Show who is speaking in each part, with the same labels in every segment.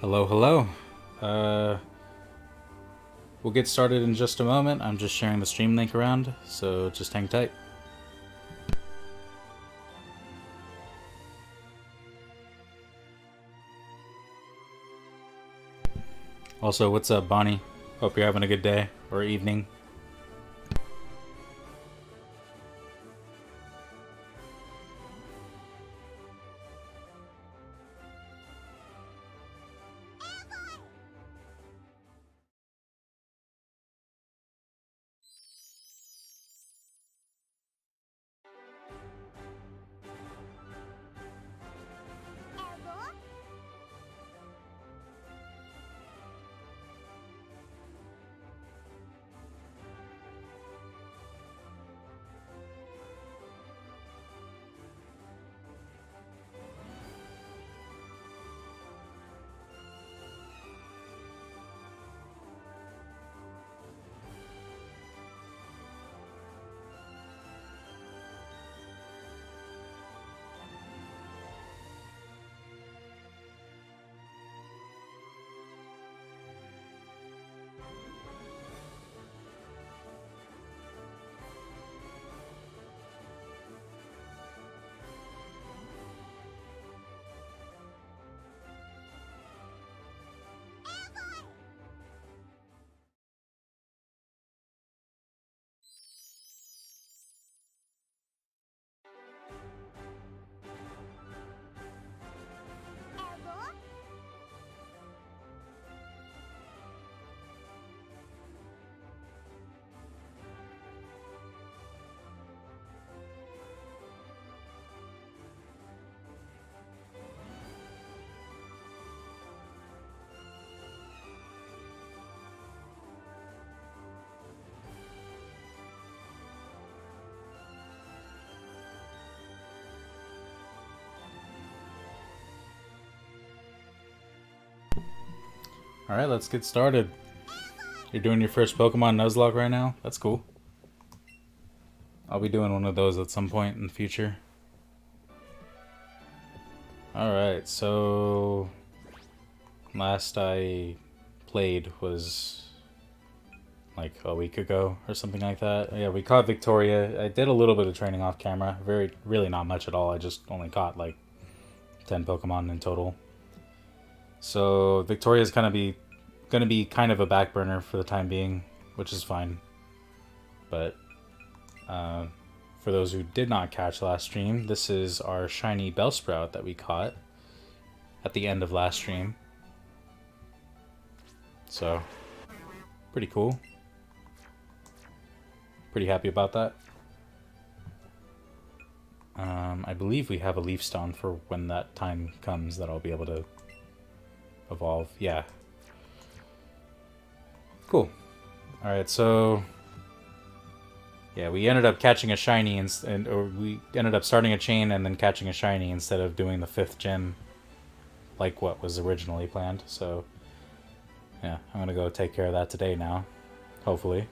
Speaker 1: Hello, hello. Uh, we'll get started in just a moment. I'm just sharing the stream link around, so just hang tight. Also, what's up, Bonnie? Hope you're having a good day or evening. Alright, let's get started. You're doing your first Pokemon Nuzlocke right now? That's cool. I'll be doing one of those at some point in the future. Alright, so last I played was like a week ago or something like that. Yeah, we caught Victoria. I did a little bit of training off camera. Really not much at all. I just only caught like 10 Pokemon in total. So Victoria's gonna be kind of a back burner for the time being, which is fine. But for those who did not catch last stream, this is our shiny Bellsprout that we caught at the end of last stream. So pretty cool. Pretty happy about that. I believe we have a Leaf Stone for when that time comes that I'll be able to evolve. Yeah. Cool. Alright, so yeah, we ended up catching a shiny or we ended up starting a chain and then catching a shiny instead of doing the 5th gym like what was originally planned. So yeah, I'm gonna go take care of that today now, hopefully.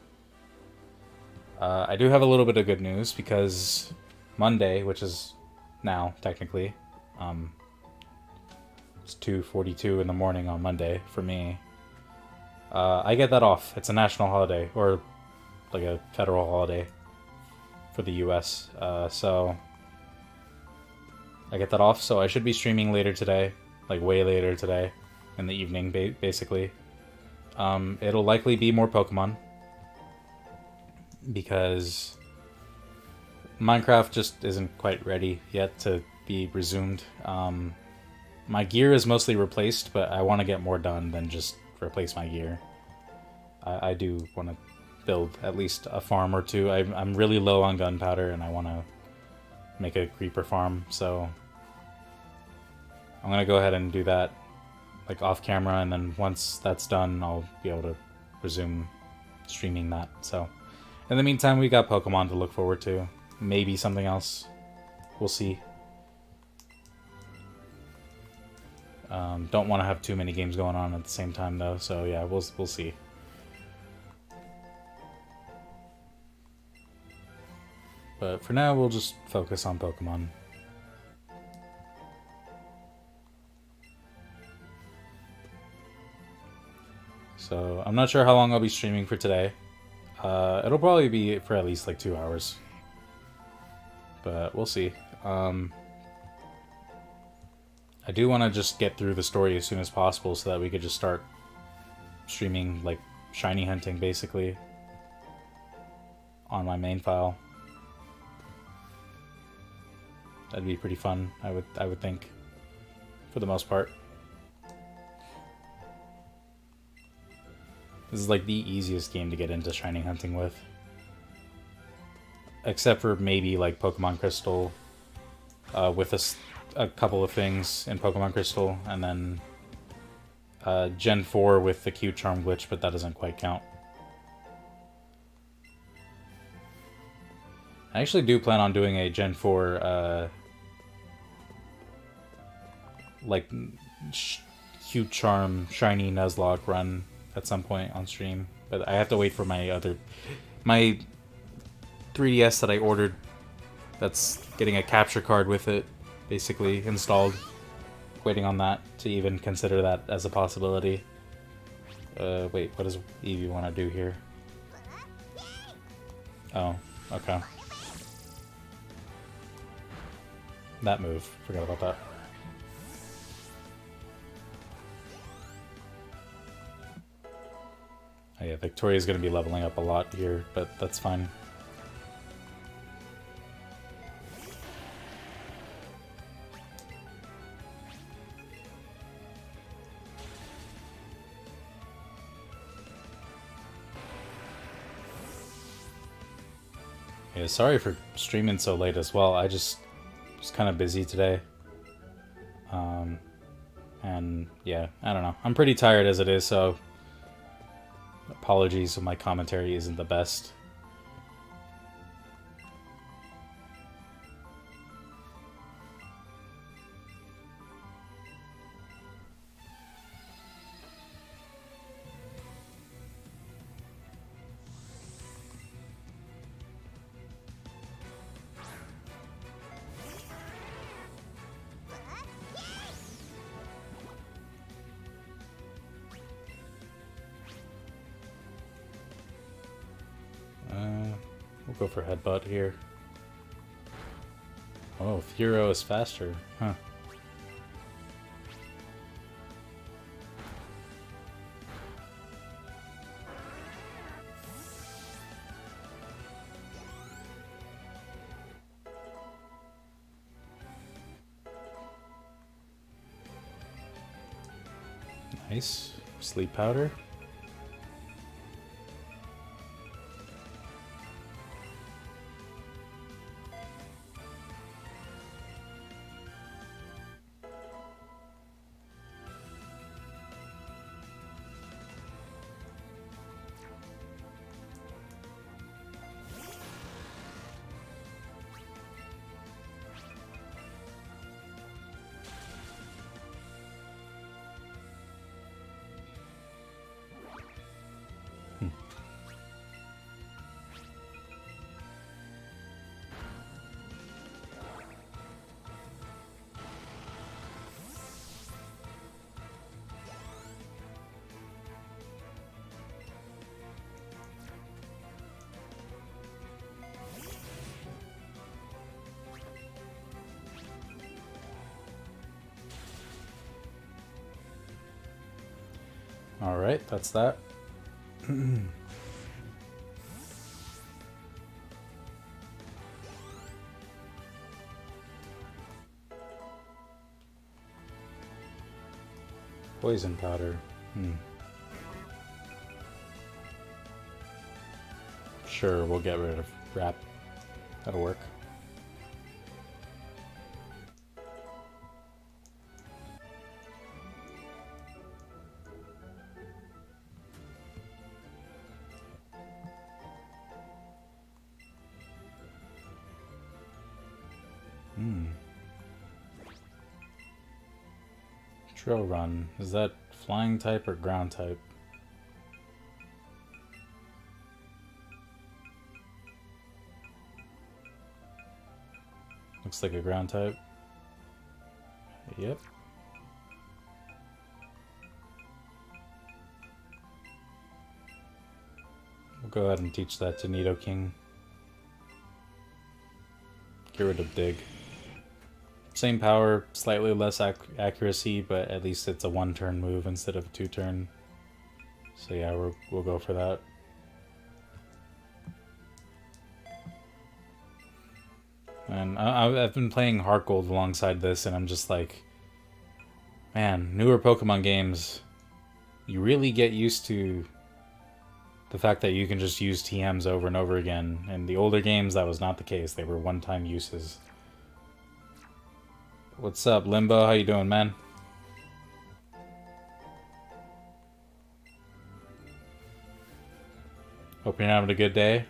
Speaker 1: I do have a little bit of good news because Monday, which is now technically, it's 2:42 in the morning on Monday for me. I get that off. It's a national holiday, or like a federal holiday for the US. So I get that off, so I should be streaming later today, like way later today, in the evening, basically. It'll likely be more Pokemon, because Minecraft just isn't quite ready yet to be resumed. My gear is mostly replaced, but I want to get more done than just replace my gear. I do want to build at least a farm or two. I'm really low on gunpowder, and I want to make a creeper farm, so I'm going to go ahead and do that like off camera, and then once that's done, I'll be able to resume streaming that. So in the meantime, we got Pokemon to look forward to. Maybe something else. We'll see. Don't want to have too many games going on at the same time, though. So yeah, we'll see. But for now, we'll just focus on Pokemon. So I'm not sure how long I'll be streaming for today. It'll probably be for at least like 2 hours. But we'll see. I do want to just get through the story as soon as possible so that we could just start streaming like shiny hunting basically on my main file. That'd be pretty fun, I would think, for the most part. This is like the easiest game to get into shiny hunting with. Except for maybe like Pokemon Crystal, with a couple of things in Pokemon Crystal, and then Gen 4 with the cute charm glitch, but that doesn't quite count. I actually do plan on doing a Gen 4 like cute charm shiny Nuzlocke run at some point on stream, but I have to wait for my 3DS that I ordered that's getting a capture card with it basically installed. Waiting on that to even consider that as a possibility. Wait, what does Eevee want to do here? Oh, okay. That move, forgot about that. Oh yeah, Victoria's gonna be leveling up a lot here, but that's fine. Yeah, sorry for streaming so late as well. I just was kind of busy today. And yeah, I don't know. I'm pretty tired as it is, so apologies if my commentary isn't the best. We'll go for headbutt here. Oh, Furo is faster. Huh. Nice. Sleep powder. Alright, that's that. Poison powder. Sure, we'll get rid of Rap. That'll work. Drill Run. Is that flying type or ground type? Looks like a ground type. Yep. go ahead and teach that to Nidoking. Get rid of Dig. Same power, slightly less accuracy, but at least it's a 1-turn move instead of a 2-turn. So yeah, we'll go for that. And I've been playing Heart Gold alongside this, and I'm just like, man, newer Pokemon games, you really get used to the fact that you can just use TMs over and over again. In the older games, that was not the case. They were one-time uses. What's up, Limbo? How you doing, man? Hope you're having a good day.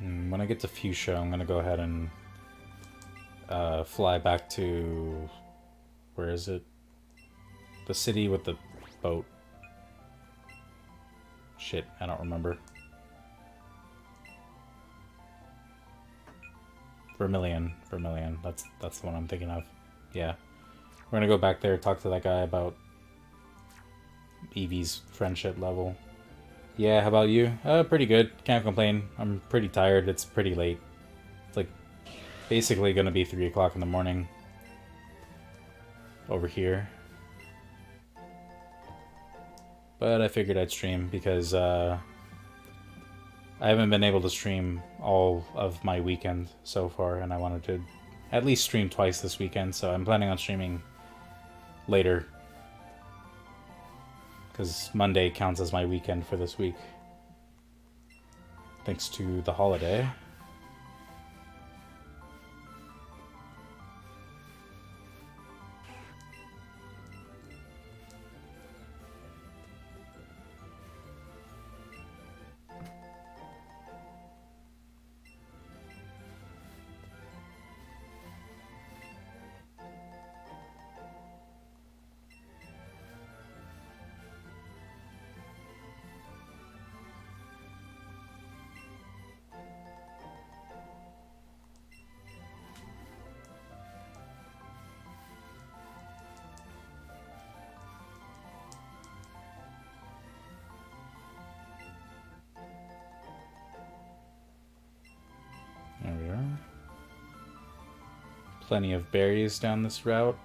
Speaker 1: When I get to Fuchsia, I'm gonna go ahead and fly back to... where is it? The city with the boat. Shit, I don't remember. Vermilion. That's the one I'm thinking of. Yeah. We're gonna go back there, talk to that guy about Eevee's friendship level. Yeah, how about you? Pretty good. Can't complain. I'm pretty tired. It's pretty late. It's like basically gonna be 3 o'clock in the morning over here. But I figured I'd stream because I haven't been able to stream all of my weekend so far, and I wanted to at least stream twice this weekend, so I'm planning on streaming later. Because Monday counts as my weekend for this week. Thanks to the holiday. There we are. Plenty of berries down this route.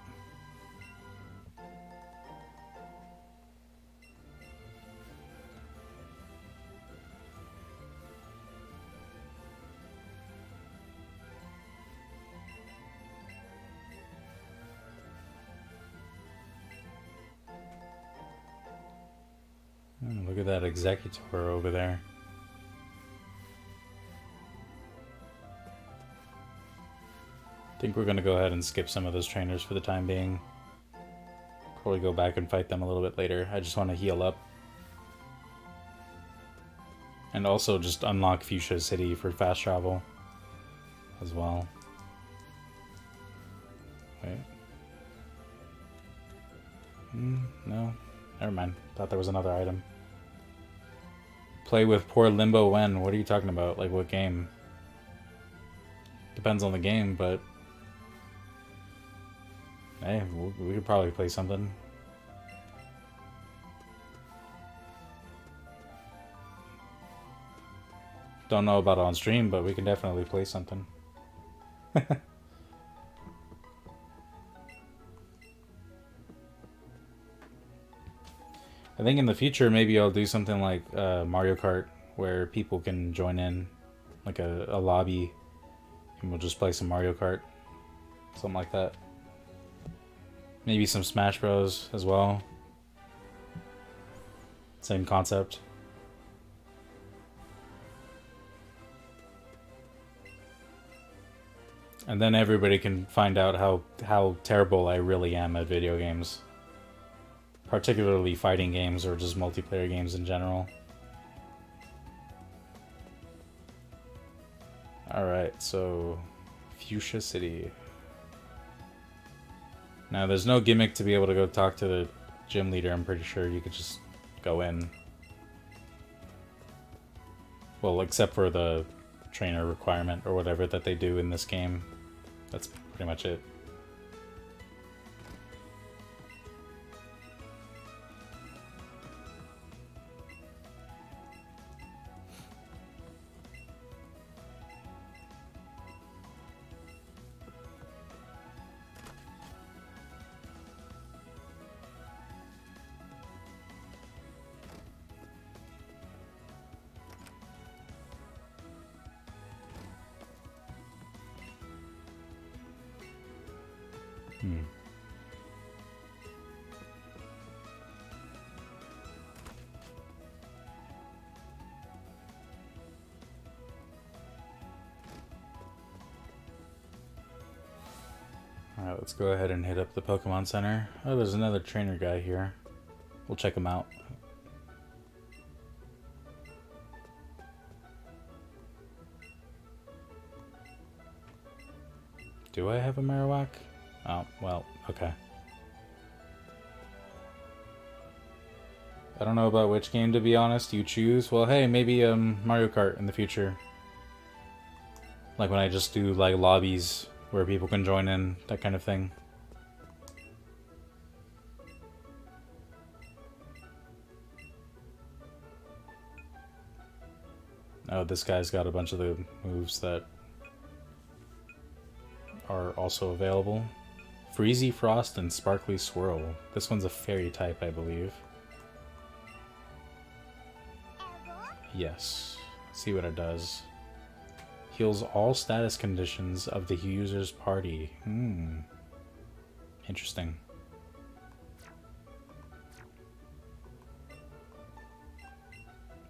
Speaker 1: Oh, look at that Executor over there. I think we're going to go ahead and skip some of those trainers for the time being. Probably go back and fight them a little bit later. I just want to heal up. And also just unlock Fuchsia City for fast travel as well. Wait. No. Never mind. Thought there was another item. Play with poor Limbo when? What are you talking about? Like what game? Depends on the game, but... hey, we could probably play something. Don't know about on stream, but we can definitely play something. I think in the future maybe I'll do something like Mario Kart, where people can join in, like a lobby, and we'll just play some Mario Kart. Something like that. Maybe some Smash Bros. As well. Same concept. And then everybody can find out how terrible I really am at video games. Particularly fighting games or just multiplayer games in general. Alright, so... Fuchsia City. Now, there's no gimmick to be able to go talk to the gym leader. I'm pretty sure you could just go in. Well, except for the trainer requirement or whatever that they do in this game. That's pretty much it. Hmm. Alright, let's go ahead and hit up the Pokemon Center. Oh, there's another trainer guy here. We'll check him out. Do I have a Marowak? Oh, well, okay. I don't know about which game, to be honest, you choose. Well, hey, maybe Mario Kart in the future. Like when I just do like lobbies where people can join in, that kind of thing. Oh, this guy's got a bunch of the moves that are also available. Freezy Frost and Sparkly Swirl. This one's a fairy type, I believe. Yes. Let's see what it does. Heals all status conditions of the user's party. Interesting.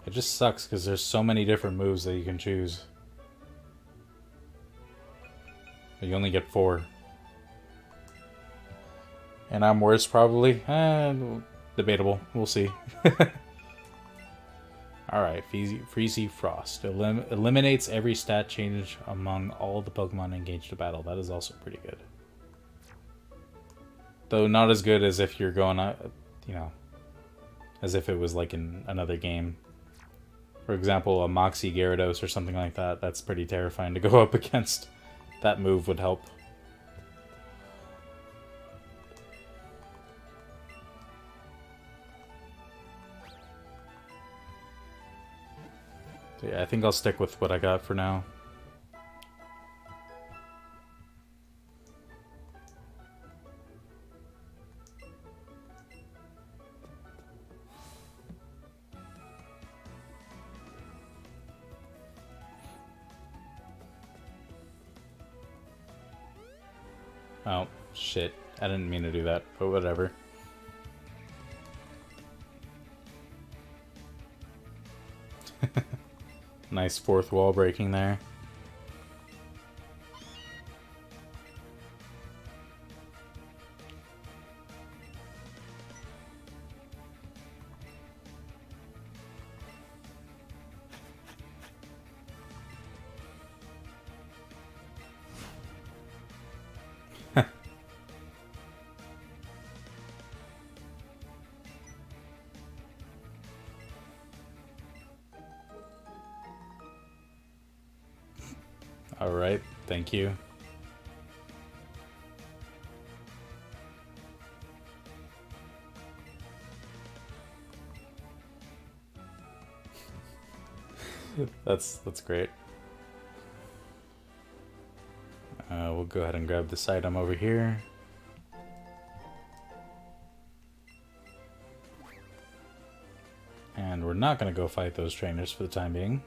Speaker 1: It just sucks because there's so many different moves that you can choose. But you only get 4. And I'm worse, probably. Debatable. We'll see. Alright, Freezy Frost. Eliminates every stat change among all the Pokemon engaged in battle. That is also pretty good. Though not as good as if you're going, you know, as if it was like in another game. For example, a Moxie Gyarados or something like that. That's pretty terrifying to go up against. That move would help. So yeah, I think I'll stick with what I got for now. Oh, shit. I didn't mean to do that, but whatever. Nice fourth wall breaking there. Alright, thank you. That's great. We'll go ahead and grab this item over here. And we're not going to go fight those trainers for the time being.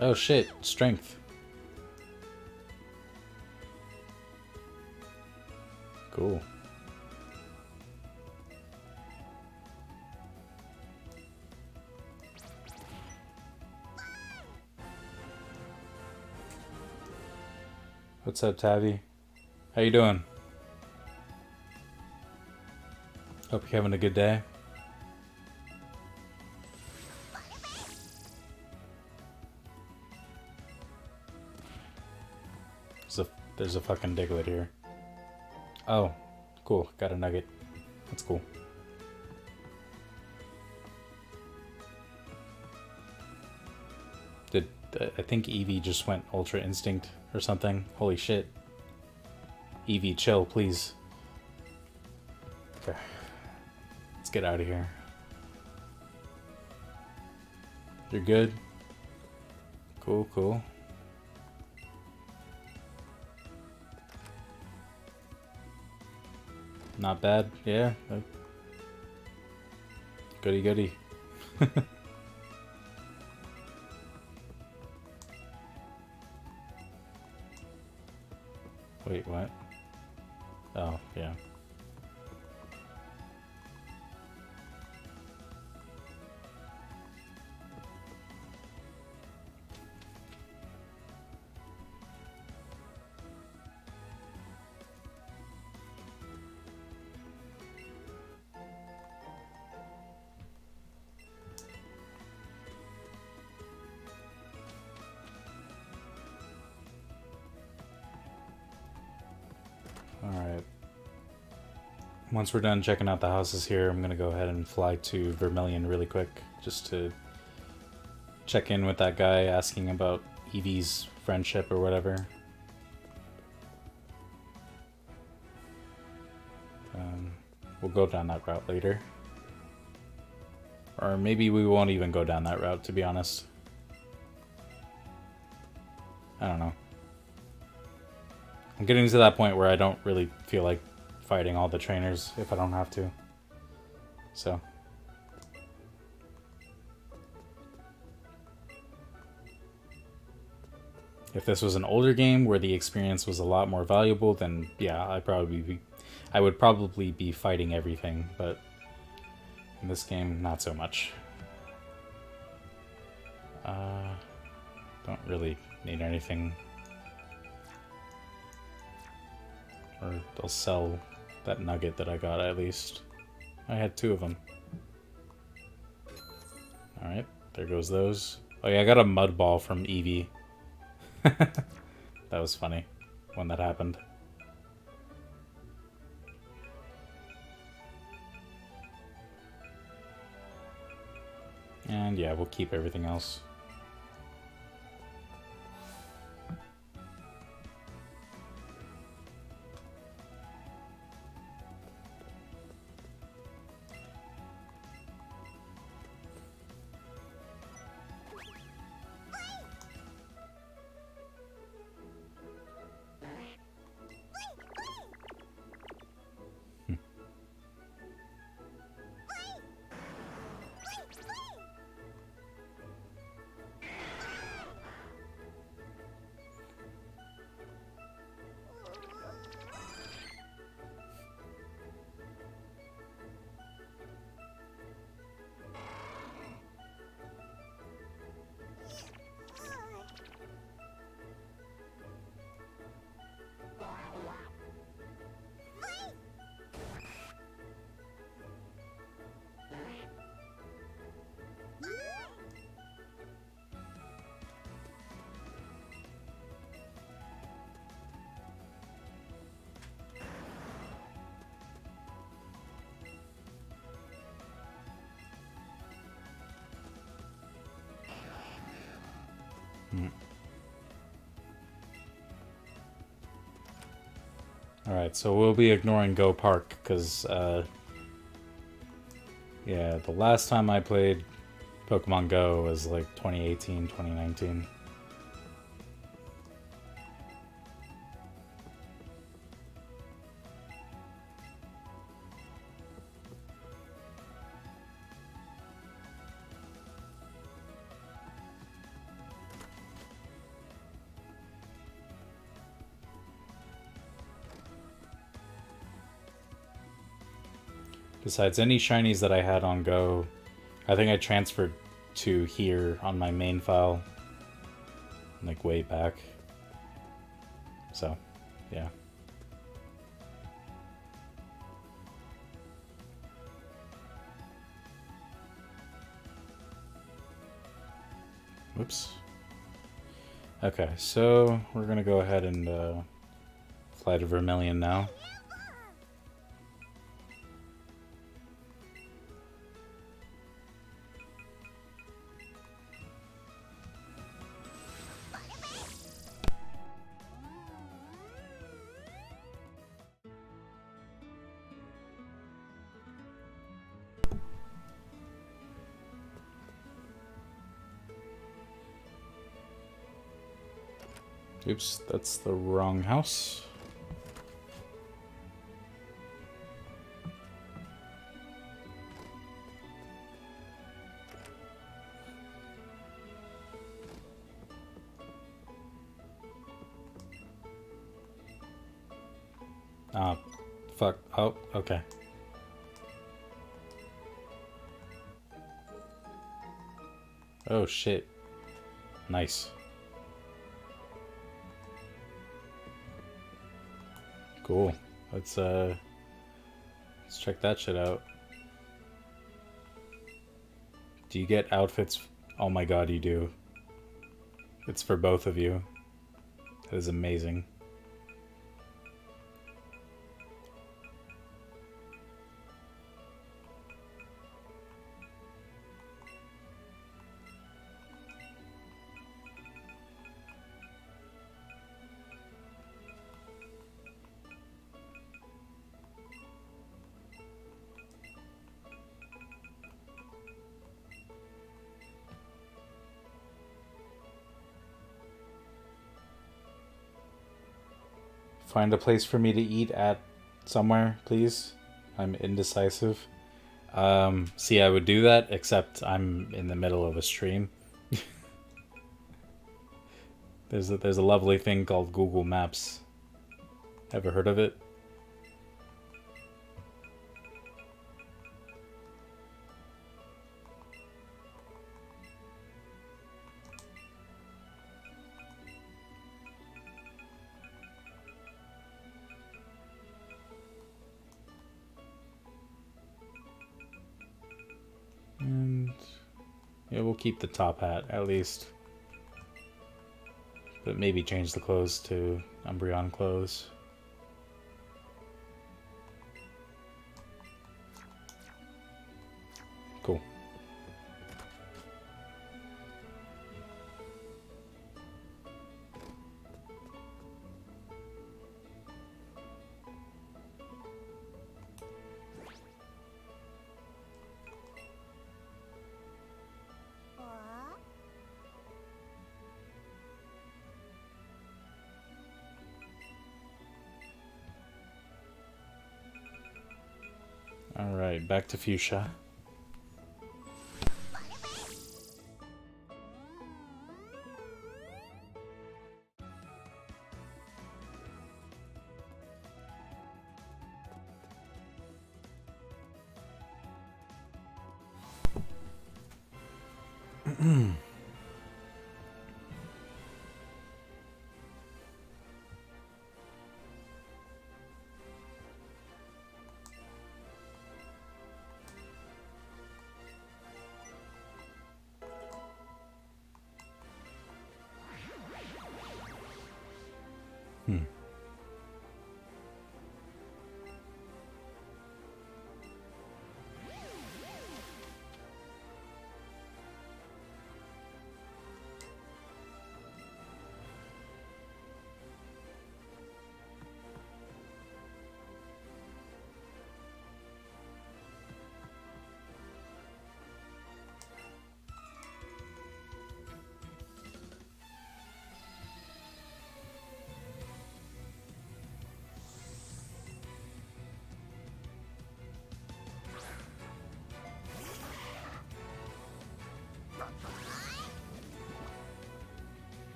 Speaker 1: Oh shit, strength. Cool. What's up, Tavi? How you doing? Hope you're having a good day. There's a fucking Diglett here. Oh, cool. Got a nugget. That's cool. I think Eevee just went Ultra Instinct or something. Holy shit. Eevee, chill, please. Okay. Let's get out of here. You're good? Cool, cool. Not bad, yeah. Goody goody. Wait, what? Oh, yeah. Alright. Once we're done checking out the houses here, I'm gonna go ahead and fly to Vermilion really quick, just to check in with that guy asking about Eevee's friendship or whatever. We'll go down that route later. Or maybe we won't even go down that route, to be honest. I don't know. I'm getting to that point where I don't really feel like fighting all the trainers if I don't have to. So. If this was an older game where the experience was a lot more valuable, then yeah, I would probably be fighting everything, but in this game, not so much. Don't really need anything. Or they'll sell that nugget that I got, at least. I had 2 of them. Alright, there goes those. Oh yeah, I got a mud ball from Eevee. That was funny when that happened. And yeah, we'll keep everything else. Alright, so we'll be ignoring Go Park, because, yeah, the last time I played Pokemon Go was like 2018, 2019. Besides any shinies that I had on Go, I think I transferred to here on my main file, like way back. So, yeah. Whoops. Okay, so we're gonna go ahead and fly to Vermilion now. Oops, that's the wrong house. Ah, fuck. Oh, okay. Oh shit. Nice. Cool. Let's check that shit out. Do you get outfits? Oh my god, you do. It's for both of you. That is amazing. Find a place for me to eat at somewhere, please. I'm indecisive. See, I would do that, except I'm in the middle of a stream. There's a lovely thing called Google Maps. Ever heard of it? And yeah, we'll keep the top hat at least. But maybe change the clothes to Umbreon clothes. Cool. Alright, back to Fuchsia.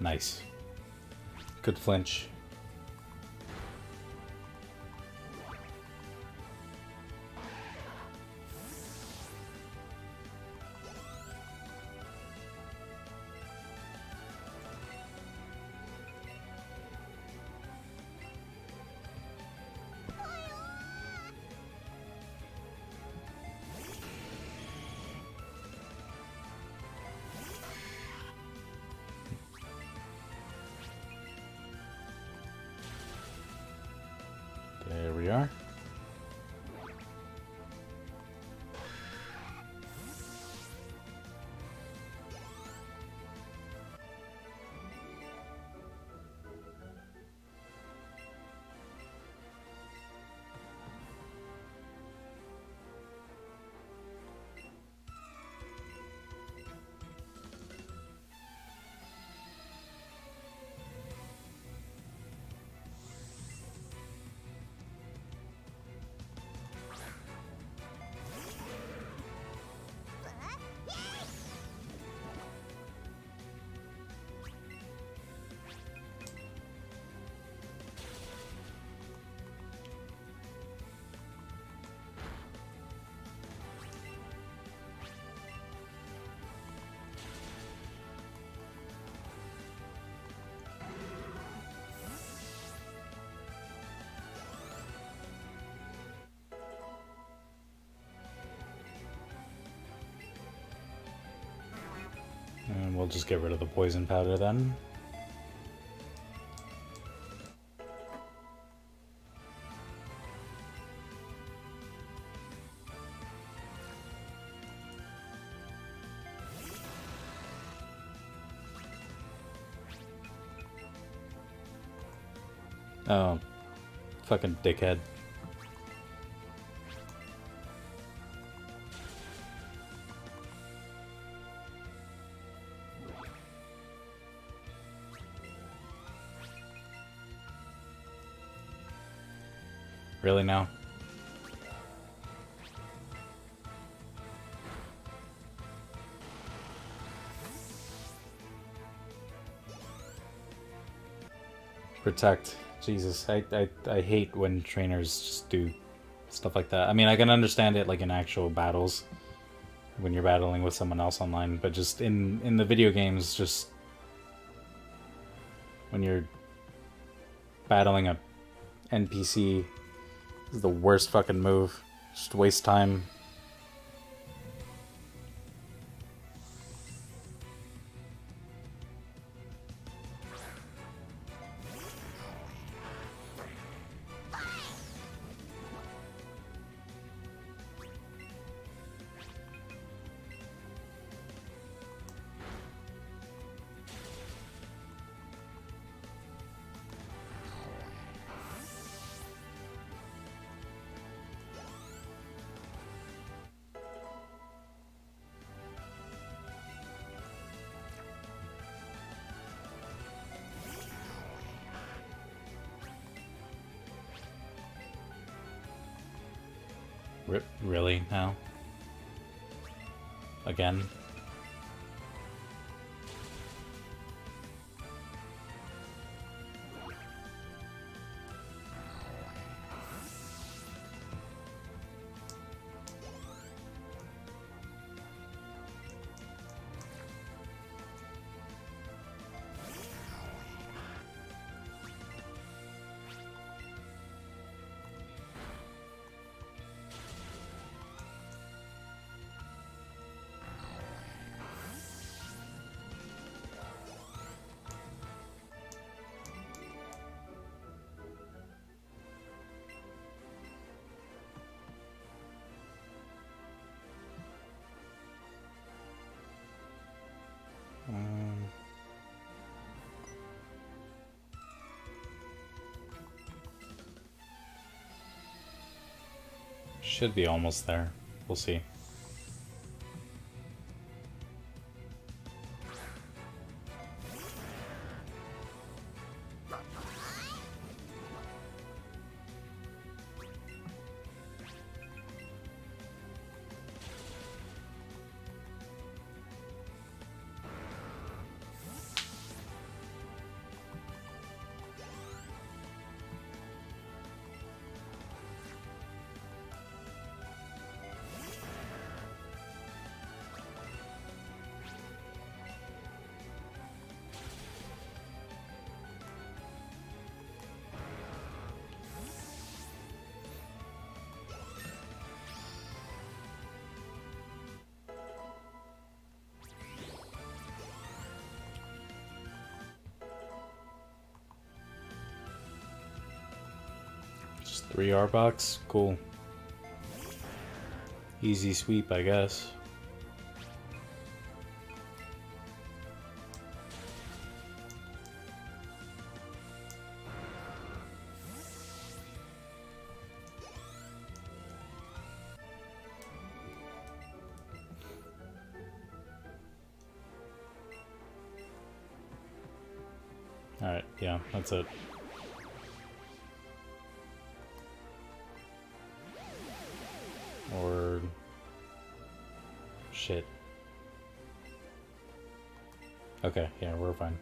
Speaker 1: Nice. Good flinch. There we are. we'll just get rid of the poison powder then. Oh, fucking dickhead. Really now? Protect. Jesus, I hate when trainers just do stuff like that. I mean, I can understand it like in actual battles when you're battling with someone else online, but just in the video games, just when you're battling a NPC, this is the worst fucking move. Just waste time. Really now? Again? Should be almost there. We'll see. Just 3 Arbok? Cool. Easy sweep, I guess. Alright, yeah, that's it. Or... shit. Okay, yeah, we're fine.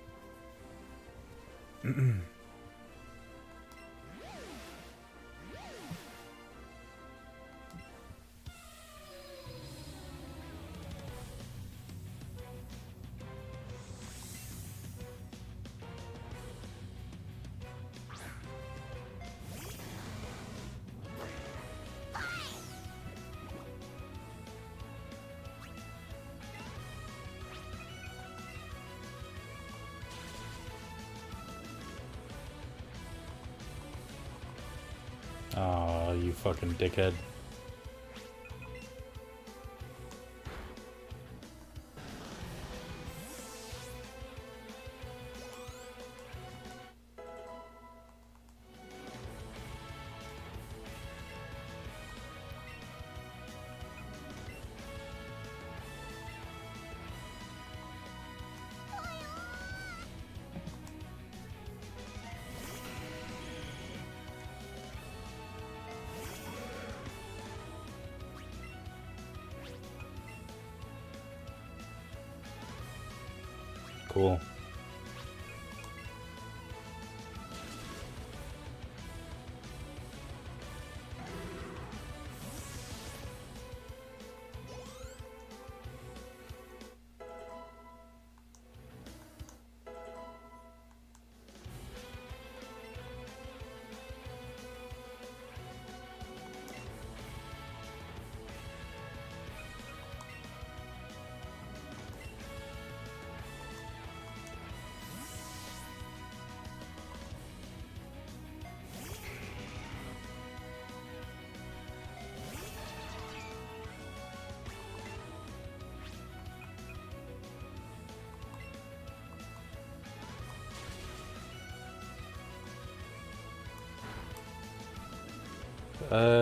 Speaker 1: Oh, you fucking dickhead. Cool.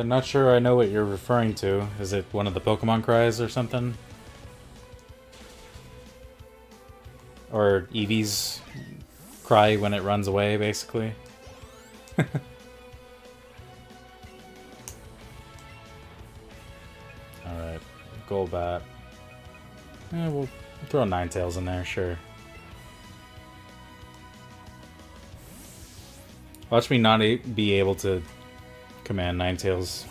Speaker 1: Not sure I know what you're referring to. Is it one of the Pokemon cries or something? Or Eevee's cry when it runs away, basically? Alright, Golbat. We'll throw Ninetales in there, sure. Watch me not be able to command Ninetales.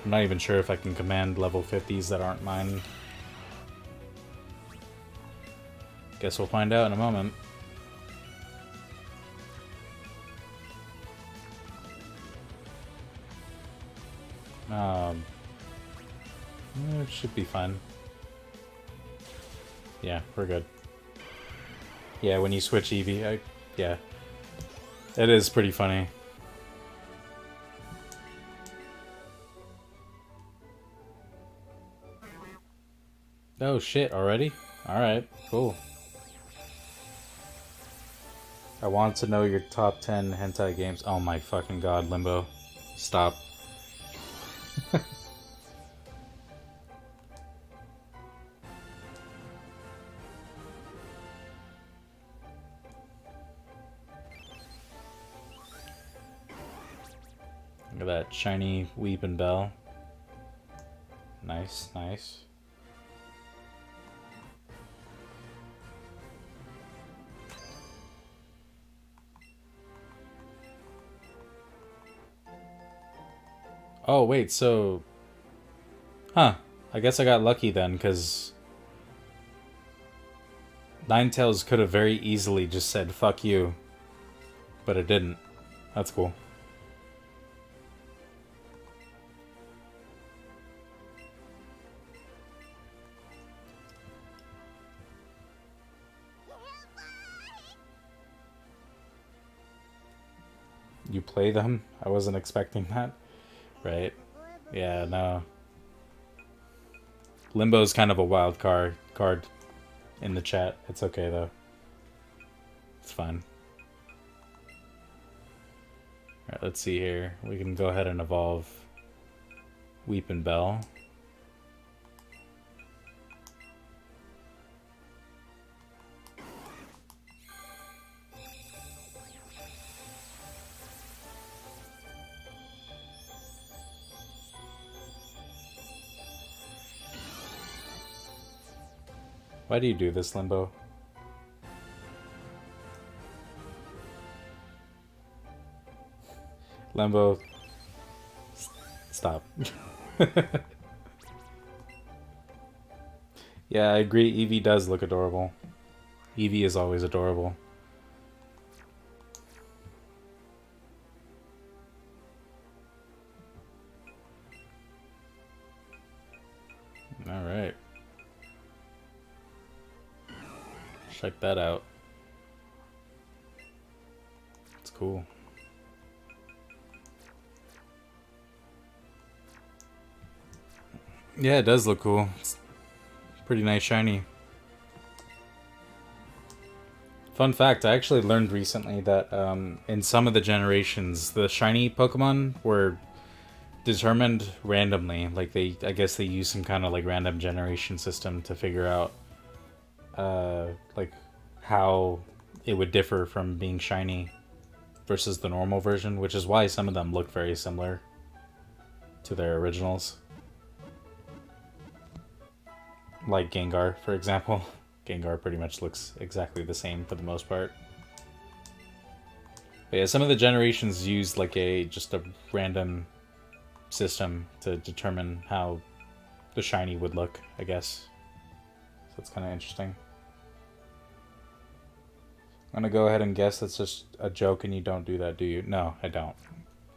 Speaker 1: I'm not even sure if I can command level 50s that aren't mine. Guess we'll find out in a moment. It should be fine. Yeah, we're good. Yeah, when you switch Eevee, yeah. It is pretty funny. Oh shit, already? Alright, cool. I want to know your top 10 hentai games. Oh my fucking god, Limbo. Stop. Look at that shiny Weepin' Bell. Nice, nice. Oh, wait, so... Huh. I guess I got lucky then, because... Ninetales could have very easily just said, fuck you. But it didn't. That's cool. You play them? I wasn't expecting that. Right. Yeah, no. Limbo's kind of a wild card in the chat. It's okay, though. It's fine. Alright, let's see here. We can go ahead and evolve Weepin' Bell. Why do you do this, Limbo? Limbo, stop. Yeah, I agree. Eevee does look adorable. Eevee is always adorable. Alright. Check that out. It's cool. Yeah, it does look cool. It's pretty nice shiny. Fun fact, I actually learned recently that in some of the generations, the shiny Pokemon were determined randomly. Like I guess they use some kind of like random generation system to figure out like how it would differ from being shiny versus the normal version, which is why some of them look very similar to their originals. Like Gengar, for example. Gengar pretty much looks exactly the same for the most part. But yeah, some of the generations use like just a random system to determine how the shiny would look, I guess. So it's kind of interesting. I'm gonna go ahead and guess that's just a joke and you don't do that, do you? No, I don't.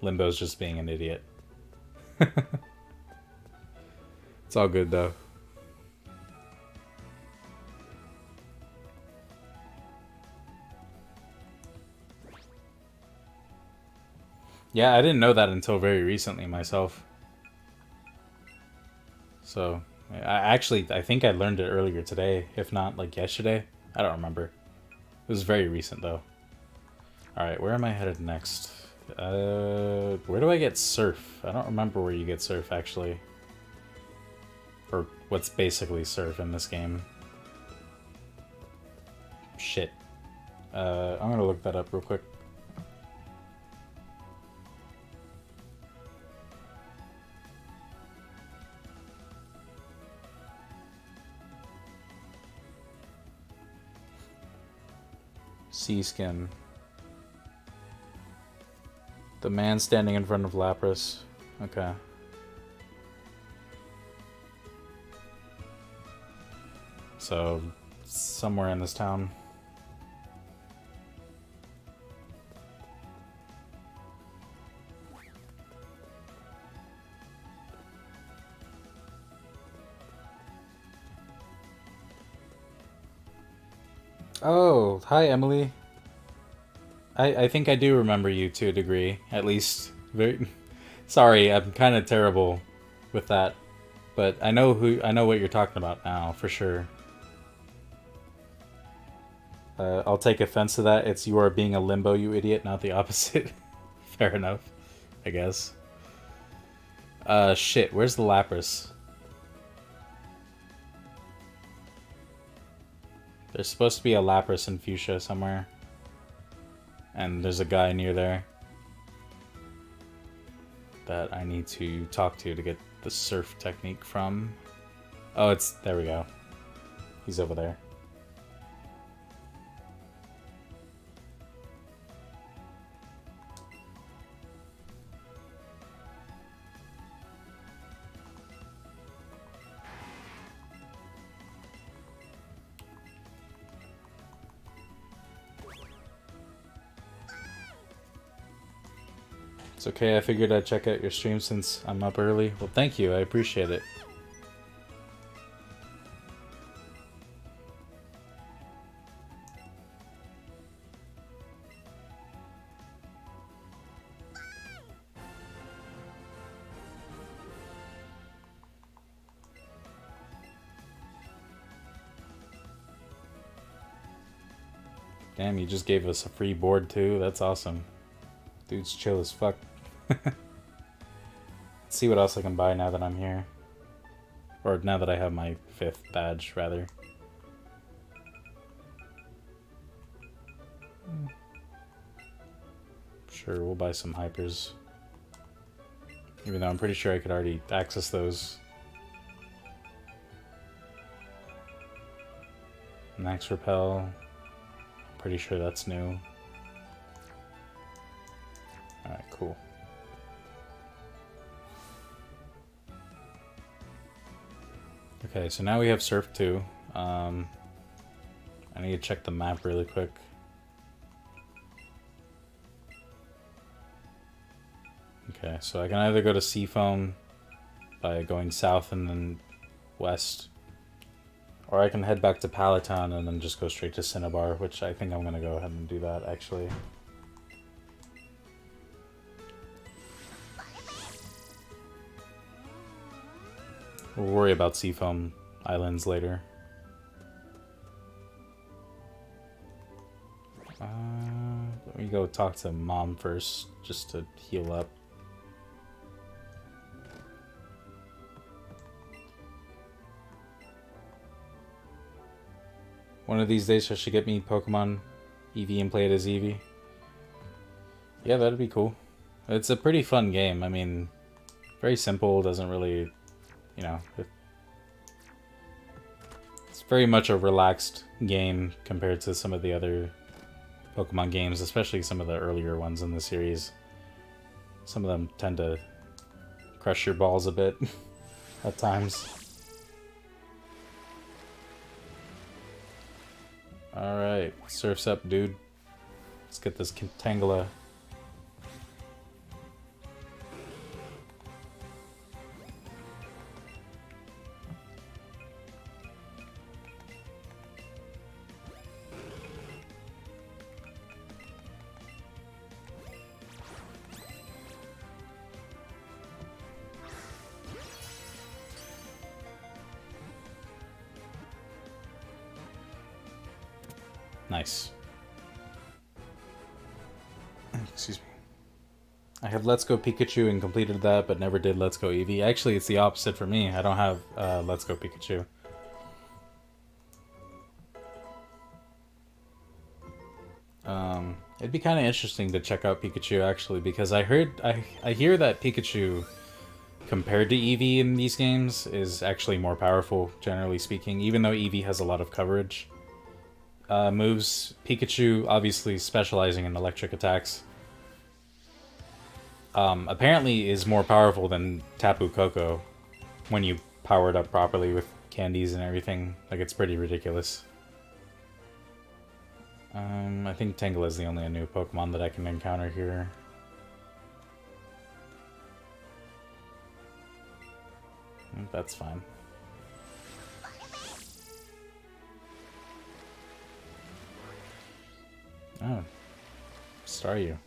Speaker 1: Limbo's just being an idiot. It's all good though. Yeah, I didn't know that until very recently myself. So, I think I learned it earlier today, if not like yesterday. I don't remember. It was very recent though. Alright, where am I headed next? Where do I get Surf? I don't remember where you get Surf actually. Or what's basically Surf in this game. Shit. I'm gonna look that up real quick. Sea Skin. The man standing in front of Lapras. Okay. So, somewhere in this town. Oh, hi Emily. I think I do remember you to a degree, at least. Very sorry, I'm kind of terrible with that, but I know what you're talking about now for sure. I'll take offense to that. It's you are being a limbo, you idiot, not the opposite. Fair enough, I guess. Shit, where's the Lapras? There's supposed to be a Lapras in Fuchsia somewhere. And there's a guy near there that I need to talk to get the surf technique from. Oh, there we go. He's over there. It's okay, I figured I'd check out your stream since I'm up early. Well, thank you, I appreciate it. Damn, you just gave us a free board too? That's awesome. Dude's chill as fuck. Let's see what else I can buy now that I'm here. Or now that I have my 5th badge, rather. Sure, we'll buy some hypers. Even though I'm pretty sure I could already access those. Max Repel. Pretty sure that's new. Alright, cool. Okay, so now we have Surf 2. I need to check the map really quick. Okay, so I can either go to Seafoam by going south and then west, or I can head back to Palatine and then just go straight to Cinnabar, which I think I'm going to go ahead and do that, actually. We'll worry about Seafoam Islands later. Let me go talk to Mom first, just to heal up. One of these days I should get me Pokemon Eevee and play it as Eevee. Yeah, that'd be cool. It's a pretty fun game. I mean, very simple, doesn't really, you know... It's very much a relaxed game compared to some of the other Pokemon games, especially some of the earlier ones in the series. Some of them tend to crush your balls a bit at times. Alright, surf's up, dude. Let's get this Tangela. Nice. Excuse me. I have Let's Go Pikachu and completed that, but never did Let's Go Eevee. Actually, it's the opposite for me. I don't have Let's Go Pikachu. It'd be kind of interesting to check out Pikachu, actually, because I hear that Pikachu, compared to Eevee in these games, is actually more powerful, generally speaking, even though Eevee has a lot of coverage. Moves. Pikachu obviously specializing in electric attacks. Apparently is more powerful than Tapu Koko when you power it up properly with candies and everything. Like, it's pretty ridiculous. I think Tangela is the only new Pokemon that I can encounter here. That's fine. Oh, Staryu.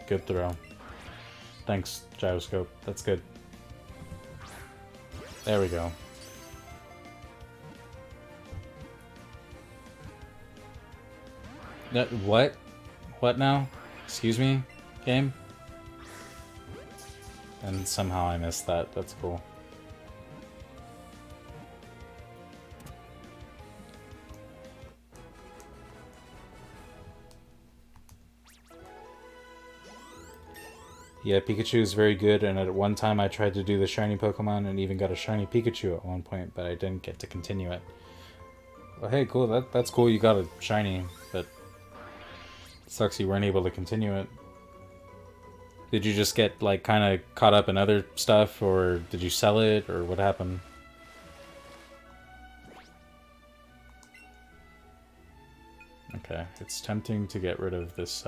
Speaker 1: Good throw. Thanks, Gyroscope. That's good. There we go. What? What now? Excuse me, game? And somehow I missed that. That's cool. Yeah, Pikachu is very good, and at one time I tried to do the shiny Pokemon and even got a shiny Pikachu at one point, but I didn't get to continue it. Well, hey, cool. That's cool you got a shiny, but it sucks you weren't able to continue it. Did you just get, like, kind of caught up in other stuff, or did you sell it, or what happened? Okay, it's tempting to get rid of this,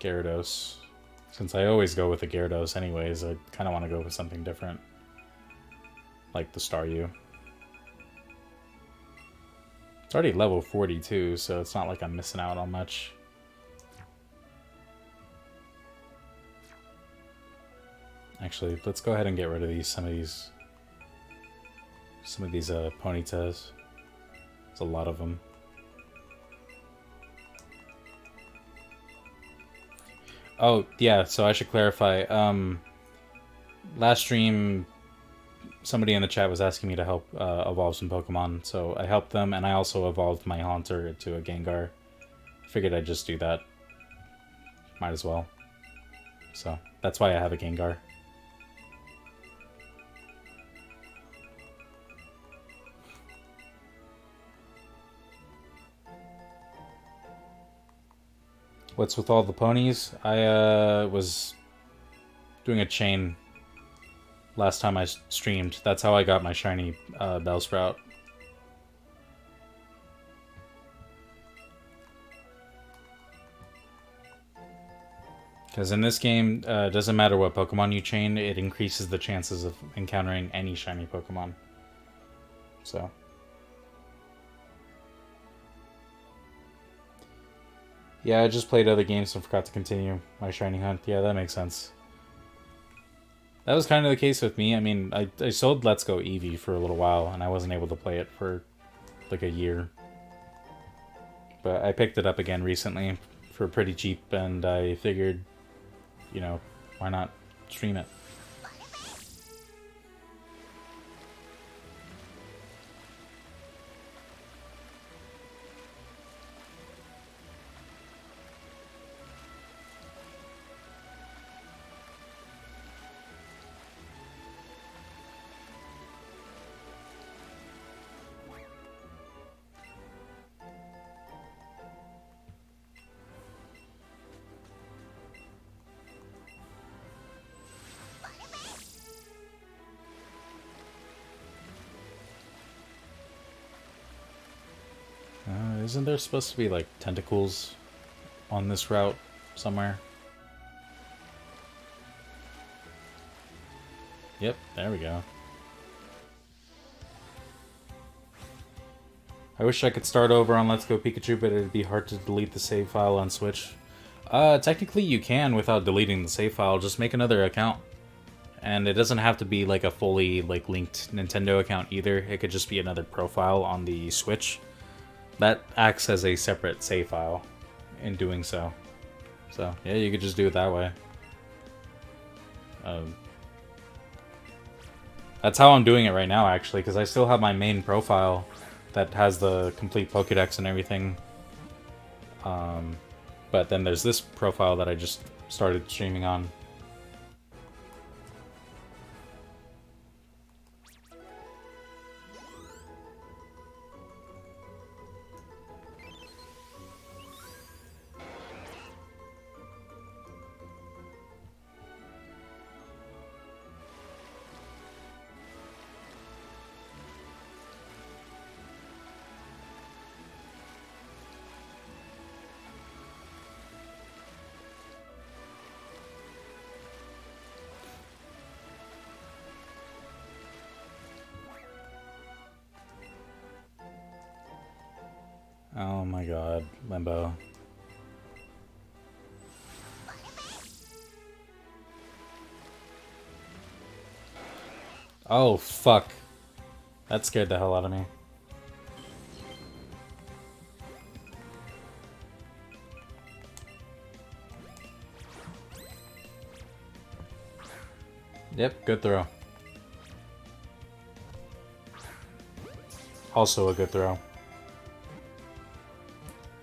Speaker 1: Gyarados. Since I always go with the Gyarados anyways, I kind of want to go with something different. Like the Staryu. It's already level 42, so it's not like I'm missing out on much. Actually, let's go ahead and get rid of some of these Ponytas. There's a lot of them. Oh, yeah, so I should clarify. Last stream, somebody in the chat was asking me to help evolve some Pokemon, so I helped them, and I also evolved my Haunter to a Gengar. Figured I'd just do that. Might as well. So, that's why I have a Gengar. What's with all the ponies? I was doing a chain last time I streamed. That's how I got my shiny Bellsprout. Because in this game, doesn't matter what Pokemon you chain, it increases the chances of encountering any shiny Pokemon. So. Yeah, I just played other games and forgot to continue my shiny hunt. Yeah, that makes sense. That was kind of the case with me. I mean, I sold Let's Go Eevee for a little while, and I wasn't able to play it for like a year. But I picked it up again recently for pretty cheap, and I figured, you know, why not stream it? Isn't there supposed to be, like, tentacles on this route somewhere? Yep, there we go. I wish I could start over on Let's Go Pikachu, but it'd be hard to delete the save file on Switch. Technically you can without deleting the save file. Just make another account. And it doesn't have to be, like, a fully, like, linked Nintendo account either. It could just be another profile on the Switch. That acts as a separate save file in doing so. So, yeah, you could just do it that way. That's how I'm doing it right now, actually, because I still have my main profile that has the complete Pokédex and everything. But then there's this profile that I just started streaming on. Oh my god, Limbo. Oh, fuck. That scared the hell out of me. Yep, good throw. Also a good throw.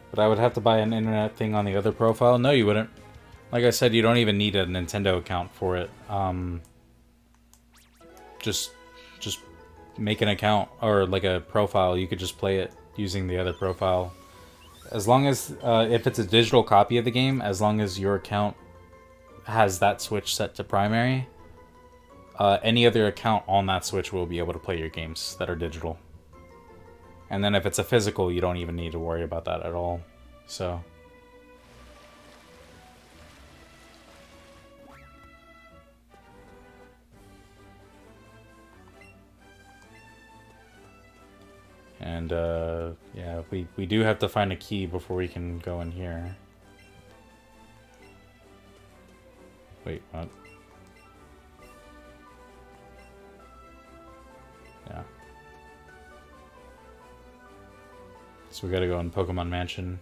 Speaker 1: But I would have to buy an internet thing on the other profile? No, you wouldn't. Like I said, you don't even need a Nintendo account for it. Just make an account, or like a profile. You could just play it using the other profile. As long as, if it's a digital copy of the game, as long as your account has that Switch set to primary, any other account on that Switch will be able to play your games that are digital. And then if it's a physical, you don't even need to worry about that at all. So. And, yeah, we do have to find a key before we can go in here. Wait, what? Yeah. So we gotta go in Pokemon Mansion.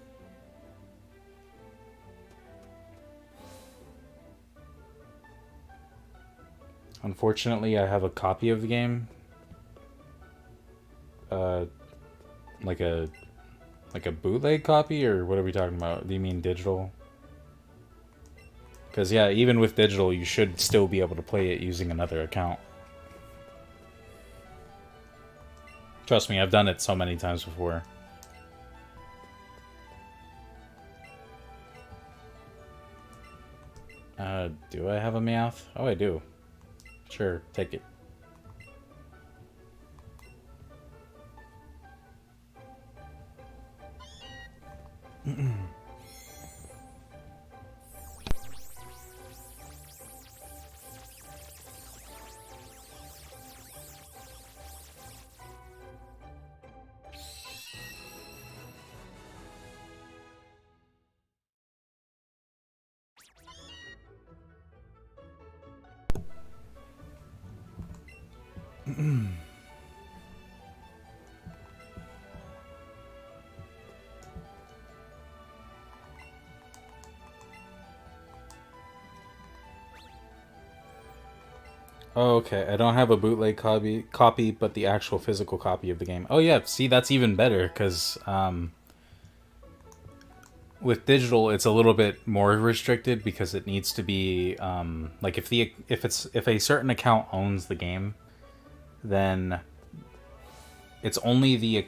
Speaker 1: Unfortunately, I have a copy of the game. Like a bootleg copy, or what are we talking about? Do you mean digital? Because, yeah, even with digital, you should still be able to play it using another account. Trust me, I've done it so many times before. Do I have a Meowth? Oh, I do. Sure, take it. Oh, okay, I don't have a bootleg copy, but the actual physical copy of the game. Oh yeah, see, that's even better, because with digital, it's a little bit more restricted because it needs to be like if a certain account owns the game, then it's only the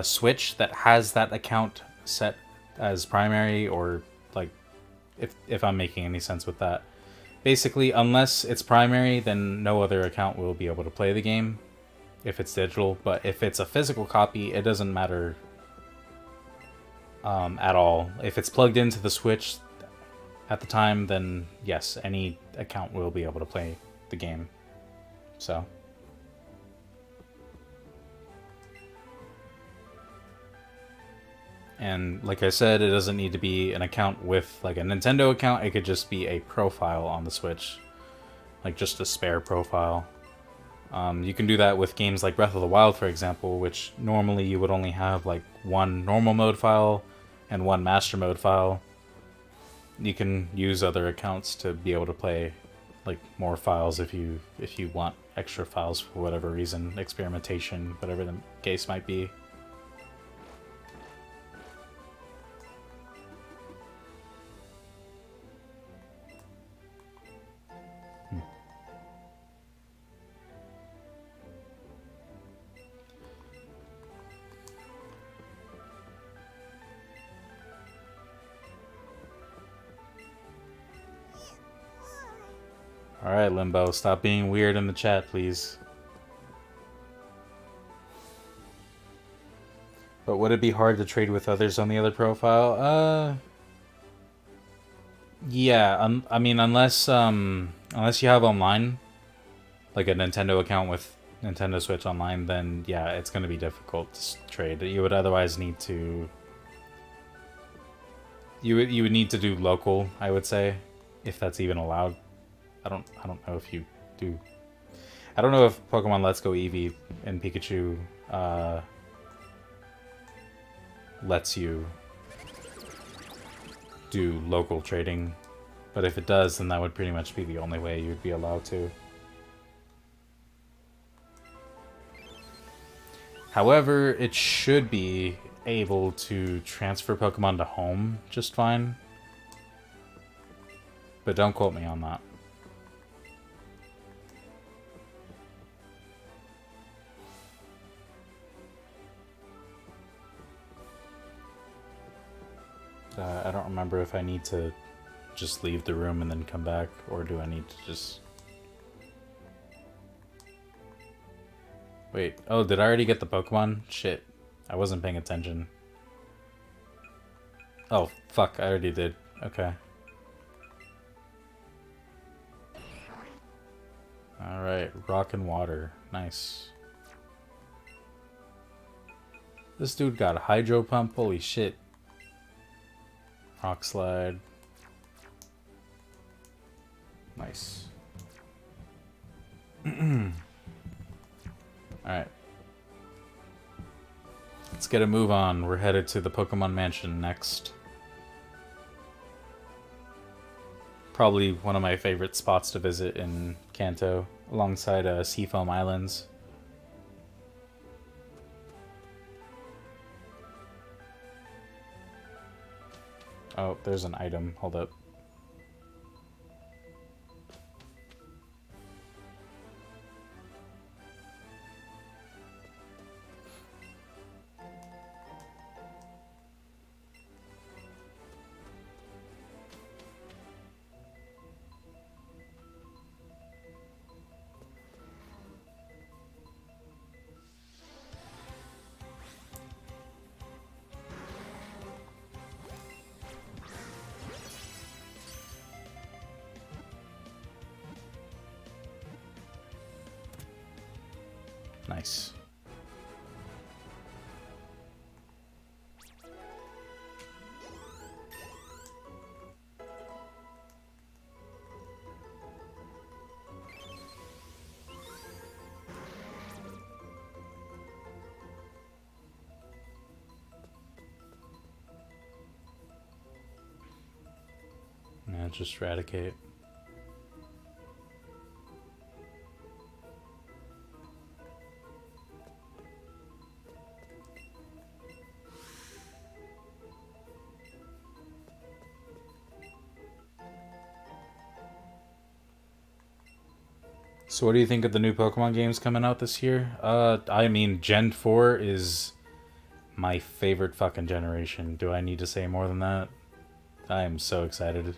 Speaker 1: Switch that has that account set as primary, or like if I'm making any sense with that. Basically, unless it's primary, then no other account will be able to play the game if it's digital. But if it's a physical copy, it doesn't matter at all. If it's plugged into the Switch at the time, then yes, any account will be able to play the game. So. And like I said, it doesn't need to be an account with like a Nintendo account. It could just be a profile on the Switch, like just a spare profile. You can do that with games like Breath of the Wild, for example, which normally you would only have like one normal mode file and one master mode file. You can use other accounts to be able to play like more files if you want extra files for whatever reason, experimentation, whatever the case might be. Alright, Limbo, stop being weird in the chat, please. But would it be hard to trade with others on the other profile? Yeah, I mean, unless you have online, like a Nintendo account with Nintendo Switch Online, then yeah, it's going to be difficult to trade. You would otherwise need to... You would need to do local, I would say, if that's even allowed. I don't know if you do. I don't know if Pokemon Let's Go Eevee and Pikachu lets you do local trading, but if it does, then that would pretty much be the only way you'd be allowed to. However, it should be able to transfer Pokemon to home just fine, but don't quote me on that. I don't remember if I need to just leave the room and then come back, or do I need to just... Wait, oh, did I already get the Pokemon? Shit, I wasn't paying attention. Oh, fuck, I already did. Okay. Alright, rock and water. Nice. This dude got a Hydro Pump, holy shit. Rock Slide. Nice. Alright. Let's get a move on. We're headed to the Pokemon Mansion next. Probably one of my favorite spots to visit in Kanto, alongside Seafoam Islands. Oh, there's an item. Hold up. Nice. just eradicate. So what do you think of the new Pokemon games coming out this year? I mean, Gen 4 is my favorite fucking generation. Do I need to say more than that? I am so excited.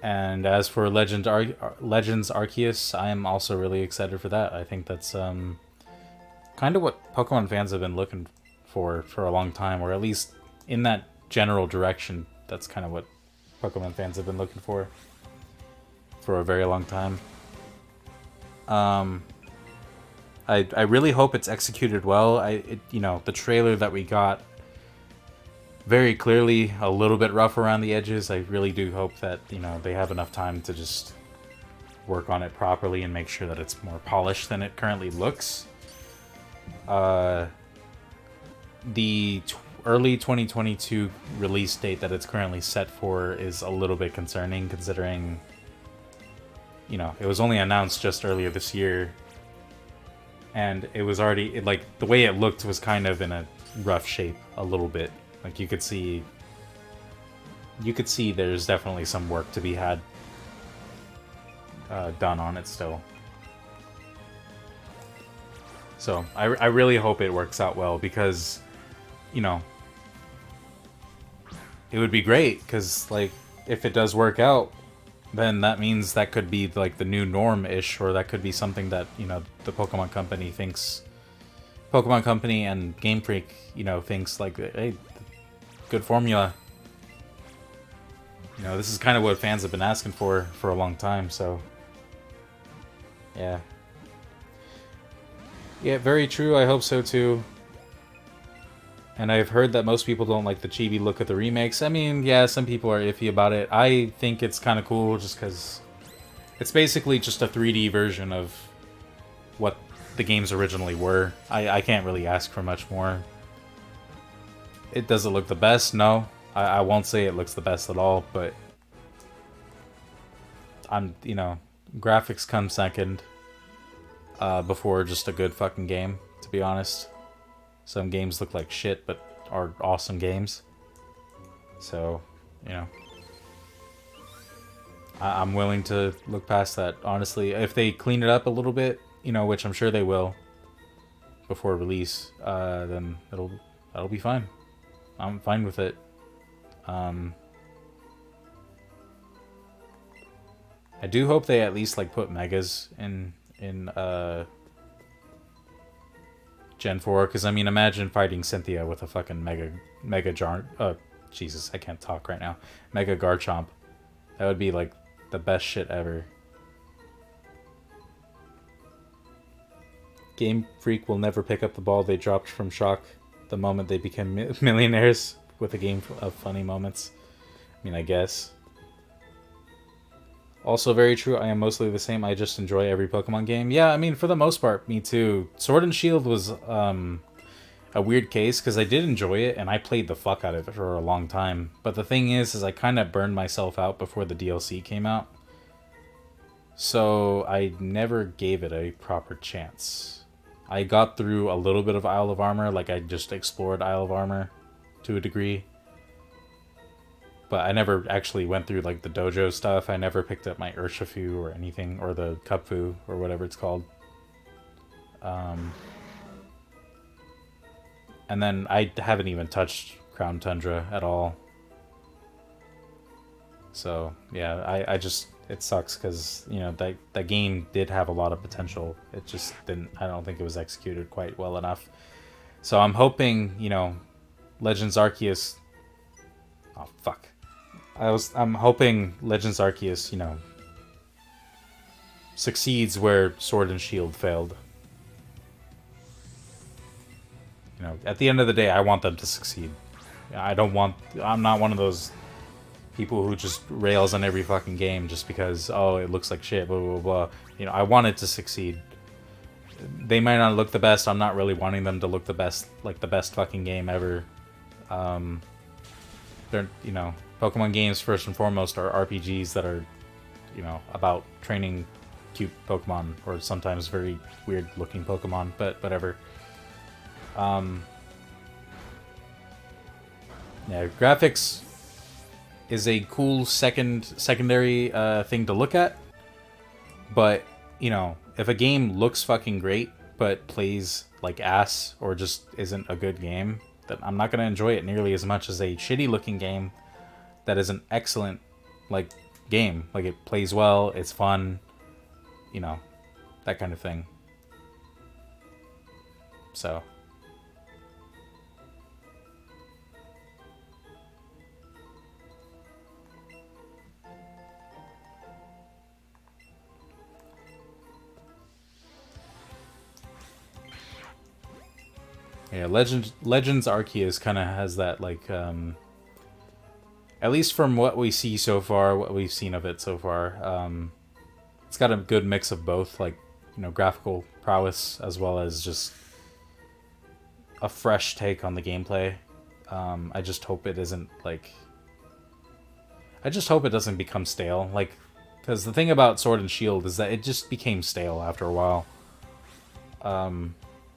Speaker 1: And as for Legends Arceus, I am also really excited for that. I think that's kind of what Pokemon fans have been looking for a long time, or at least in that general direction. That's kind of what Pokemon fans have been looking for a very long time. I really hope it's executed well. The trailer that we got, very clearly a little bit rough around the edges. I really do hope that, they have enough time to just work on it properly and make sure that it's more polished than it currently looks. The early 2022 release date that it's currently set for is a little bit concerning, considering, it was only announced just earlier this year. And it was already, the way it looked was kind of in a rough shape a little bit. Like, you could see there's definitely some work to be had done on it still. So, I really hope it works out well, because, it would be great, because, if it does work out, then that means that could be, the new norm-ish, or that could be something that, the Pokemon Company and Game Freak, thinks, hey, good formula. This is kind of what fans have been asking for a long time, so... Yeah. Yeah, very true, I hope so too. And I've heard that most people don't like the chibi look of the remakes. I mean, yeah, some people are iffy about it. I think it's kind of cool just because it's basically just a 3D version of what the games originally were. I can't really ask for much more. Does it look the best? No. I won't say it looks the best at all, but graphics come second before just a good fucking game, to be honest. Some games look like shit, but are awesome games. So, I'm willing to look past that, honestly. If they clean it up a little bit, which I'm sure they will before release, then that'll be fine. I'm fine with it. I do hope they at least put megas in Gen 4, because I mean, imagine fighting Cynthia with a fucking mega Jesus, I can't talk right now. Mega Garchomp. That would be the best shit ever. Game Freak will never pick up the ball they dropped from Shock the moment they became millionaires with a game of funny moments. I mean, I guess. Also very true, I am mostly the same. I just enjoy every Pokemon game. Yeah, I mean, for the most part, me too. Sword and Shield was a weird case, because I did enjoy it, and I played the fuck out of it for a long time. But the thing is I kind of burned myself out before the DLC came out. So I never gave it a proper chance. I got through a little bit of Isle of Armor, I just explored Isle of Armor to a degree. But I never actually went through, the dojo stuff. I never picked up my Urshifu or anything, or the Cupfu, or whatever it's called. And then I haven't even touched Crown Tundra at all. So, yeah, I just... It sucks, because, that game did have a lot of potential. It just didn't... I don't think it was executed quite well enough. So I'm hoping, Legends Arceus... Oh, fuck. I'm hoping Legends Arceus, succeeds where Sword and Shield failed. At the end of the day, I want them to succeed. I'm not one of those people who just rails on every fucking game just because, oh, it looks like shit, blah, blah, blah. I want it to succeed. They might not look the best. I'm not really wanting them to look the best, the best fucking game ever. They're, Pokemon games, first and foremost, are RPGs that are, you know, about training cute Pokemon, or sometimes very weird-looking Pokemon, but whatever. Yeah, graphics is a cool secondary thing to look at, but, you know, if a game looks fucking great, but plays like ass, or just isn't a good game, then I'm not going to enjoy it nearly as much as a shitty-looking game that is an excellent, like, game. Like, it plays well, it's fun, you know, that kind of thing. So... yeah, Legends Arceus kind of has that, like, at least from what we see so far, what we've seen of it so far, it's got a good mix of both, like, you know, graphical prowess as well as just a fresh take on the gameplay. I just hope it isn't, like... I just hope it doesn't become stale, like, because the thing about Sword and Shield is that it just became stale after a while.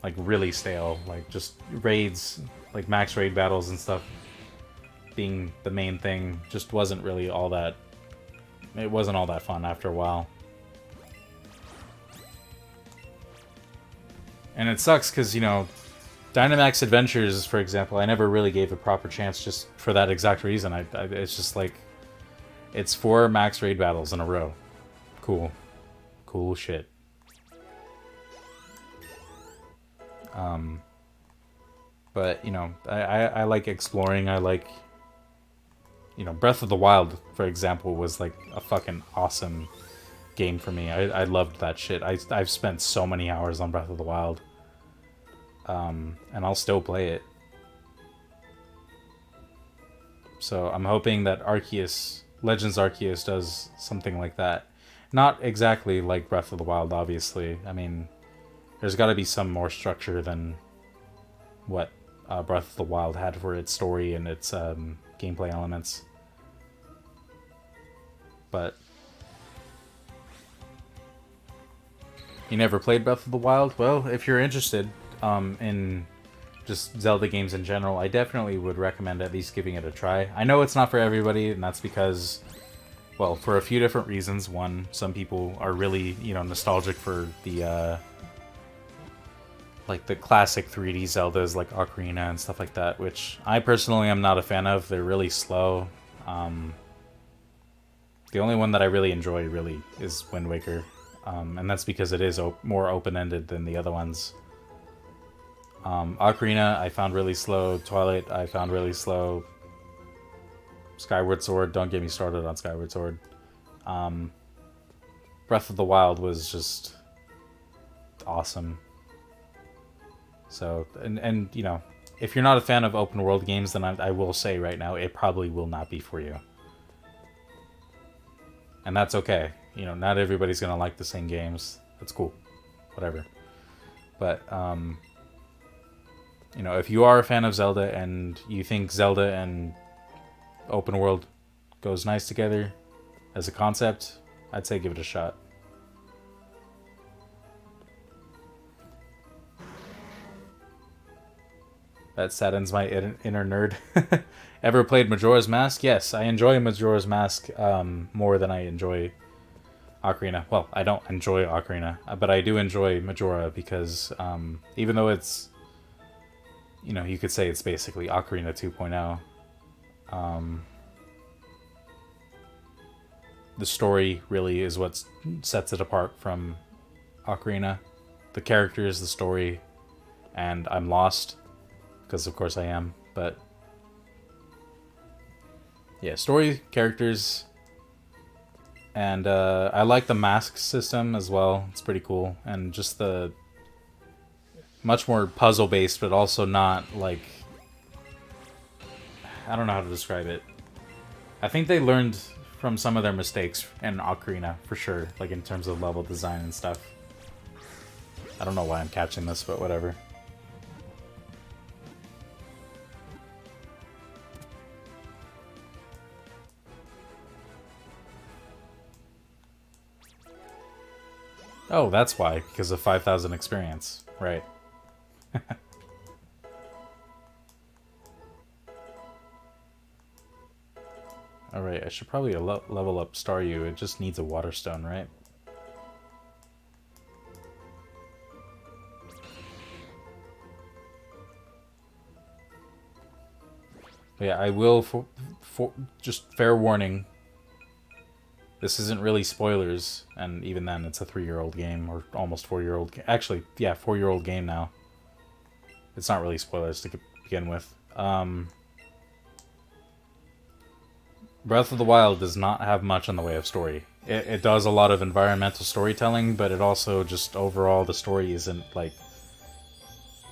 Speaker 1: Like, really stale, like, just raids, like, max raid battles and stuff being the main thing just wasn't really all that... It wasn't all that fun after a while. And it sucks because, you know, Dynamax Adventures, for example, I never really gave a proper chance just for that exact reason. It's just like... It's 4 max raid battles in a row. Cool. Cool shit. But, you know, I like exploring. I like, you know, Breath of the Wild, for example, was like a fucking awesome game for me. I loved that shit. I've spent so many hours on Breath of the Wild. And I'll still play it. So I'm hoping that Legends Arceus does something like that. Not exactly like Breath of the Wild, obviously. I mean, there's got to be some more structure than what Breath of the Wild had for its story and its gameplay elements. But you never played Breath of the Wild? Well, if you're interested in just Zelda games in general, I definitely would recommend at least giving it a try. I know it's not for everybody, and that's because, well, for a few different reasons. One, some people are really, you know, nostalgic for the like the classic 3D Zeldas like Ocarina and stuff like that, which I personally am not a fan of. They're really slow. The only one that I really enjoy really is Wind Waker, and that's because it is more open-ended than the other ones. Ocarina I found really slow. Twilight I found really slow. Skyward Sword, don't get me started on Skyward Sword. Breath of the Wild was just awesome. So, and you know, if you're not a fan of open world games, then I will say right now, it probably will not be for you. And that's okay. You know, not everybody's gonna like the same games. That's cool. Whatever. But, you know, if you are a fan of Zelda and you think Zelda and open world goes nice together as a concept, I'd say give it a shot. That saddens my inner nerd. Ever played Majora's Mask? Yes, I enjoy Majora's Mask more than I enjoy Ocarina. Well, I don't enjoy Ocarina, but I do enjoy Majora because even though it's, you know, you could say it's basically Ocarina 2.0, the story really is what sets it apart from Ocarina. The characters, the story, and I'm lost. Because of course I am, but yeah, story, characters, and I like the mask system as well. It's pretty cool, and just the much more puzzle based, but also not like, I don't know how to describe it. I think they learned from some of their mistakes in Ocarina for sure, like in terms of level design and stuff. I don't know why I'm catching this, but whatever. Oh, that's why, because of 5,000 experience. Right. Alright, I should probably level up Staryu. It just needs a Water Stone, right? But yeah, I will, just fair warning, this isn't really spoilers, and even then it's a 3-year-old game, or almost 4-year-old game. Actually, yeah, 4-year-old game now. It's not really spoilers to begin with. Breath of the Wild does not have much in the way of story. It does a lot of environmental storytelling, but it also just overall, the story isn't like...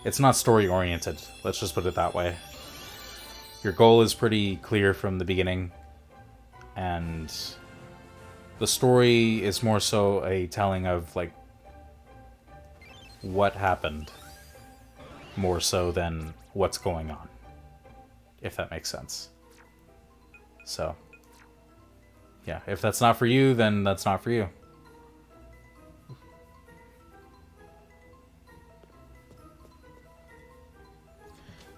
Speaker 1: It's not story-oriented, let's just put it that way. Your goal is pretty clear from the beginning, and the story is more so a telling of, like, what happened, more so than what's going on, if that makes sense. So, yeah, if that's not for you, then that's not for you.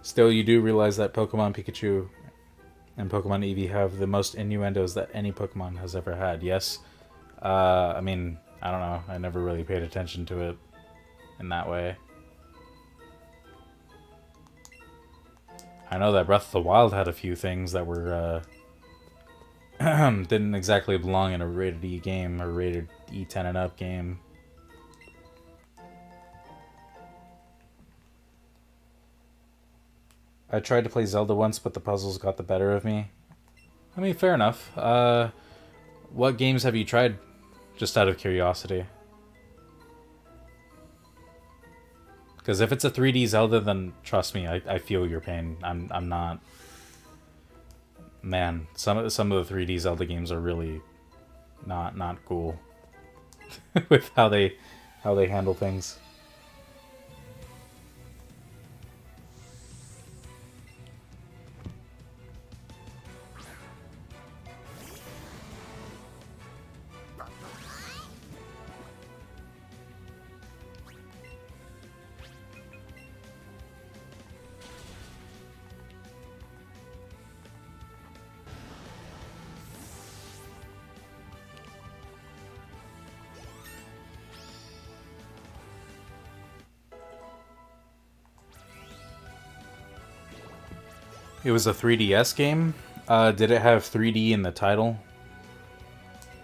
Speaker 1: Still, you do realize that Pokemon Pikachu and Pokemon Eevee have the most innuendos that any Pokemon has ever had, yes? I mean, I don't know. I never really paid attention to it in that way. I know that Breath of the Wild had a few things that were, didn't exactly belong in a rated E game, or rated E10 and up game. I tried to play Zelda once, but the puzzles got the better of me. I mean, fair enough. What games have you tried, just out of curiosity? Because if it's a 3D Zelda, then trust me, I feel your pain. I'm not... Man, some of the 3D Zelda games are really not cool with how they handle things. It was a 3DS game. Did it have 3D in the title?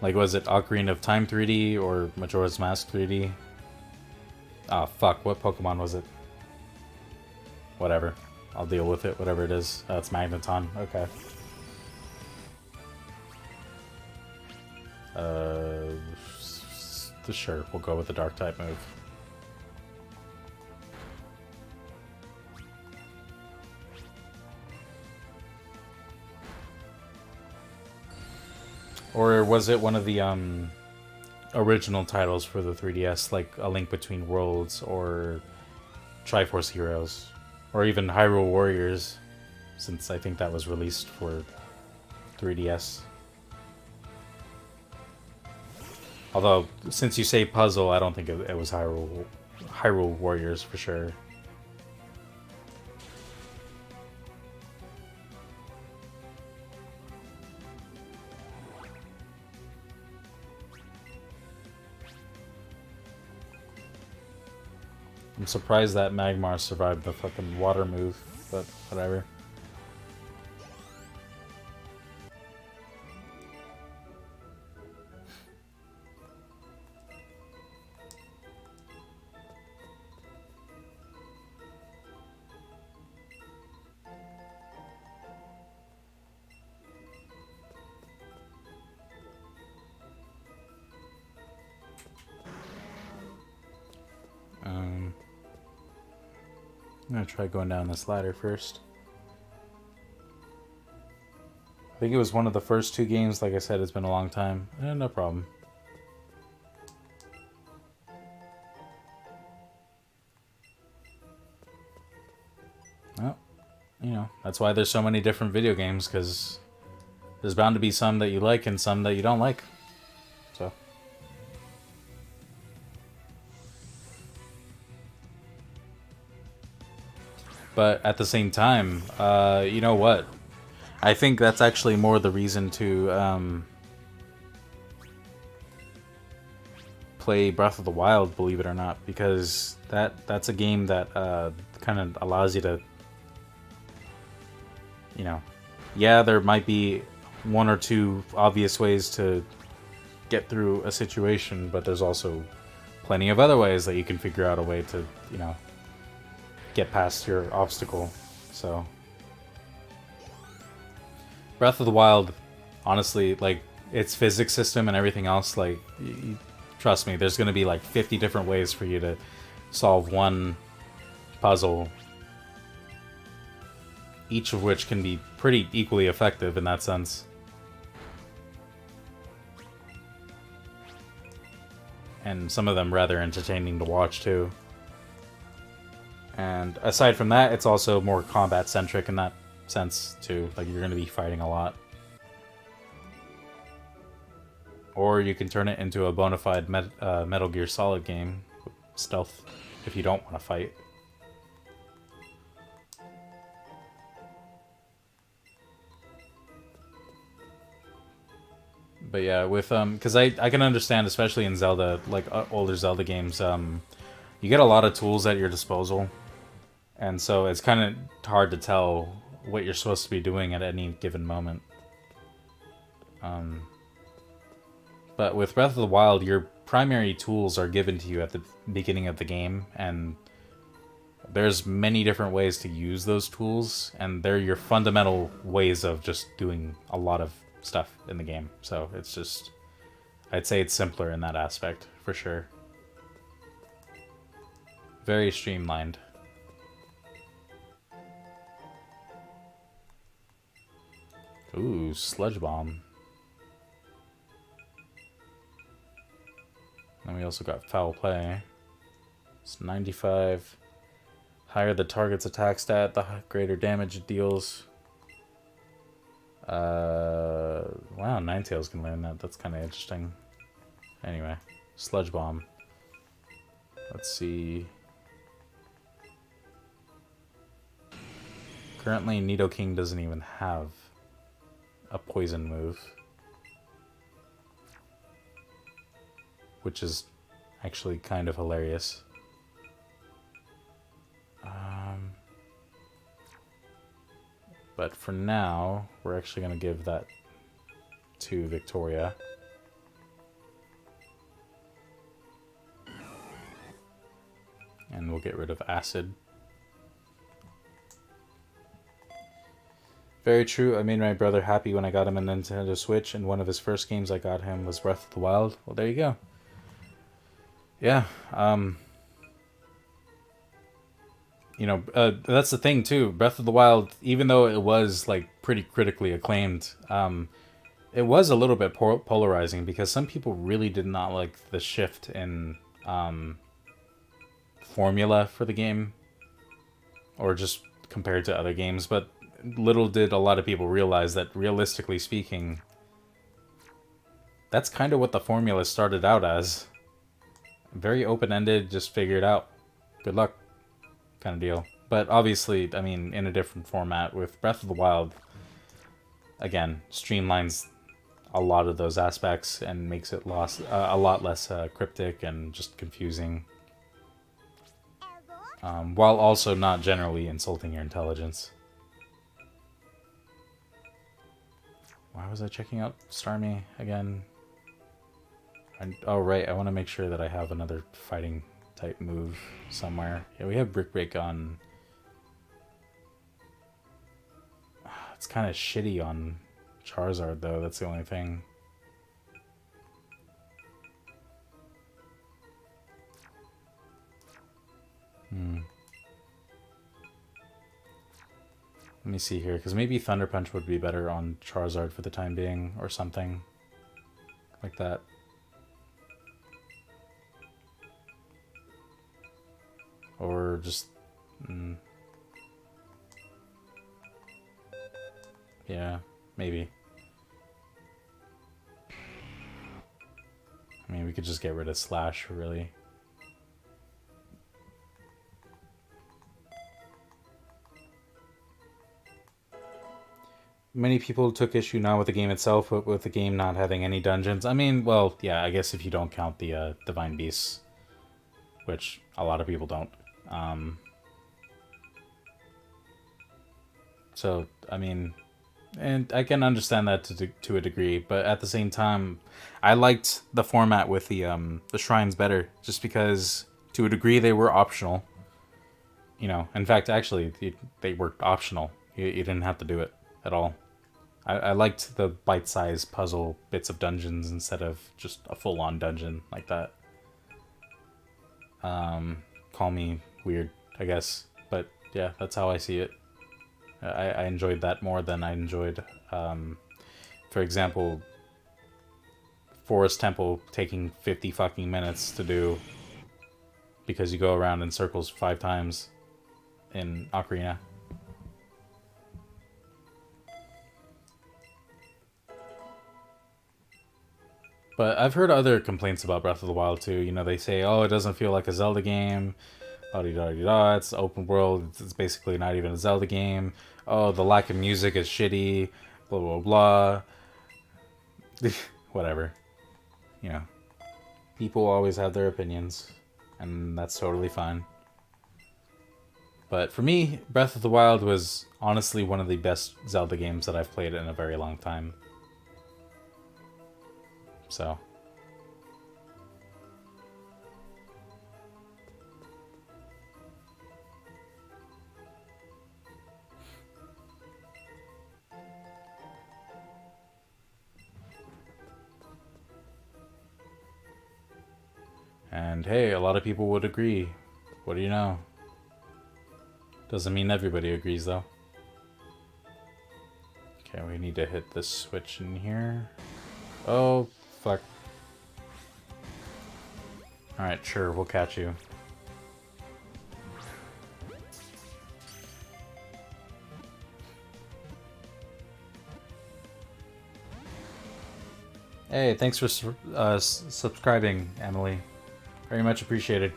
Speaker 1: Like, was it Ocarina of Time 3D or Majora's Mask 3D? Ah, fuck. What Pokemon was it? Whatever. I'll deal with it, whatever it is. It's Magneton. Okay. Sure, we'll go with the Dark-type move. Or was it one of the original titles for the 3DS, like A Link Between Worlds or Triforce Heroes, or even Hyrule Warriors, since I think that was released for 3DS. Although, since you say puzzle, I don't think it was Hyrule Warriors for sure. I'm surprised that Magmar survived the fucking water move, but whatever. I'm gonna try going down this ladder first. I think it was one of the first 2 games. Like I said, it's been a long time. No problem. Well, you know, that's why there's so many different video games, because there's bound to be some that you like and some that you don't like. So. But at the same time, you know what? I think that's actually more the reason to play Breath of the Wild, believe it or not, because that's a game that kind of allows you to, you know, yeah, there might be one or two obvious ways to get through a situation, but there's also plenty of other ways that you can figure out a way to, you know, get past your obstacle. So Breath of the Wild, honestly, like, its physics system and everything else, like, trust me, there's going to be like 50 different ways for you to solve one puzzle, each of which can be pretty equally effective in that sense. And some of them rather entertaining to watch too. And aside from that, it's also more combat centric in that sense too. Like, you're going to be fighting a lot. Or you can turn it into a bona fide Metal Gear Solid game, stealth, if you don't want to fight. But yeah, with because I can understand, especially in Zelda, like older Zelda games, you get a lot of tools at your disposal, and so it's kind of hard to tell what you're supposed to be doing at any given moment. But with Breath of the Wild, your primary tools are given to you at the beginning of the game, and there's many different ways to use those tools, and they're your fundamental ways of just doing a lot of stuff in the game. So it's just, I'd say it's simpler in that aspect, for sure. Very streamlined. Ooh, Sludge Bomb. Then we also got Foul Play. It's 95. Higher the target's attack stat, the greater damage it deals. Wow, Ninetales can learn that. That's kind of interesting. Anyway, Sludge Bomb. Let's see. Currently, Nidoking doesn't even have a poison move, which is actually kind of hilarious. But for now, we're actually going to give that to Victoria. And we'll get rid of Acid. Very true. I made my brother happy when I got him a Nintendo Switch, and one of his first games I got him was Breath of the Wild. Well, there you go. Yeah, you know, that's the thing too. Breath of the Wild, even though it was like pretty critically acclaimed, it was a little bit polarizing because some people really did not like the shift in formula for the game, or just compared to other games. But little did a lot of people realize that, realistically speaking, that's kind of what the formula started out as. Very open-ended, just figure it out. Good luck. Kind of deal. But obviously, I mean, in a different format. With Breath of the Wild, again, streamlines a lot of those aspects and makes it a lot less cryptic and just confusing, while also not generally insulting your intelligence. Why was I checking out Starmie again? Oh right, I want to make sure that I have another fighting type move somewhere. Yeah, we have Brick Break on. It's kind of shitty on Charizard though, that's the only thing. Let me see here, because maybe Thunder Punch would be better on Charizard for the time being, or something like that. Or just... yeah, maybe. I mean, we could just get rid of Slash, really. many people took issue not with the game itself, but with the game not having any dungeons. I mean, well, yeah, I guess if you don't count the Divine Beasts, which a lot of people don't. So, I mean, and I can understand that to a degree, but at the same time, I liked the format with the shrines better, just because to a degree they were optional. You know, in fact, actually, they were optional. You didn't have to do it at all. I liked the bite-sized puzzle bits of dungeons instead of just a full-on dungeon like that. Call me weird, I guess, but yeah, that's how I see it. I enjoyed that more than I enjoyed, for example, Forest Temple taking 50 fucking minutes to do because you go around in circles 5 times in Ocarina. But I've heard other complaints about Breath of the Wild too. You know, they say, oh, it doesn't feel like a Zelda game. Da-di-da-di-da, it's open world. It's basically not even a Zelda game. Oh, the lack of music is shitty. Blah, blah, blah. Whatever. You know, people always have their opinions, and that's totally fine. But for me, Breath of the Wild was honestly one of the best Zelda games that I've played in a very long time. So. And hey, a lot of people would agree. What do you know? Doesn't mean everybody agrees though. Okay, we need to hit this switch in here. Oh, fuck. Alright, sure, we'll catch you. Hey, thanks for subscribing, Emily. Very much appreciated.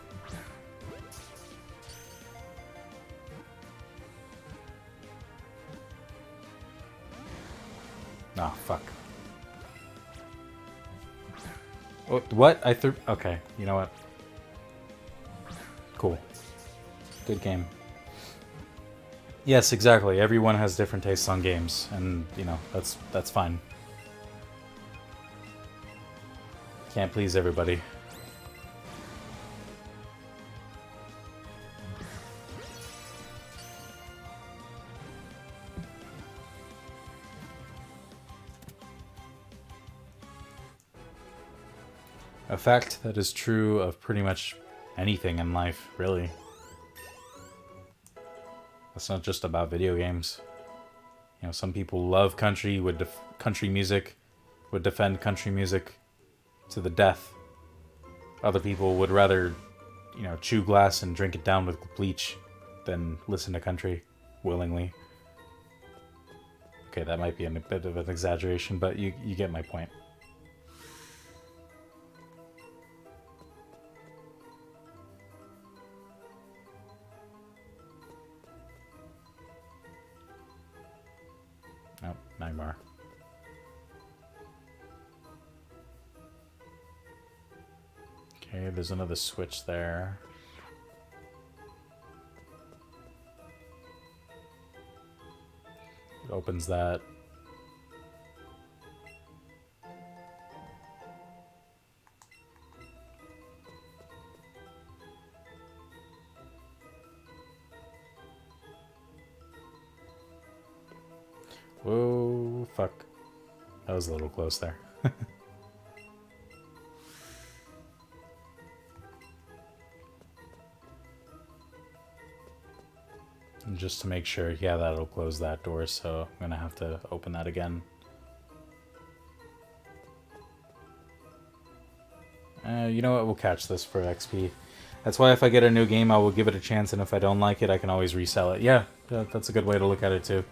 Speaker 1: Oh, fuck. What? I threw... Okay, you know what? Cool. Good game. Yes, exactly. Everyone has different tastes on games, and, you know, that's fine. Can't please everybody. A fact that is true of pretty much anything in life, really. That's not just about video games. You know, some people love country, country music, would defend country music to the death. Other people would rather, you know, chew glass and drink it down with bleach than listen to country willingly. Okay, that might be a bit of an exaggeration, but you get my point. Oh, Magmar. Okay, there's another switch there. It opens that. Whoa, fuck. That was a little close there. And just to make sure, yeah, that'll close that door, so I'm gonna have to open that again. You know what, we'll catch this for XP. That's why if I get a new game, I will give it a chance, and if I don't like it, I can always resell it. Yeah, that's a good way to look at it too.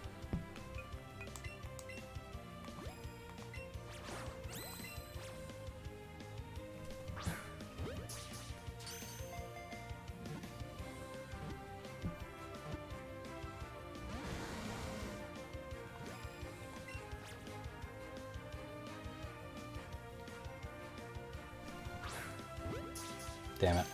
Speaker 1: Damn it.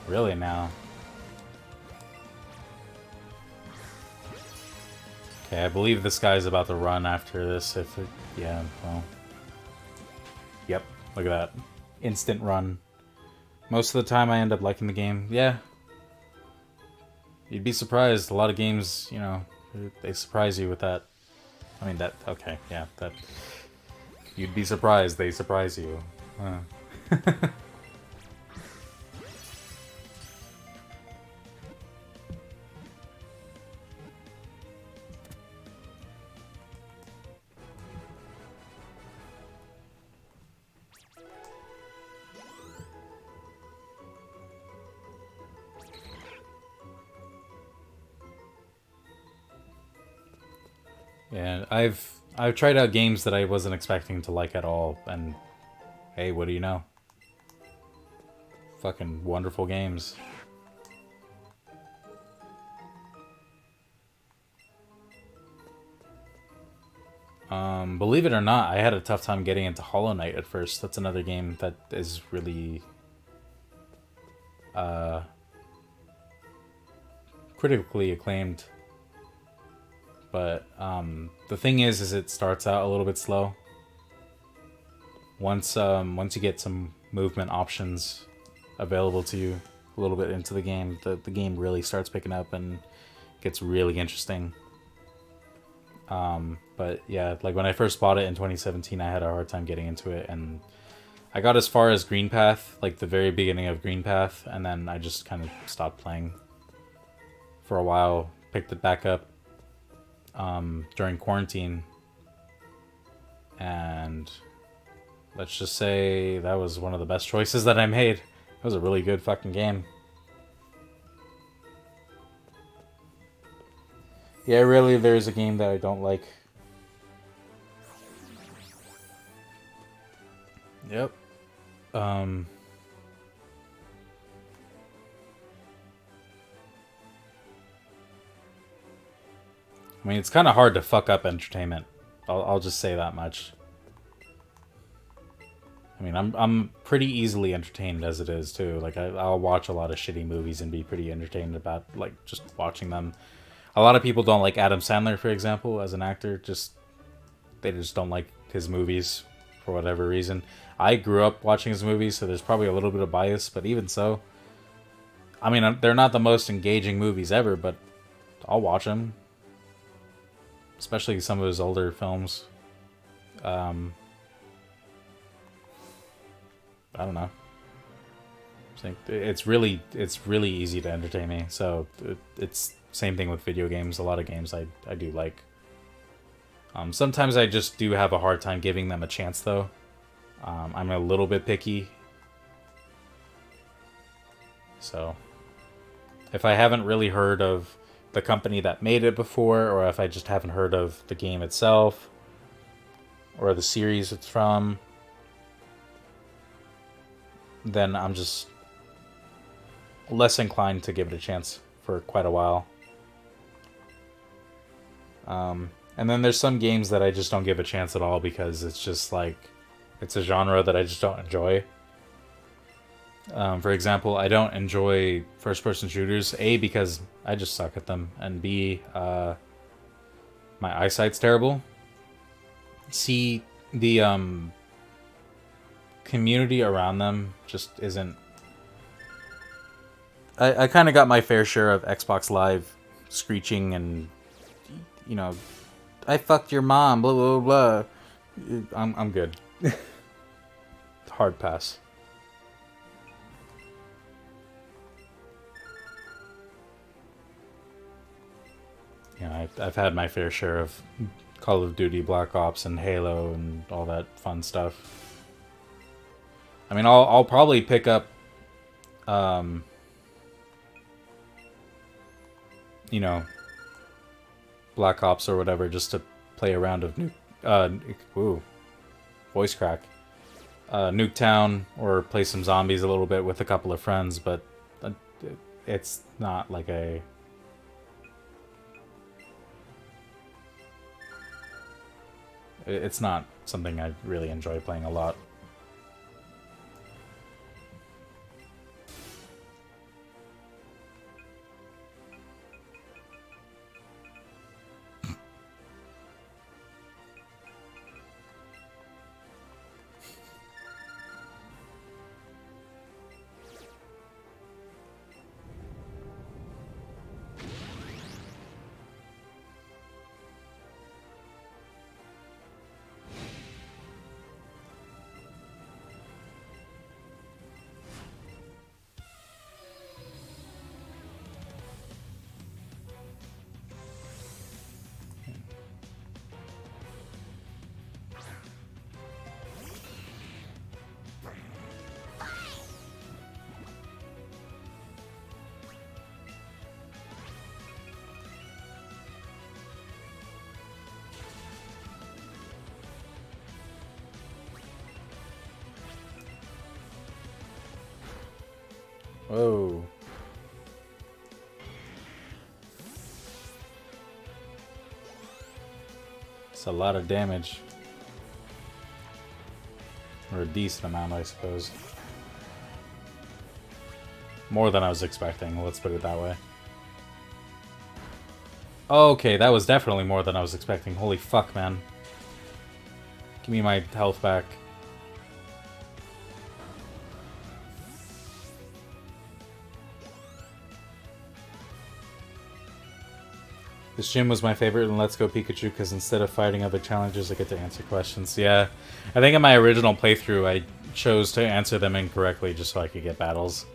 Speaker 1: Really now? Okay, I believe this guy's about to run after this. If it, yeah, well. Yep, look at that. Instant run. Most of the time I end up liking the game. Yeah. You'd be surprised. A lot of games, you know, they surprise you with that. I mean, that, okay, yeah, that. You'd be surprised they surprise you. Yeah, I've tried out games that I wasn't expecting to like at all, and hey, what do you know? Fucking wonderful games. Believe it or not, I had a tough time getting into Hollow Knight at first. That's another game that is really critically acclaimed. But the thing is it starts out a little bit slow. Once you get some movement options available to you a little bit into the game, the game really starts picking up and gets really interesting. But yeah, like when I first bought it in 2017, I had a hard time getting into it, and I got as far as Green Path, like the very beginning of Green Path, and then I just kind of stopped playing for a while, picked it back up during quarantine, and let's just say that was one of the best choices that I made. It was a really good fucking game. Yeah, really, there's a game that I don't like. Yep. I mean, it's kind of hard to fuck up entertainment. I'll just say that much. I mean, I'm pretty easily entertained as it is too. Like I'll watch a lot of shitty movies and be pretty entertained about like just watching them. A lot of people don't like Adam Sandler, for example, as an actor. They just don't like his movies for whatever reason. I grew up watching his movies, so there's probably a little bit of bias, but even so, I mean, they're not the most engaging movies ever, but I'll watch them. Especially some of his older films. I don't know. It's really easy to entertain me. So it's same thing with video games. A lot of games I do like. Sometimes I just do have a hard time giving them a chance, though. I'm a little bit picky. So if I haven't really heard of the company that made it before, or if I just haven't heard of the game itself, or the series it's from, then I'm just less inclined to give it a chance for quite a while. And then there's some games that I just don't give a chance at all because it's just like, it's a genre that I just don't enjoy. For example, I don't enjoy first-person shooters, A, because I just suck at them, and B, my eyesight's terrible. C, the community around them just isn't... I kind of got my fair share of Xbox Live screeching and, you know, I fucked your mom, blah, blah, blah. I'm good. Hard pass. Yeah, I've had my fair share of Call of Duty, Black Ops, and Halo, and all that fun stuff. I mean, I'll probably pick up, you know, Black Ops or whatever, just to play a round of new, ooh, voice crack. Nuketown or play some zombies a little bit with a couple of friends, but it's not like a... It's not something I really enjoy playing a lot. Whoa. It's a lot of damage. Or a decent amount, I suppose. More than I was expecting, let's put it that way. Okay, that was definitely more than I was expecting. Holy fuck, man. Give me my health back. This gym was my favorite in Let's Go Pikachu because instead of fighting other challengers, I get to answer questions. Yeah, I think in my original playthrough, I chose to answer them incorrectly just so I could get battles.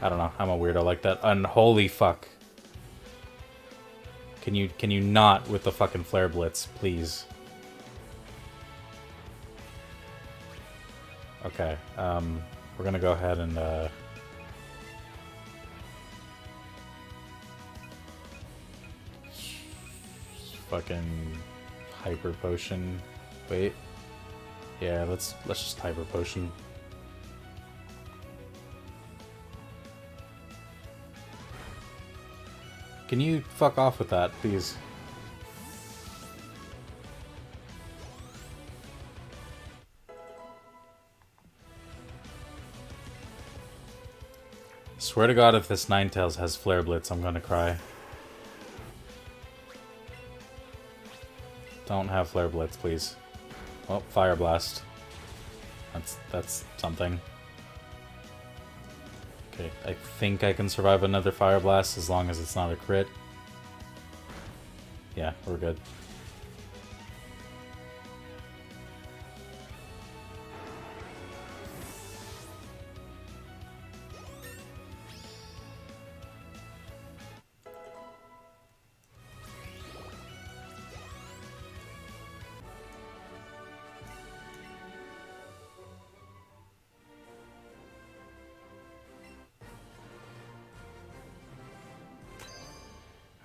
Speaker 1: I don't know, I'm a weirdo like that. And holy fuck. Can you not with the fucking Flare Blitz, please? Okay, we're gonna go ahead and, fucking Hyper Potion. Wait. Yeah, let's just Hyper Potion. Can you fuck off with that, please? Swear to God, if this Ninetales has Flare Blitz, I'm gonna cry. Don't have Flare Blitz, please. Oh, Fire Blast. That's something. Okay, I think I can survive another Fire Blast as long as it's not a crit. Yeah, we're good.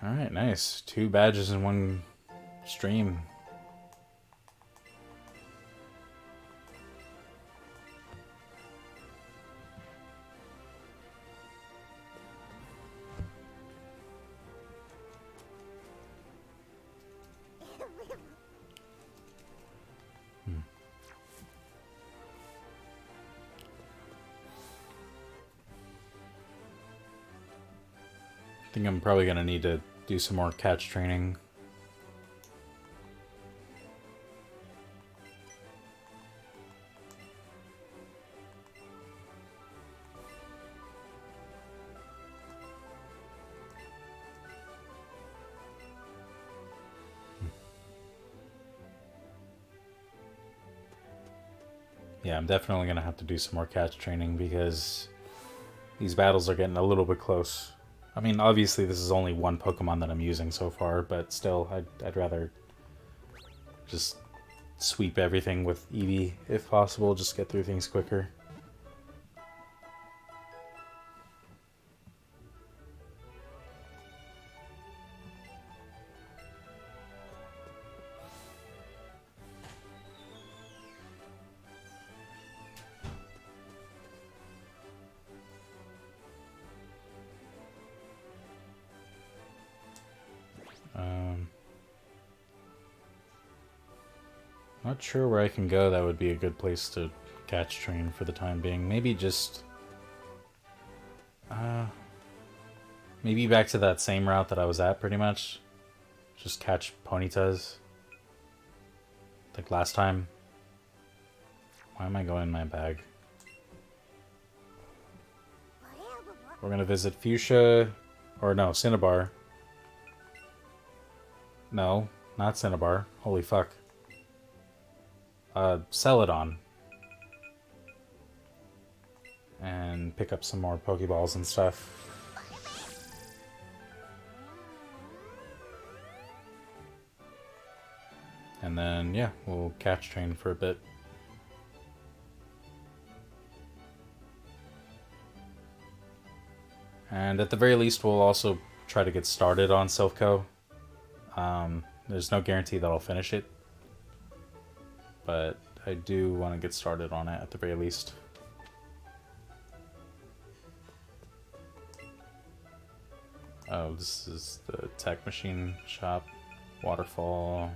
Speaker 1: Alright, nice. 2 badges in one stream. I think I'm probably gonna need to do some more catch training. Yeah, I'm definitely gonna have to do some more catch training because these battles are getting a little bit close. I mean, obviously this is only one Pokemon that I'm using so far, but still, I'd rather just sweep everything with Eevee if possible, just get through things quicker. Not sure where I can go that would be a good place to catch train for the time being. Maybe just... maybe back to that same route that I was at, pretty much. Just catch Ponytas. Like last time. Why am I going in my bag? We're gonna visit Fuchsia... Or no, Cinnabar. No, not Cinnabar. Holy fuck. Celadon. And pick up some more Pokeballs and stuff. And then, yeah, we'll catch train for a bit. And at the very least, we'll also try to get started on Silph Co. There's no guarantee that I'll finish it. But I do want to get started on it at the very least. Oh, this is the tech machine shop. Waterfall.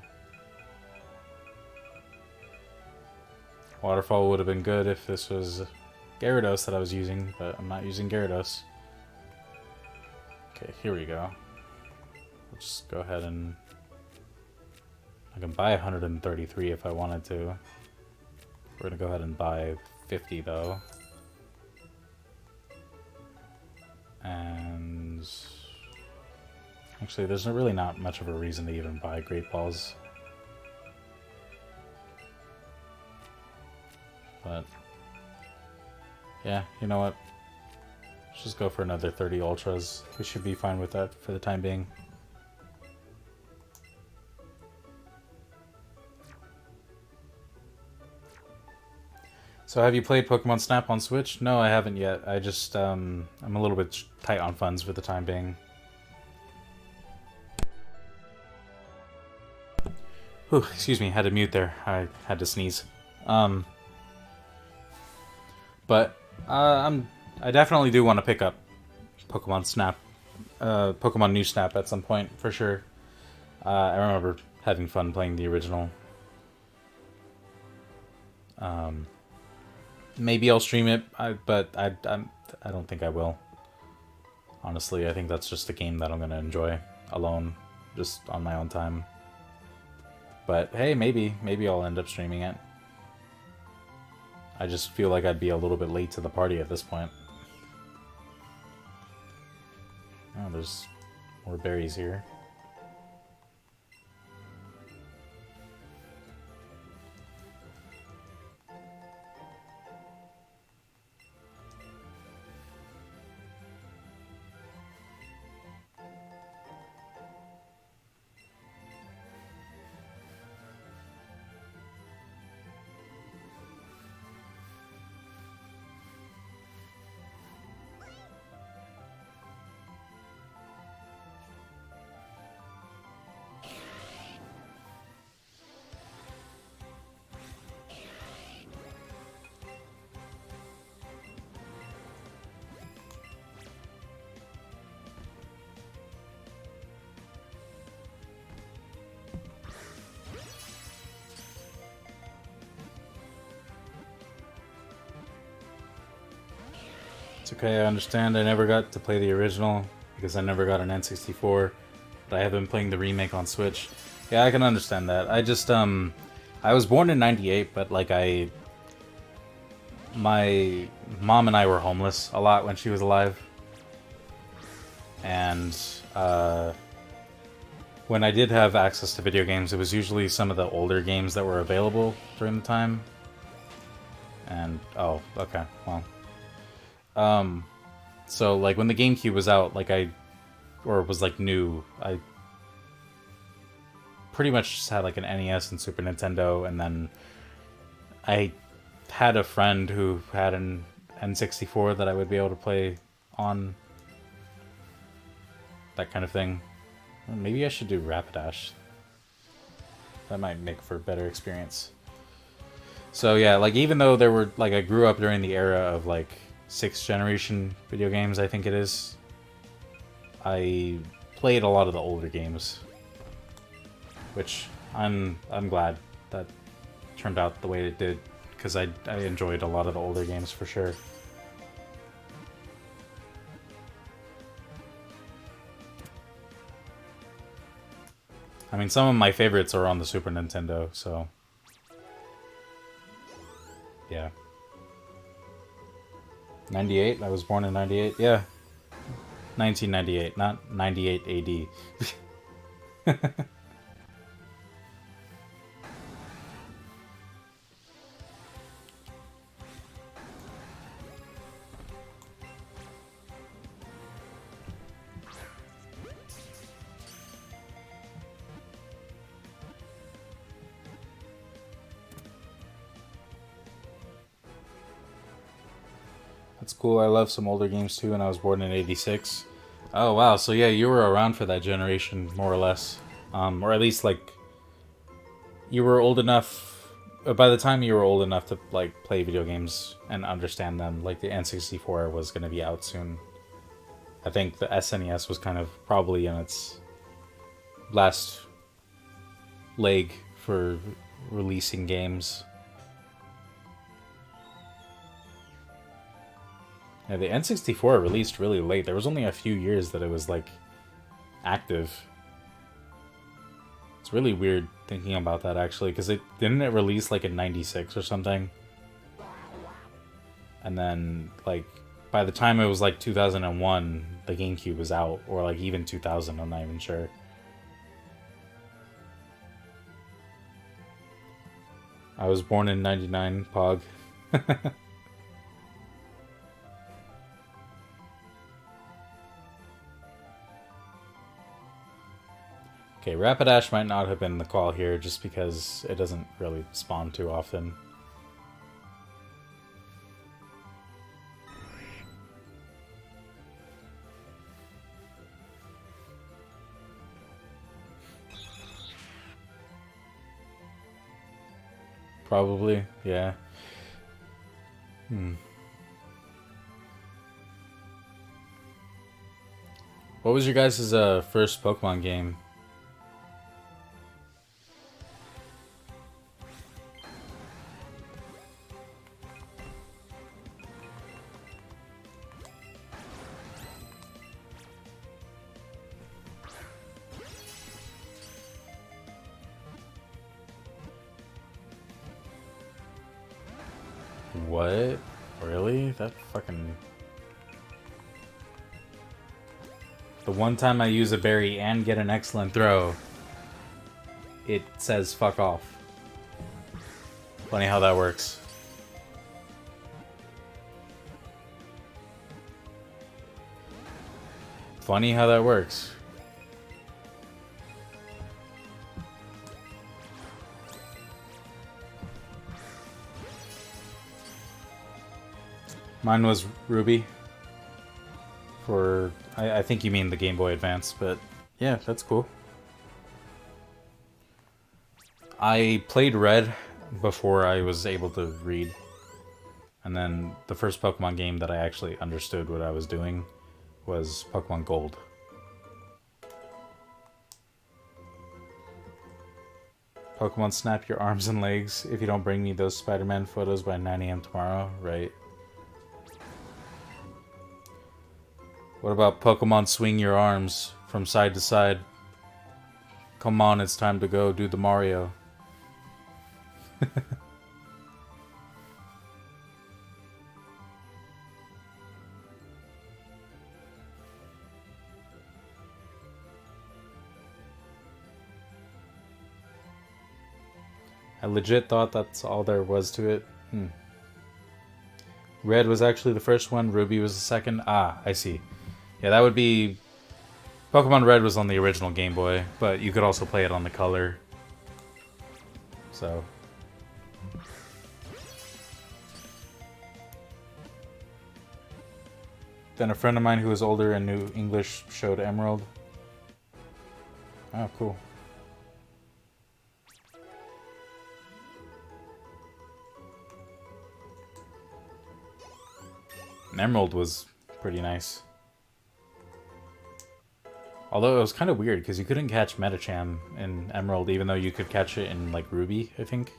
Speaker 1: Waterfall would have been good if this was Gyarados that I was using, but I'm not using Gyarados. Okay, here we go. Let's just go ahead and... I can buy 133 if I wanted to. We're gonna go ahead and buy 50 though. And... actually, there's really not much of a reason to even buy Great Balls. But... yeah, you know what? Let's just go for another 30 Ultras. We should be fine with that for the time being. So have you played Pokemon Snap on Switch? No, I haven't yet. I just, I'm a little bit tight on funds for the time being. Whew, excuse me, had to mute there. I had to sneeze. But I definitely do want to pick up Pokemon Snap, Pokemon New Snap at some point, for sure. I remember having fun playing the original. Maybe I'll stream it, but I don't think I will. Honestly, I think that's just a game that I'm going to enjoy alone, just on my own time. But hey, maybe I'll end up streaming it. I just feel like I'd be a little bit late to the party at this point. Oh, there's more berries here. It's okay, I understand. I never got to play the original because I never got an N64, but I have been playing the remake on Switch. Yeah, I can understand that. I just, I was born in '98, but like my mom and I were homeless a lot when she was alive. And, when I did have access to video games, it was usually some of the older games that were available during the time. And, oh, okay, well. So like when the GameCube was out, like was like new, I pretty much just had like an NES and Super Nintendo, and then I had a friend who had an N64 that I would be able to play on. That kind of thing. Maybe I should do Rapidash. That might make for a better experience. So yeah, like even though there were, like I grew up during the era of like 6th generation video games, I think it is. I played a lot of the older games. which I'm glad that turned out the way it did, because I enjoyed a lot of the older games for sure. I mean, some of my favorites are on the Super Nintendo, so yeah. 98? I was born in 98? Yeah. 1998, not 98 AD. That's cool. I love some older games too, and I was born in 86. Oh, wow. So yeah, you were around for that generation, more or less. Or at least, like, you were old enough... By the time you were old enough to, like, play video games and understand them, like, the N64 was going to be out soon. I think the SNES was kind of probably in its last leg for releasing games. Yeah, the N64 released really late. There was only a few years that it was, like, active. It's really weird thinking about that, actually, because didn't it release, like, in 96 or something? And then, like, by the time it was, like, 2001, the GameCube was out. Or, like, even 2000, I'm not even sure. I was born in 99, Pog. Okay, Rapidash might not have been the call here just because it doesn't really spawn too often. Probably, yeah. What was your guys' first Pokemon game? What? Really? That fucking... The one time I use a berry and get an excellent throw, it says fuck off. Funny how that works. Funny how that works. Mine was Ruby. For... I think you mean the Game Boy Advance, but yeah, that's cool. I played Red before I was able to read. And then the first Pokemon game that I actually understood what I was doing was Pokemon Gold. Pokemon snap your arms and legs if you don't bring me those Spider-Man photos by 9 AM tomorrow, right? What about Pokemon swing your arms from side to side? Come on, it's time to go do the Mario. I legit thought that's all there was to it. Red was actually the first one, Ruby was the second. Ah, I see. Yeah, that would be... Pokemon Red was on the original Game Boy, but you could also play it on the Color. So... Then a friend of mine who was older and knew English showed Emerald. Oh, cool. Emerald was pretty nice. Although it was kind of weird because you couldn't catch Medicham in Emerald, even though you could catch it in like Ruby, I think.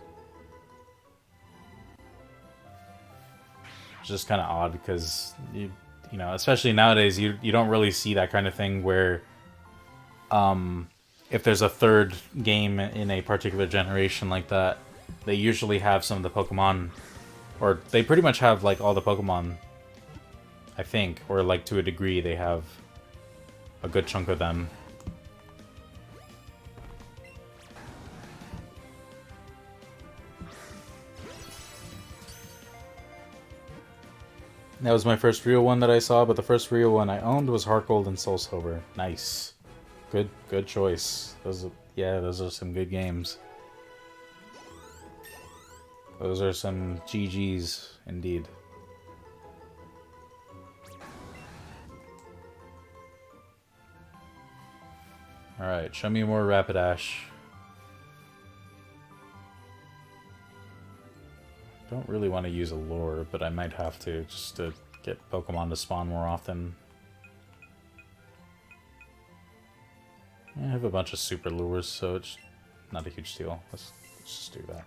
Speaker 1: It's just kind of odd because you know, especially nowadays, you don't really see that kind of thing where, if there's a third game in a particular generation like that, they usually have some of the Pokemon, or they pretty much have like all the Pokemon, I think, or like to a degree they have a good chunk of them. That was my first real one that I saw, but the first real one I owned was Heart Gold and Soul Silver. Nice. Good choice. Those are some good games. Those are some GGs indeed. Alright, show me more Rapidash. Don't really want to use a lure, but I might have to just to get Pokemon to spawn more often. I have a bunch of super lures, so it's not a huge deal. Let's just do that.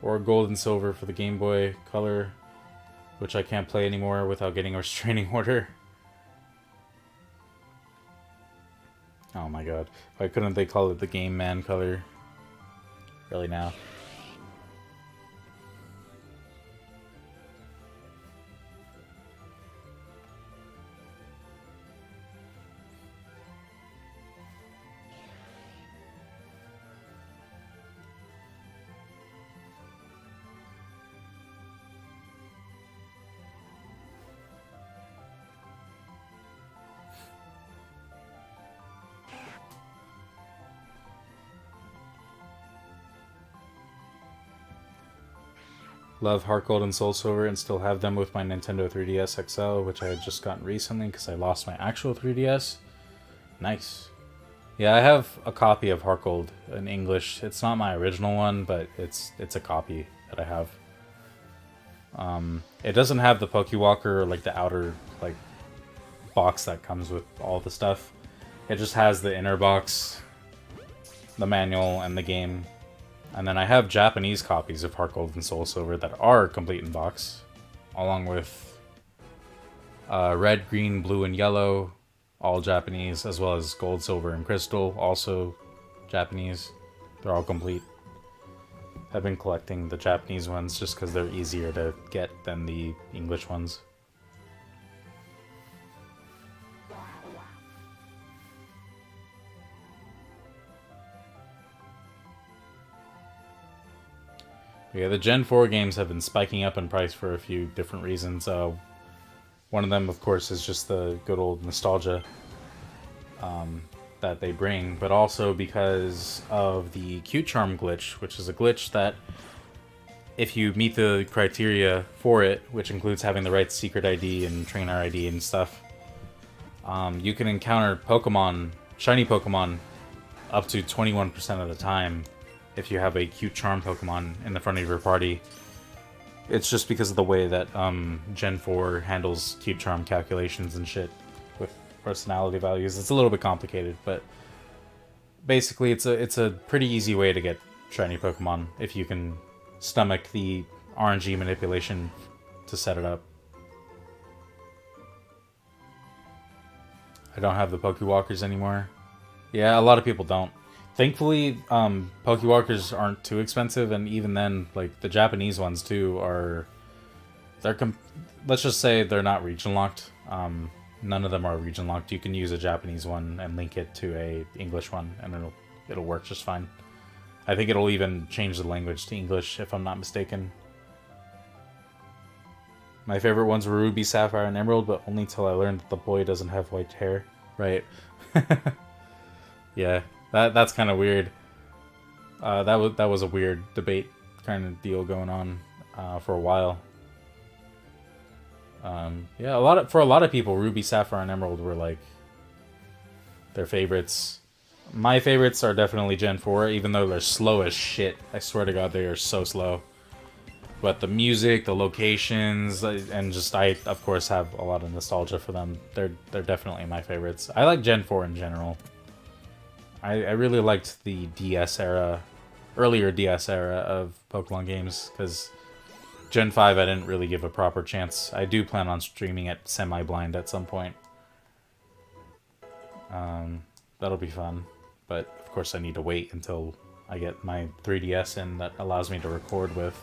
Speaker 1: Or Gold and Silver for the Game Boy Color, which I can't play anymore without getting a restraining order. Oh my god. Why couldn't they call it the Game Man Color? Really now? Love Heart Gold and Soul Silver and still have them with my Nintendo 3DS XL, which I had just gotten recently because I lost my actual 3DS. Nice. Yeah, I have a copy of Heart Gold in English. It's not my original one, but it's a copy that I have. It doesn't have the Pokewalker or like the outer like box that comes with all the stuff. It just has the inner box, the manual, and the game. And then I have Japanese copies of Heart Gold and Soul Silver that are complete in box, along with red, green, blue, and yellow, all Japanese, as well as gold, silver, and crystal, also Japanese. They're all complete. I've been collecting the Japanese ones just because they're easier to get than the English ones. Yeah, the Gen 4 games have been spiking up in price for a few different reasons. One of them, of course, is just the good old nostalgia that they bring, but also because of the Cute Charm glitch, which is a glitch that, if you meet the criteria for it, which includes having the right secret ID and trainer ID and stuff, you can encounter Pokemon, shiny Pokemon, up to 21% of the time if you have a Cute Charm Pokemon in the front of your party. It's just because of the way that Gen 4 handles Cute Charm calculations and shit with personality values. It's a little bit complicated, but basically it's a pretty easy way to get shiny Pokemon if you can stomach the RNG manipulation to set it up. I don't have the Pokewalkers anymore. Yeah, a lot of people don't. Thankfully, Pokewalkers aren't too expensive, and even then, like, the Japanese ones, too, let's just say they're not region locked. None of them are region locked. You can use a Japanese one and link it to a English one, and it'll work just fine. I think it'll even change the language to English, if I'm not mistaken. My favorite ones were Ruby, Sapphire, and Emerald, but only till I learned that the boy doesn't have white hair. Right. Yeah. That's kind of weird. That was a weird debate kind of deal going on for a while. Yeah, for a lot of people, Ruby, Sapphire, and Emerald were like their favorites. My favorites are definitely Gen 4, even though they're slow as shit. I swear to God, they are so slow. But the music, the locations, and just I of course have a lot of nostalgia for them. They're definitely my favorites. I like Gen 4 in general. I really liked the DS era, earlier DS era of Pokemon games, because Gen 5 I didn't really give a proper chance. I do plan on streaming it semi-blind at some point. That'll be fun, but of course I need to wait until I get my 3DS in that allows me to record with.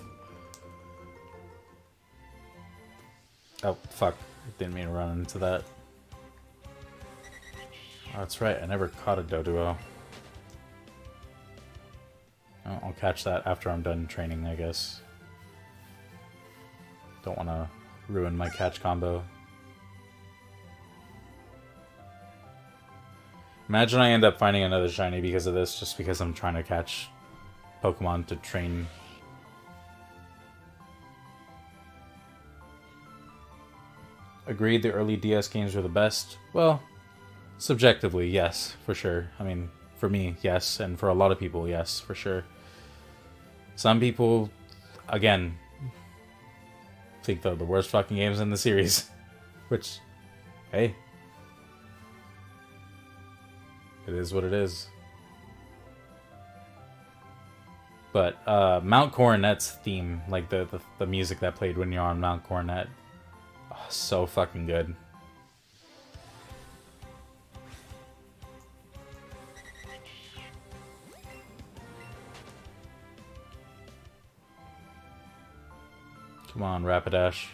Speaker 1: Oh, fuck. Didn't mean to run into that. Oh, that's right, I never caught a Doduo. Oh, I'll catch that after I'm done training, I guess. Don't want to ruin my catch combo. Imagine I end up finding another shiny because of this, just because I'm trying to catch Pokemon to train. Agreed, the early DS games were the best. Well, subjectively, yes, for sure. I mean, for me, yes, and for a lot of people, yes, for sure. Some people, again, think they're the worst fucking games in the series. Which, hey, it is what it is. But Mount Coronet's theme, like the music that played when you're on Mount Coronet, oh, so fucking good. Come on, Rapidash.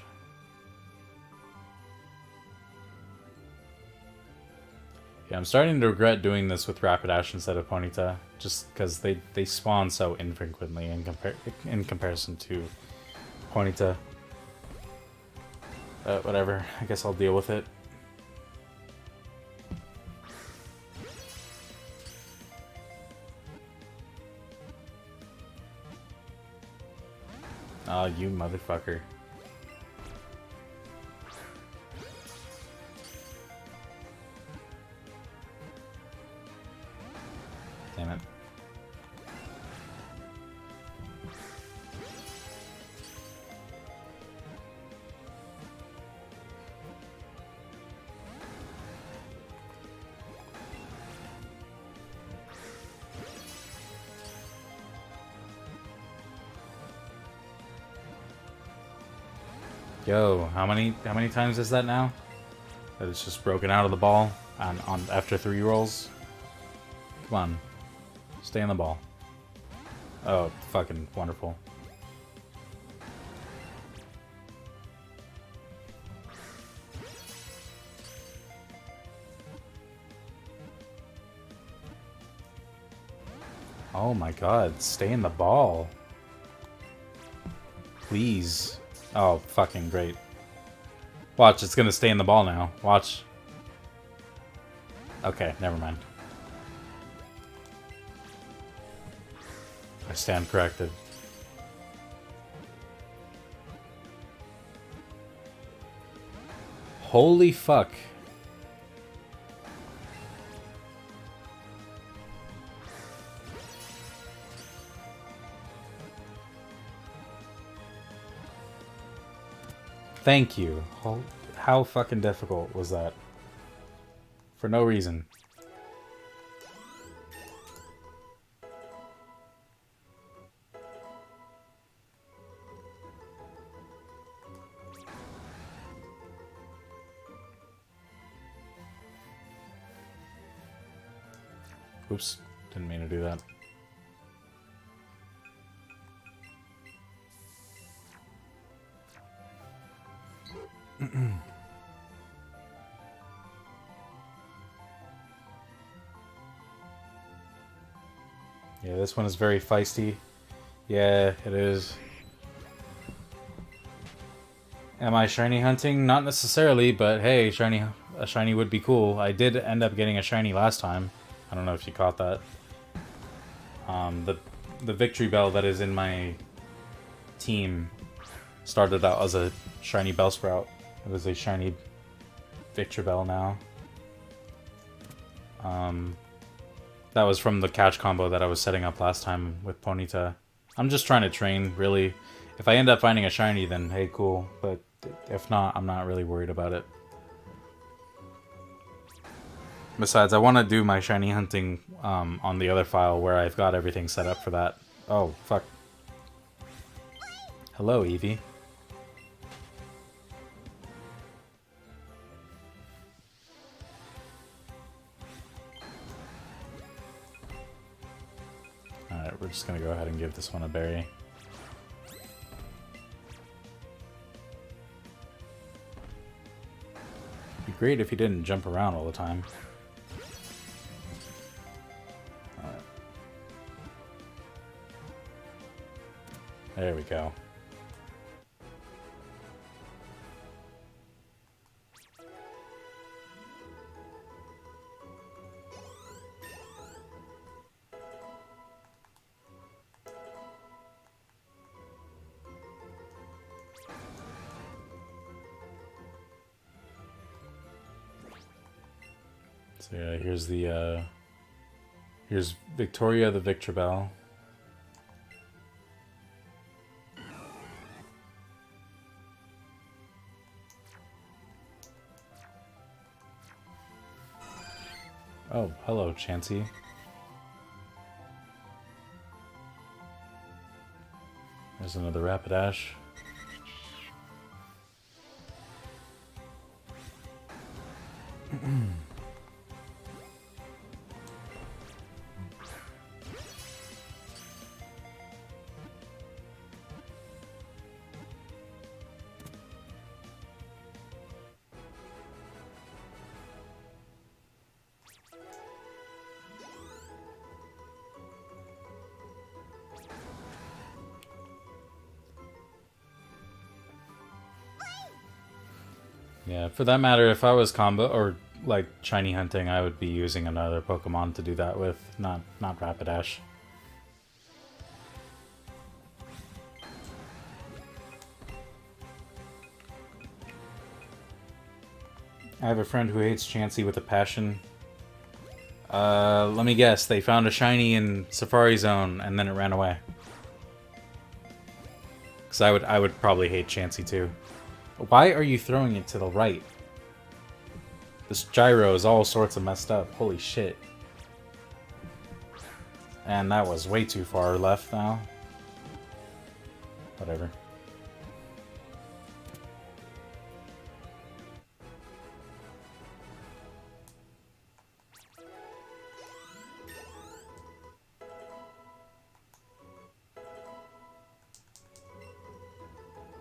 Speaker 1: Yeah, I'm starting to regret doing this with Rapidash instead of Ponyta, just because they spawn so infrequently in comparison to Ponyta. Whatever, I guess I'll deal with it. Oh, you motherfucker. Damn it. Yo, how many times is that now? That it's just broken out of the ball on after 3 rolls? Come on. Stay on the ball. Oh, fucking wonderful. Oh my god, stay in the ball. Please. Oh, fucking great. Watch, it's gonna stay in the ball now. Watch. Okay, never mind. I stand corrected. Holy fuck. Thank you. How fucking difficult was that? For no reason. Oops, didn't mean to do that. Yeah, this one is very feisty. Yeah, it is. Am I shiny hunting? Not necessarily, but hey, a shiny would be cool. I did end up getting a shiny last time. I don't know if you caught that. The victory bell that is in my team started out as a shiny Bellsprout. It was a shiny victory bell now. That was from the catch combo that I was setting up last time with Ponyta. I'm just trying to train, really. If I end up finding a shiny, then hey, cool. But if not, I'm not really worried about it. Besides, I want to do my shiny hunting on the other file where I've got everything set up for that. Oh, fuck. Hello, Eevee. Alright, we're just gonna go ahead and give this one a berry. It'd be great if he didn't jump around all the time. Alright. There we go. So yeah, here's Victoria the Victreebel. Oh, hello, Chansey. There's another Rapidash. Yeah, for that matter, if I was combo or like shiny hunting, I would be using another Pokemon to do that with, not Rapidash. I have a friend who hates Chansey with a passion. Let me guess, they found a shiny in Safari Zone and then it ran away. Because I would probably hate Chansey too. Why are you throwing it to the right? This gyro is all sorts of messed up. Holy shit. And that was way too far left now. Whatever.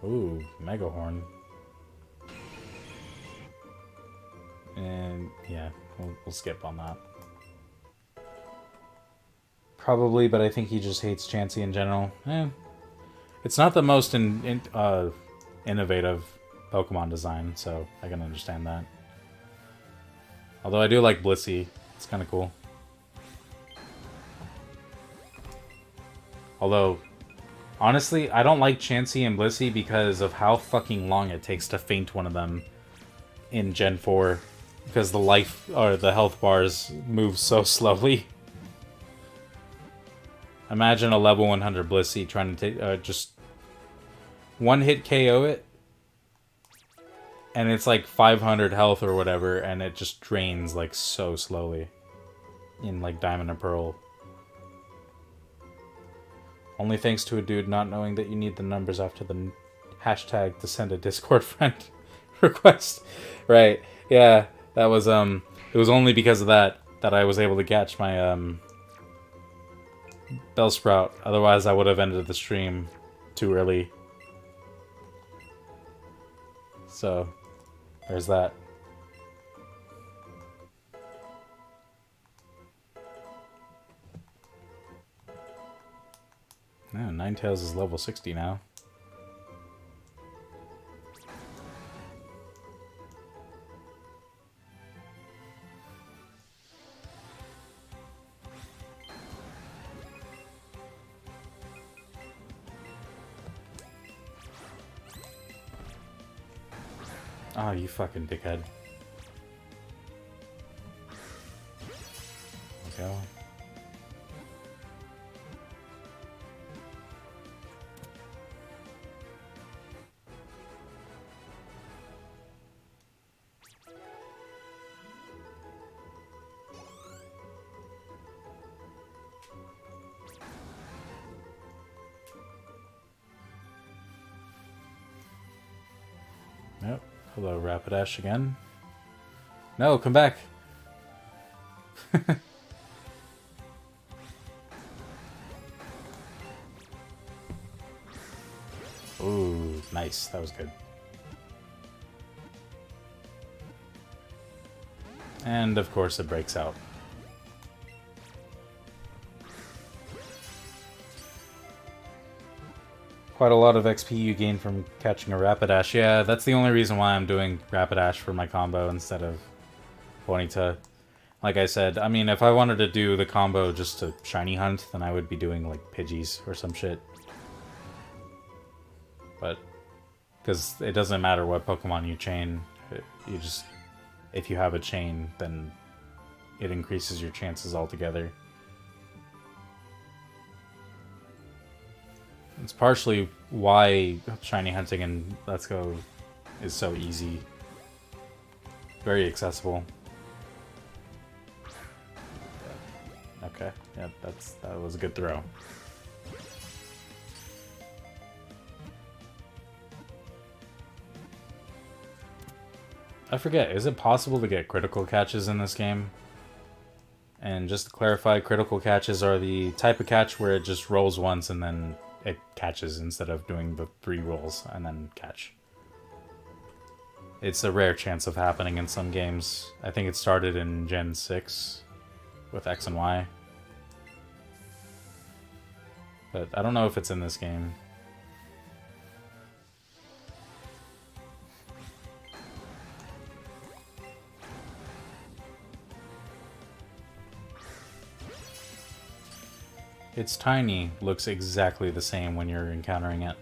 Speaker 1: Ooh, Mega Horn. And yeah, we'll skip on that. Probably, but I think he just hates Chansey in general. It's not the most innovative Pokemon design, so I can understand that. Although I do like Blissey. It's kind of cool. Although, honestly, I don't like Chansey and Blissey because of how fucking long it takes to faint one of them in Gen 4. Because the life, or the health bars move so slowly. Imagine a level 100 Blissey trying to take, just one hit KO it. And it's like 500 health or whatever, and it just drains like so slowly. In like Diamond and Pearl. Only thanks to a dude not knowing that you need the numbers after the hashtag to send a Discord friend request. Right, yeah. That was, it was only because of that I was able to catch my, Bellsprout. Otherwise, I would have ended the stream too early. So, there's that. Oh, Ninetales is level 60 now. Oh, you fucking dickhead. Okay. Hello, Rapidash again. No, come back! Ooh, nice. That was good. And of course it breaks out. Quite a lot of XP you gain from catching a Rapidash. Yeah, that's the only reason why I'm doing Rapidash for my combo instead of Ponyta. Like I said, I mean, if I wanted to do the combo just to shiny hunt, then I would be doing like Pidgeys or some shit. But, because it doesn't matter what Pokemon you chain, you just, if you have a chain, then it increases your chances altogether. It's partially why shiny hunting in Let's Go is so easy. Very accessible. Okay, yeah, that was a good throw. I forget, is it possible to get critical catches in this game? And just to clarify, critical catches are the type of catch where it just rolls once and then it catches instead of doing the 3 rolls and then catch. It's a rare chance of happening in some games. I think it started in Gen 6 with X and Y. But I don't know if it's in this game. It's tiny, looks exactly the same when you're encountering it.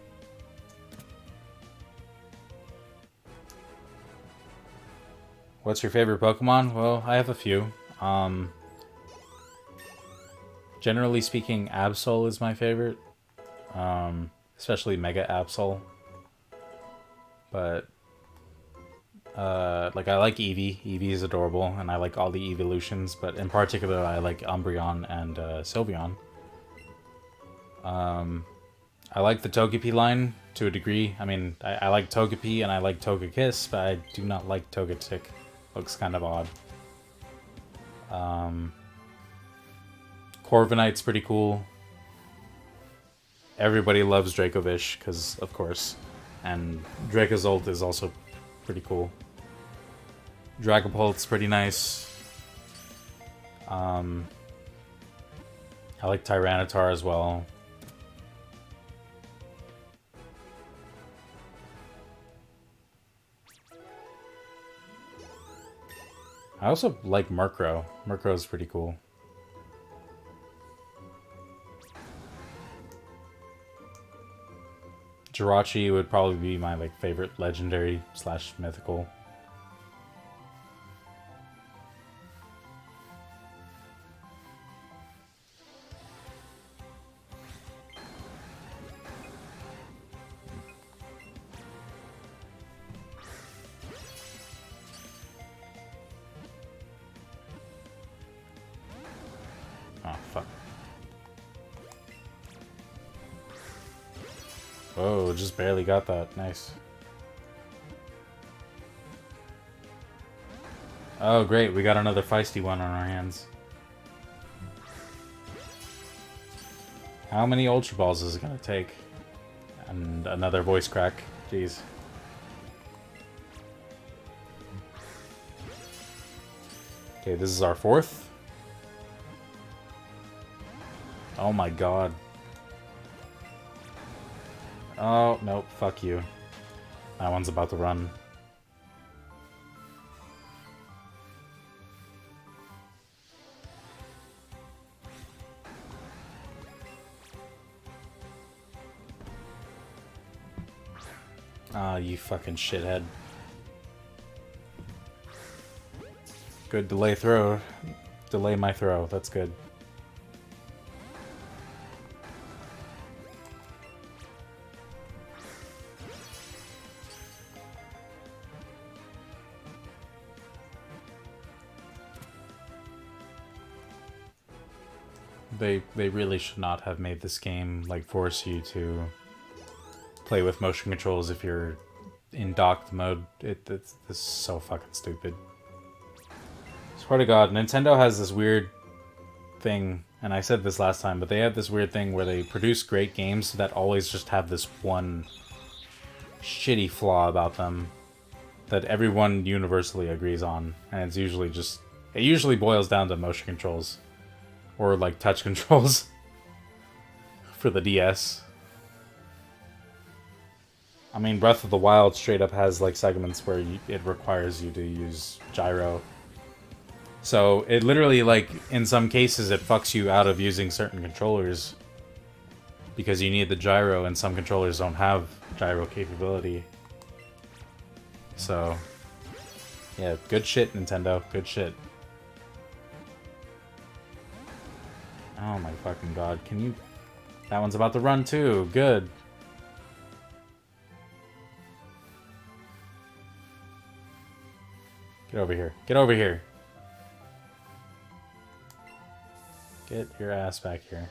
Speaker 1: What's your favorite Pokemon? Well, I have a few. Generally speaking, Absol is my favorite. Especially Mega Absol. But, like, I like Eevee. Eevee is adorable, and I like all the evolutions, but in particular, I like Umbreon and Sylveon. I like the Togepi line to a degree. I mean, I like Togepi and I like Togekiss, but I do not like Togetic. Looks kind of odd. Corviknight's pretty cool. Everybody loves Dracovish, because, of course. And Dracozolt is also pretty cool. Dragapult's pretty nice. I like Tyranitar as well. I also like Murkrow. Murkrow's pretty cool. Jirachi would probably be my favorite legendary / mythical. Oh, fuck. Oh, just barely got that. Nice. Oh, great. We got another feisty one on our hands. How many Ultra Balls is it going to take? And another voice crack. Jeez. Okay, this is our 4th. Oh my god. Oh, nope, fuck you. That one's about to run. Ah, you fucking shithead. Good delay throw. Delay my throw, that's good. They really should not have made this game force you to play with motion controls if you're in docked mode. This is so fucking stupid. Swear to God, Nintendo has this weird thing, and I said this last time, but they have this weird thing where they produce great games that always just have this one shitty flaw about them that everyone universally agrees on, and it's usually just... It usually boils down to motion controls. Or, like, touch controls. For the DS. I mean, Breath of the Wild straight up has, like, segments where it requires you to use gyro. So, it literally, like, in some cases, it fucks you out of using certain controllers. Because you need the gyro, and some controllers don't have gyro capability. So, yeah, good shit, Nintendo. Good shit. Oh my fucking God, can you... That one's about to run too, good. Get over here. Get over here. Get your ass back here.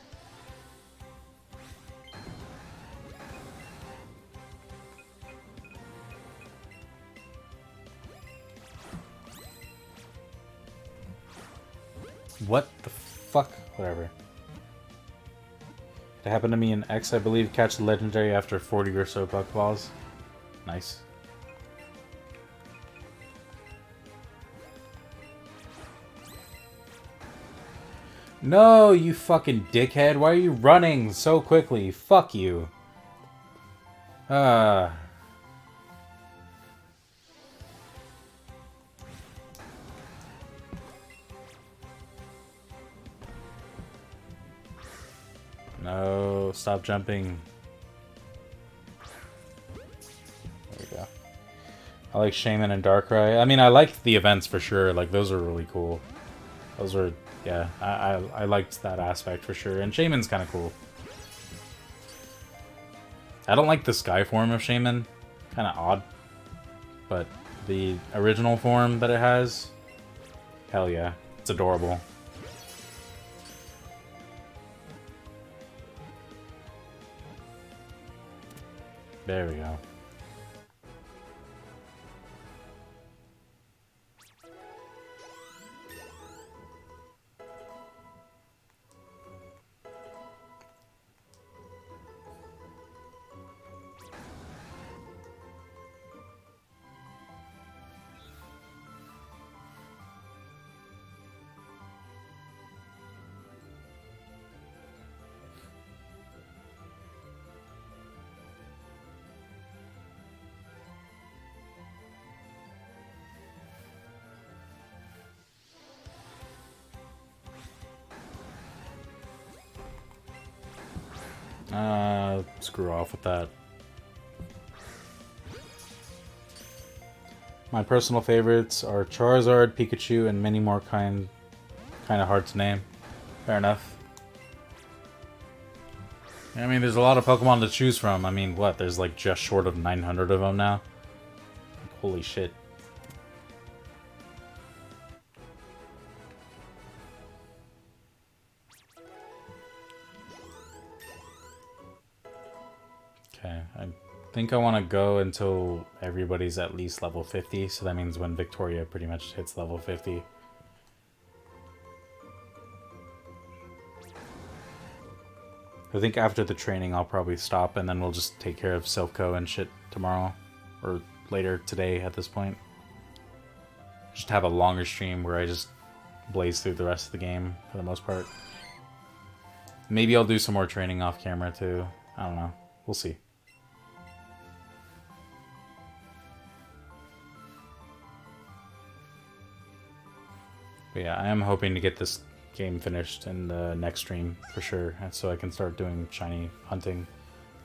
Speaker 1: What the fuck? Whatever. It happened to me in X, I believe. Catch the legendary after 40 or so Pokeballs. Nice. No, you fucking dickhead. Why are you running so quickly? Fuck you. No, stop jumping. There we go. I like Shaman and Darkrai. I mean, I liked the events for sure. Like, those are really cool. Those were, yeah, I liked that aspect for sure. And Shaman's kind of cool. I don't like the sky form of Shaman. Kind of odd. But the original form that it has, hell yeah. It's adorable. There we go. Screw off with that. My personal favorites are Charizard, Pikachu, and many more kind of hard to name. Fair enough. I mean, there's a lot of Pokemon to choose from. I mean, what? There's like just short of 900 of them now? Like, holy shit. Okay, I think I want to go until everybody's at least level 50, so that means when Victoria pretty much hits level 50. I think after the training I'll probably stop, and then we'll just take care of Silph and shit tomorrow, or later today at this point. Just have a longer stream where I just blaze through the rest of the game for the most part. Maybe I'll do some more training off camera too. I don't know. We'll see. But yeah, I am hoping to get this game finished in the next stream for sure, so I can start doing shiny hunting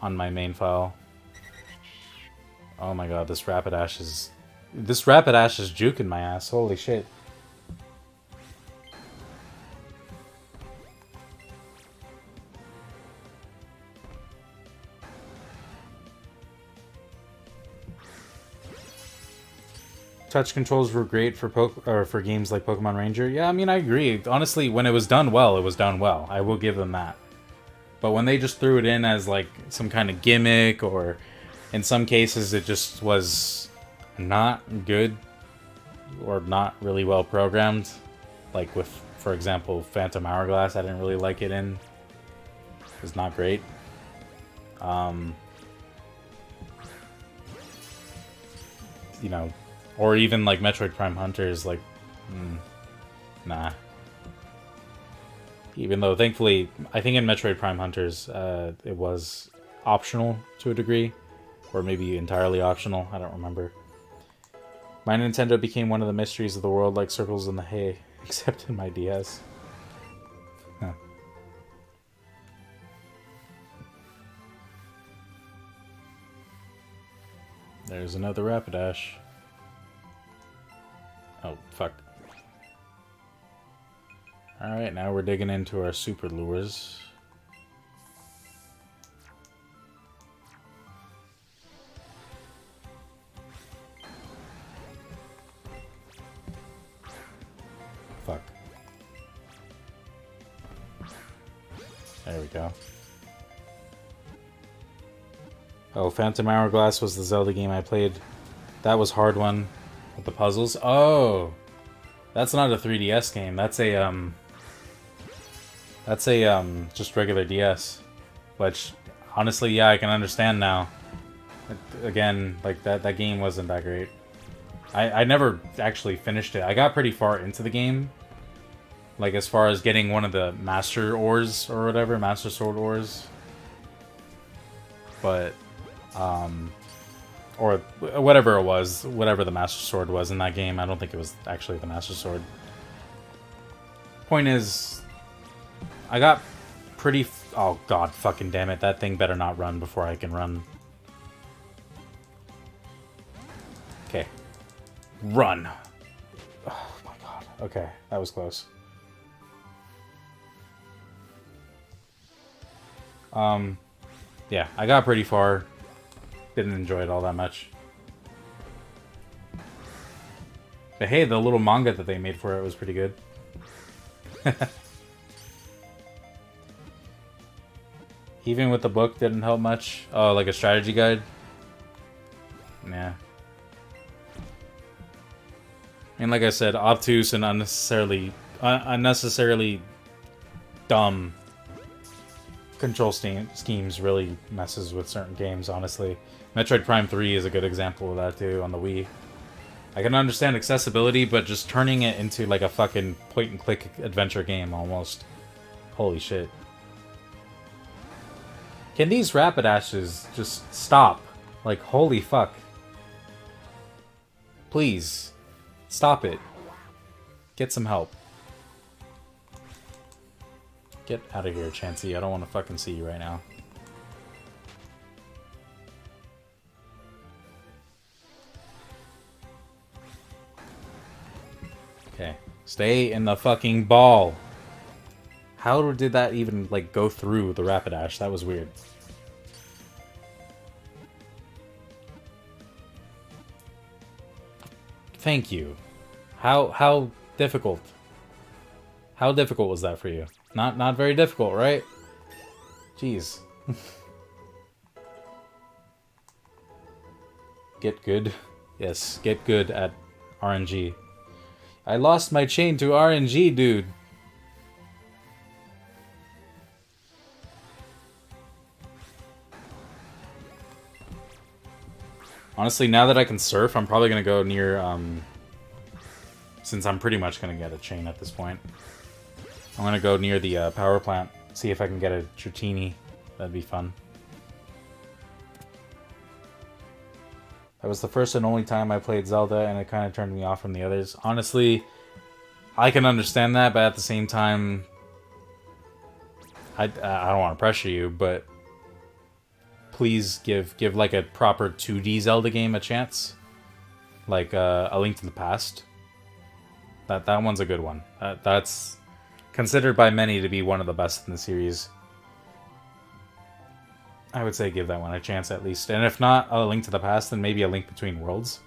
Speaker 1: on my main file. Oh my god, this Rapidash is juking my ass. Holy shit. Touch controls were great for for games like Pokemon Ranger. Yeah, I mean, I agree. Honestly, when it was done well, it was done well. I will give them that. But when they just threw it in as like some kind of gimmick or In some cases, it just was not good or not really well programmed. Like with, for example, Phantom Hourglass, I didn't really like it in. It was not great. You know, or even like Metroid Prime Hunters, like, nah. Even though, thankfully, I think in Metroid Prime Hunters, it was optional to a degree. Or maybe entirely optional, I don't remember. My Nintendo became one of the mysteries of the world, like circles in the hay, except in my DS. Huh. There's another Rapidash. Oh, fuck. Alright, now we're digging into our super lures. Fuck. There we go. Oh, Phantom Hourglass was the Zelda game I played. That was hard one with the puzzles. Oh, that's not a 3DS game. That's a just regular DS. Which, honestly, yeah, I can understand now. Again, like that game wasn't that great. I never actually finished it. I got pretty far into the game. Like, as far as getting one of the Master Ores or whatever, Master Sword Ores. But, or whatever it was, whatever the Master Sword was in that game. I don't think it was actually the Master Sword. Point is, I got pretty... oh, god fucking damn it. That thing better not run before I can run. Okay. Run! Oh my god. Okay, that was close. Yeah, I got pretty far. Didn't enjoy it all that much. But hey, the little manga that they made for it was pretty good. Even with the book, didn't help much. Oh, like a strategy guide? Nah. I mean, like I said, obtuse and unnecessarily dumb control schemes really messes with certain games, honestly. Metroid Prime 3 is a good example of that, too, on the Wii. I can understand accessibility, but just turning it into, like, a fucking point-and-click adventure game, almost. Holy shit. Can these Rapidashes just stop? Like, holy fuck. Please. Stop it. Get some help. Get out of here, Chansey. I don't want to fucking see you right now. Okay. Stay in the fucking ball. How did that even, like, go through the Rapidash? That was weird. Thank you. How difficult? How difficult was that for you? Not very difficult, right? Jeez. Get good. Yes, get good at RNG. I lost my chain to RNG, dude. Honestly, now that I can surf, I'm probably going to go near, since I'm pretty much going to get a chain at this point. I'm going to go near the power plant, see if I can get a Dratini. That'd be fun. That was the first and only time I played Zelda, and it kind of turned me off from the others. Honestly, I can understand that, but at the same time, I don't want to pressure you, but please give like a proper 2D Zelda game a chance. Like A Link to the Past. That one's a good one. That's considered by many to be one of the best in the series. I would say give that one a chance at least. And if not A Link to the Past, then maybe A Link Between Worlds,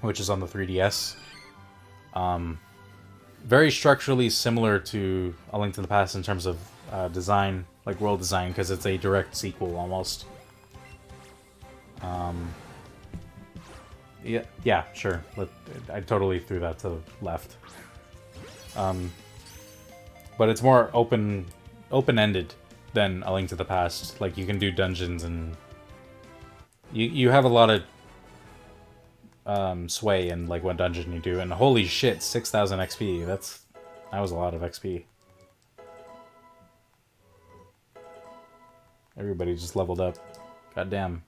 Speaker 1: which is on the 3DS. Very structurally similar to A Link to the Past in terms of design, like world design, because it's a direct sequel almost. Yeah, sure. I totally threw that to the left. But it's more open-ended than A Link to the Past. Like, you can do dungeons and you have a lot of sway in like what dungeon you do. And holy shit, 6,000 XP. That was a lot of XP. Everybody just leveled up. Goddamn.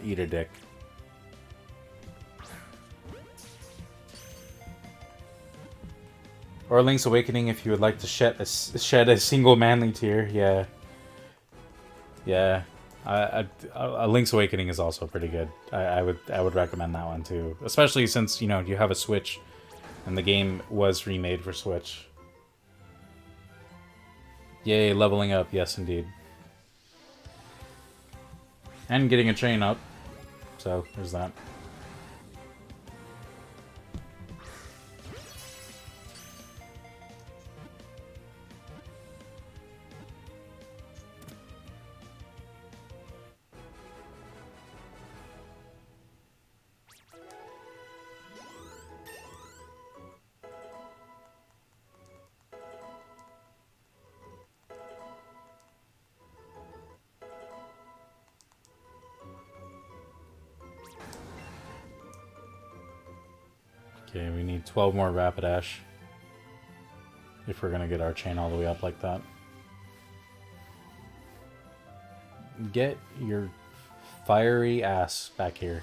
Speaker 1: Eat a dick. Or Link's Awakening if you would like to shed a single manly tear. Yeah. Yeah. A Link's Awakening is also pretty good. I would recommend that one too. Especially since, you know, you have a Switch and the game was remade for Switch. Yay, leveling up. Yes, indeed. And getting a chain up. So, there's that. Okay, we need 12 more Rapidash if we're gonna get our chain all the way up like that. Get your fiery ass back here.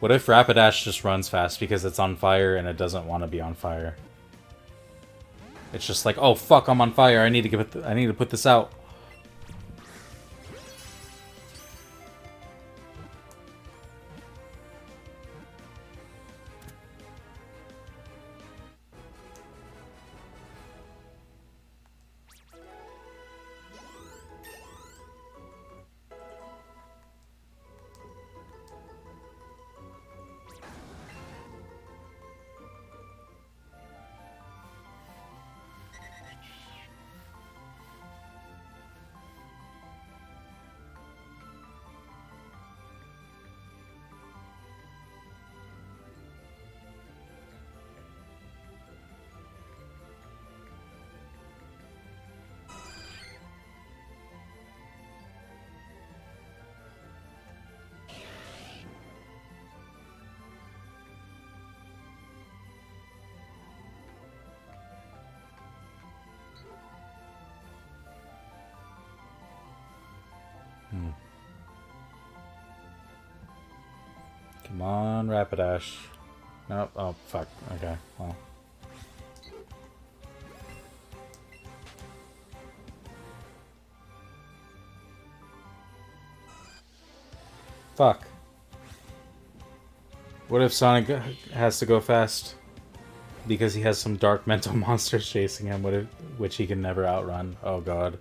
Speaker 1: What if Rapidash just runs fast because it's on fire and it doesn't want to be on fire? It's just like, oh fuck, I'm on fire. I need to put this out. Come on, Rapidash. Nope. Oh, fuck. Okay, well. Fuck. What if Sonic has to go fast? Because he has some dark mental monsters chasing him, which he can never outrun. Oh god.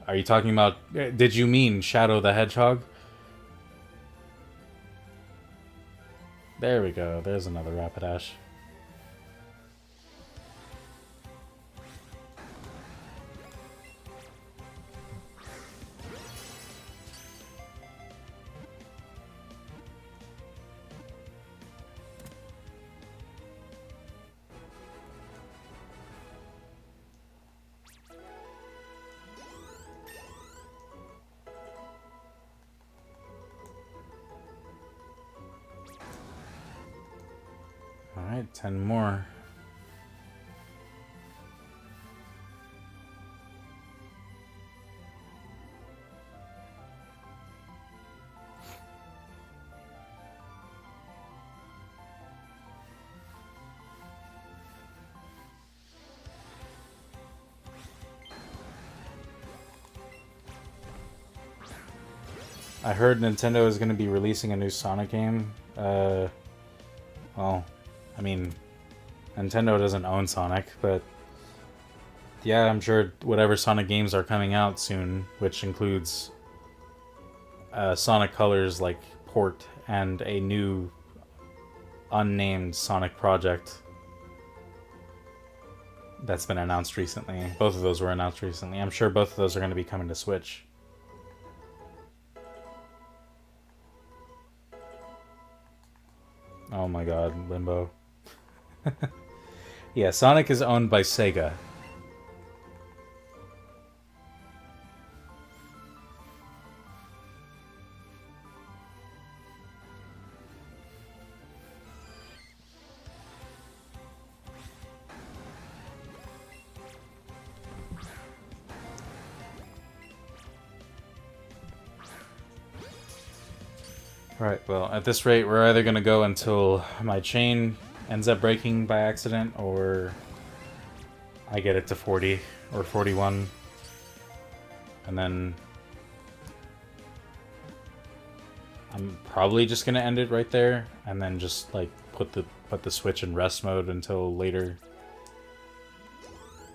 Speaker 1: Are you talking about... Did you mean Shadow the Hedgehog? There we go. There's another Rapidash. Alright, 10 more. I heard Nintendo is going to be releasing a new Sonic game Well, I mean, Nintendo doesn't own Sonic, but yeah, I'm sure whatever Sonic games are coming out soon, which includes Sonic Colors like port and a new unnamed Sonic project that's been announced recently. Both of those were announced recently. I'm sure both of those are going to be coming to Switch. Oh my god, Limbo. Yeah, Sonic is owned by Sega. Right, well, at this rate, we're either going to go until my chain ends up breaking by accident, or I get it to 40 or 41. And then I'm probably just going to end it right there, and then just like put the Switch in rest mode until later.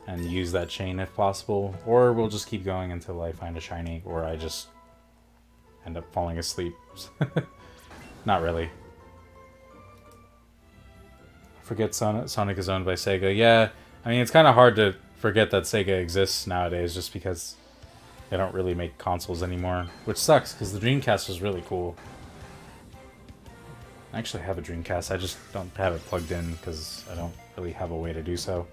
Speaker 1: And use that chain if possible. Or we'll just keep going until I find a shiny, or I just end up falling asleep. Not really. Forget Sonic is owned by Sega. Yeah, I mean, it's kind of hard to forget that Sega exists nowadays just because they don't really make consoles anymore. Which sucks, because the Dreamcast was really cool. I actually have a Dreamcast, I just don't have it plugged in because I don't really have a way to do so.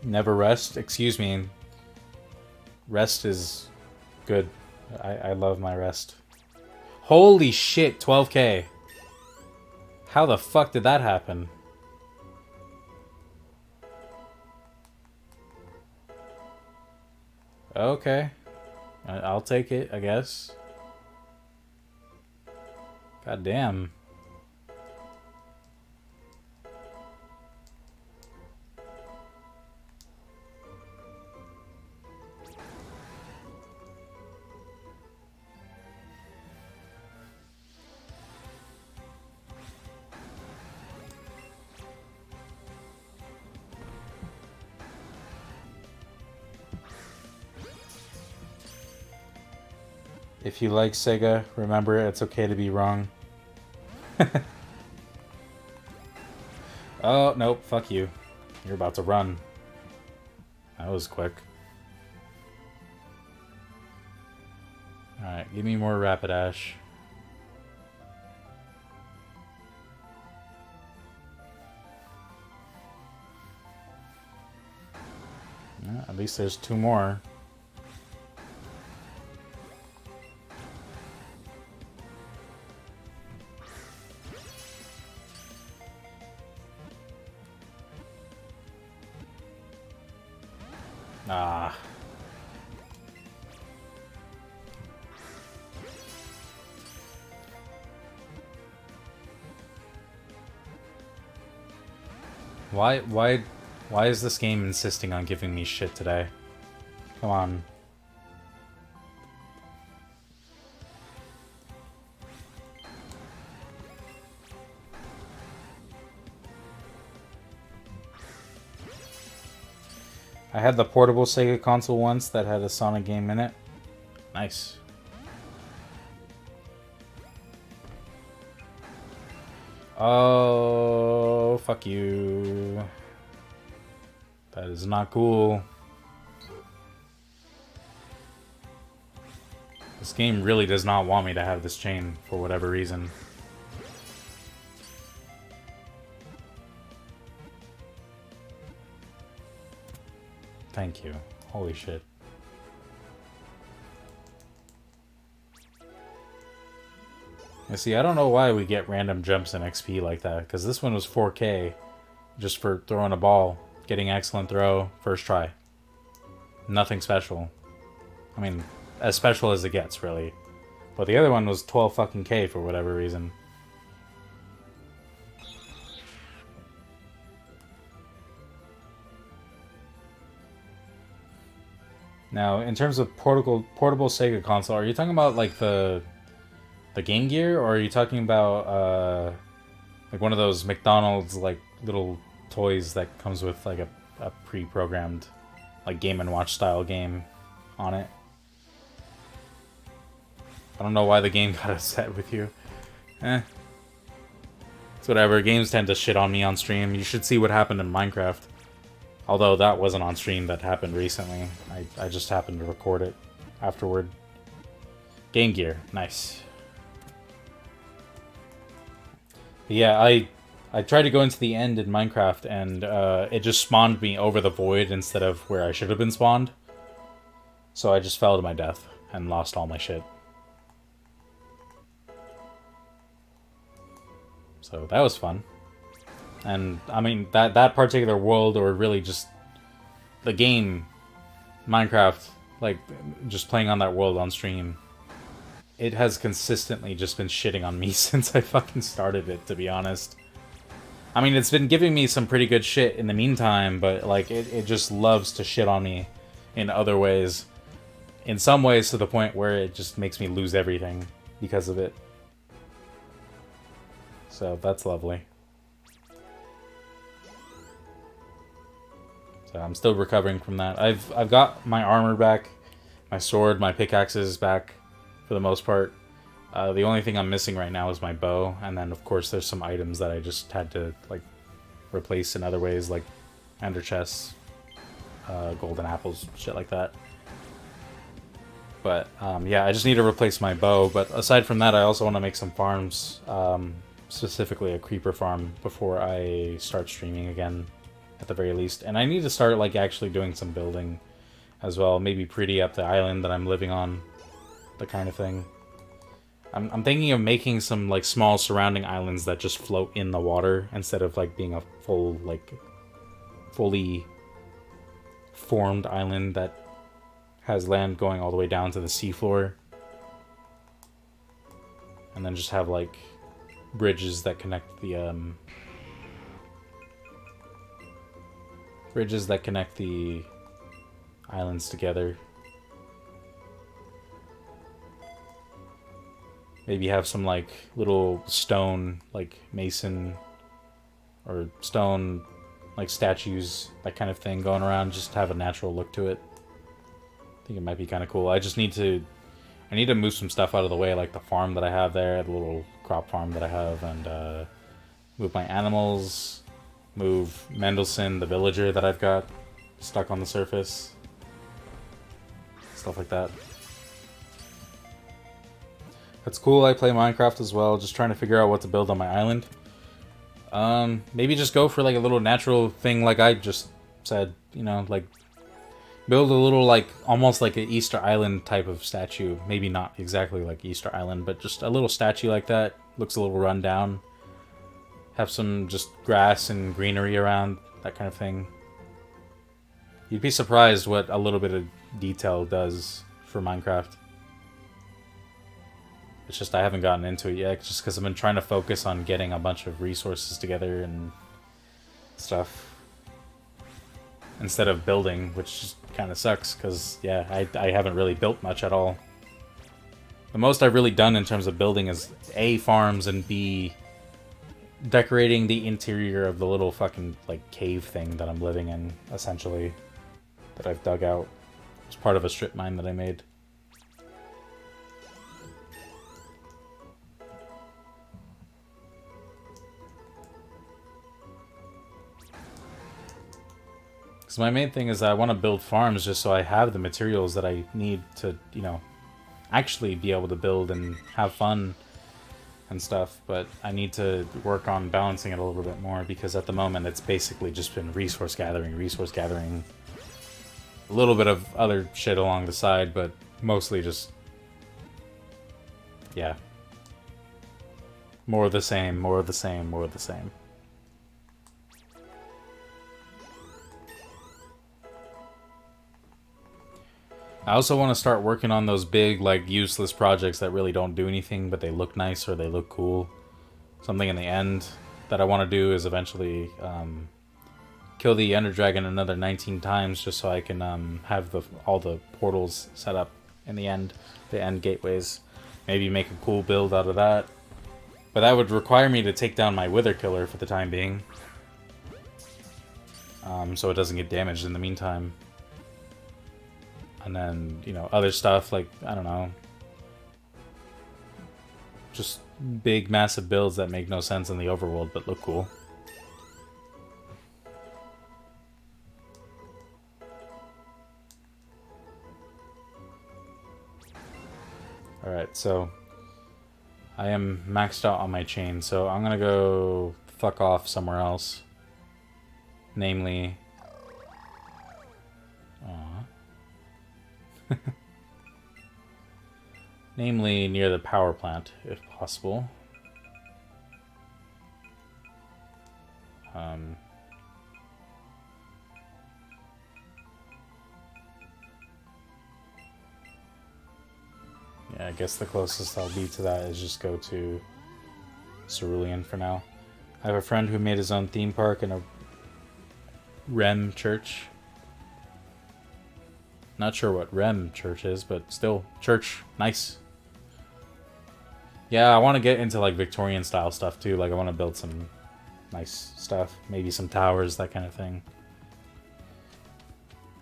Speaker 1: Never rest? Excuse me. Rest is good. I love my rest. Holy shit, 12k. How the fuck did that happen? Okay. I'll take it, I guess. God damn. If you like Sega, remember it's okay to be wrong. Oh, nope, fuck you. You're about to run. That was quick. Alright, give me more Rapidash. Yeah, at least there's 2 more. Ah. Why is this game insisting on giving me shit today? Come on. I had the portable Sega console once that had a Sonic game in it. Nice. Oh, fuck you. That is not cool. This game really does not want me to have this chain for whatever reason. Thank you. Holy shit. You see, I don't know why we get random jumps in XP like that, because this one was 4k just for throwing a ball, getting excellent throw, first try. Nothing special. I mean, as special as it gets, really. But the other one was 12 fucking k for whatever reason. Now, in terms of portable Sega console, are you talking about like the The Game Gear, or are you talking about like one of those McDonald's like little toys that comes with like a pre-programmed like Game and Watch style game on it? I don't know why the game got upset with you. It's whatever. Games tend to shit on me on stream. You should see what happened in Minecraft. Although that wasn't on stream, that happened recently. I just happened to record it afterward. Game Gear, nice. Yeah, I tried to go into the end in Minecraft, and it just spawned me over the void instead of where I should have been spawned. So I just fell to my death and lost all my shit. So that was fun. And, I mean, that particular world, or really just the game, Minecraft, like, just playing on that world on stream, it has consistently just been shitting on me since I fucking started it, to be honest. I mean, it's been giving me some pretty good shit in the meantime, but, like, it just loves to shit on me in other ways. In some ways to the point where it just makes me lose everything because of it. So, that's lovely. So I'm still recovering from that. I've got my armor back, my sword, my pickaxes back, for the most part. The only thing I'm missing right now is my bow, and then of course there's some items that I just had to like replace in other ways, like ender chests, golden apples, shit like that. But yeah, I just need to replace my bow. But aside from that, I also want to make some farms, specifically a creeper farm, before I start streaming again. At the very least. And I need to start, like, actually doing some building as well. Maybe pretty up the island that I'm living on. The kind of thing. I'm thinking of making some, like, small surrounding islands that just float in the water instead of, like, being a full, like, fully formed island that has land going all the way down to the seafloor. And then just have, like, bridges that connect the, bridges that connect the islands together. Maybe have some like little stone, like mason or stone like statues, that kind of thing going around, just to have a natural look to it. I think it might be kind of cool. I need to move some stuff out of the way, like the farm that I have there, the little crop farm that I have, and move my animals. Move Mendelsohn, the villager that I've got stuck on the surface. Stuff like that. That's cool. I play Minecraft as well, just trying to figure out what to build on my island. Maybe just go for like a little natural thing like I just said, you know, like build a little like almost like an Easter Island type of statue. Maybe not exactly like Easter Island, but just a little statue like that. Looks a little run down. Have some just grass and greenery around, that kind of thing. You'd be surprised what a little bit of detail does for Minecraft. It's just I haven't gotten into it yet, just because I've been trying to focus on getting a bunch of resources together and stuff. Instead of building, which just kind of sucks, because, yeah, I haven't really built much at all. The most I've really done in terms of building is A, farms, and B, decorating the interior of the little fucking, like, cave thing that I'm living in, essentially. That I've dug out. It's part of a strip mine that I made. Because my main thing is I want to build farms just so I have the materials that I need to, you know, actually be able to build and have fun and stuff, but I need to work on balancing it a little bit more, because at the moment it's basically just been resource gathering, a little bit of other shit along the side, but mostly just, yeah, more of the same, more of the same, more of the same. I also want to start working on those big, like, useless projects that really don't do anything, but they look nice or they look cool. Something in the end that I want to do is eventually kill the Ender Dragon another 19 times, just so I can have all the portals set up in the end, the end gateways. Maybe make a cool build out of that. But that would require me to take down my Wither Killer for the time being. So it doesn't get damaged in the meantime. And then, you know, other stuff like, I don't know. Just big, massive builds that make no sense in the overworld but look cool. Alright, so I am maxed out on my chain, so I'm gonna go fuck off somewhere else. Namely... namely near the power plant, if possible. Yeah, I guess the closest I'll be to that is just go to Cerulean for now. I have a friend who made his own theme park and a Rem church. Not sure what Rem church is, but still, church, nice. Yeah, I want to get into like Victorian style stuff too. Like I want to build some nice stuff, maybe some towers, that kind of thing.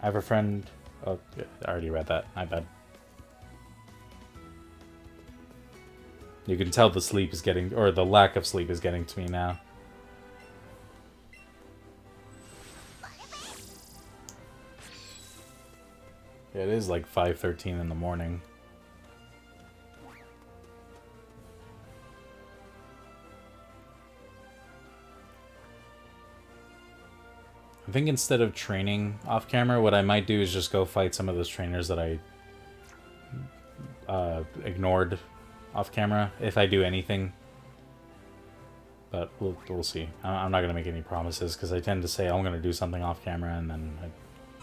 Speaker 1: I have a friend. Oh, I already read that. My bad. You can tell the sleep is getting, or the lack of sleep is getting to me now. Yeah, it is like 5:13 in the morning. I think instead of training off camera, what I might do is just go fight some of those trainers that I ignored off camera, if I do anything. But we'll see. I'm not going to make any promises, because I tend to say I'm going to do something off camera, and then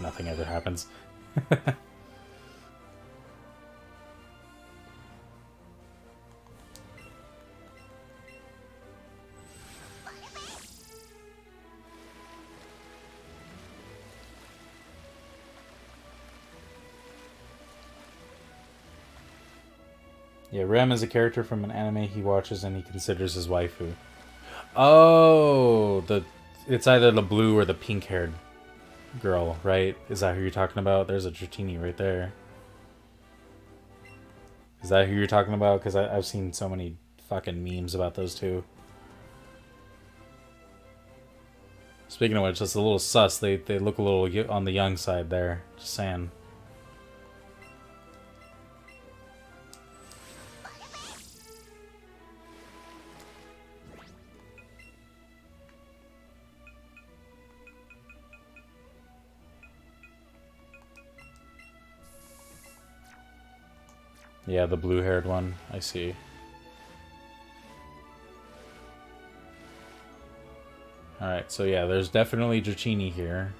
Speaker 1: nothing ever happens. Yeah, Rem is a character from an anime he watches and he considers his waifu. Oh, it's either the blue or the pink-haired girl, right? Is that who you're talking about? There's a Dratini right there. Is that who you're talking about? Because I've seen so many fucking memes about those two. Speaking of which, that's a little sus. They look a little on the young side there. Just saying. Yeah, the blue-haired one. I see. Alright, so yeah, there's definitely Dratini here.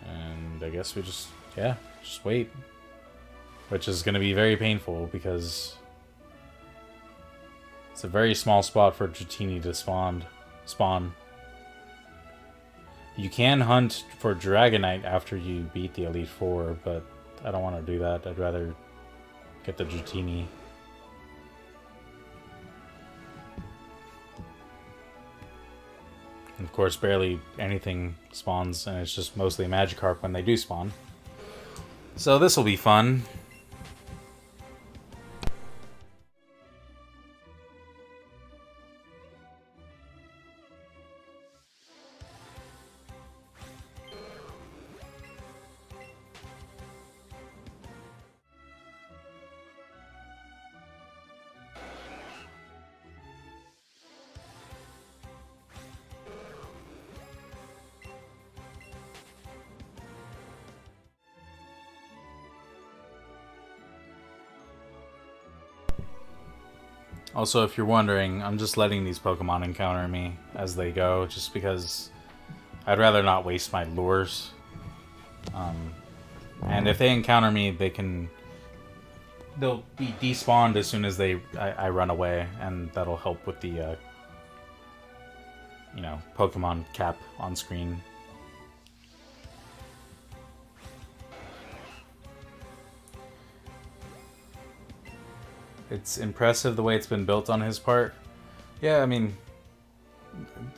Speaker 1: And I guess we just wait. Which is going to be very painful, because it's a very small spot for Dratini to spawn. You can hunt for Dragonite after you beat the Elite Four, but I don't want to do that. I'd rather get the Dratini. And of course, barely anything spawns, and it's just mostly Magikarp when they do spawn. So this will be fun. Also, if you're wondering, I'm just letting these Pokemon encounter me as they go, just because I'd rather not waste my lures. And if they encounter me, they'll be despawned as soon as I run away, and that'll help with the, you know, Pokemon cap on screen. It's impressive the way it's been built on his part. Yeah, I mean,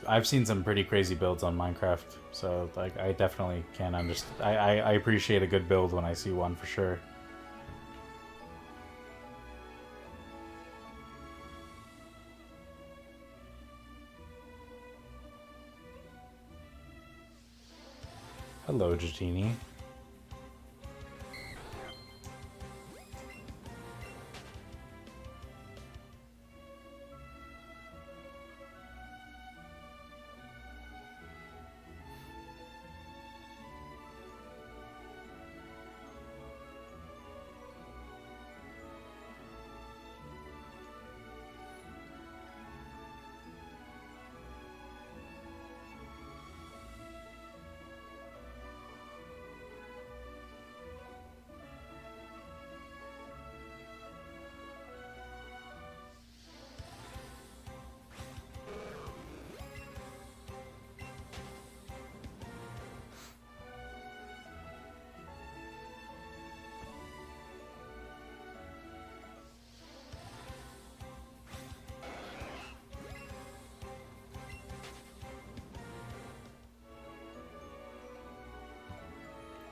Speaker 1: I've seen some pretty crazy builds on Minecraft, so like I definitely can understand. I appreciate a good build when I see one for sure. Hello, Jatini.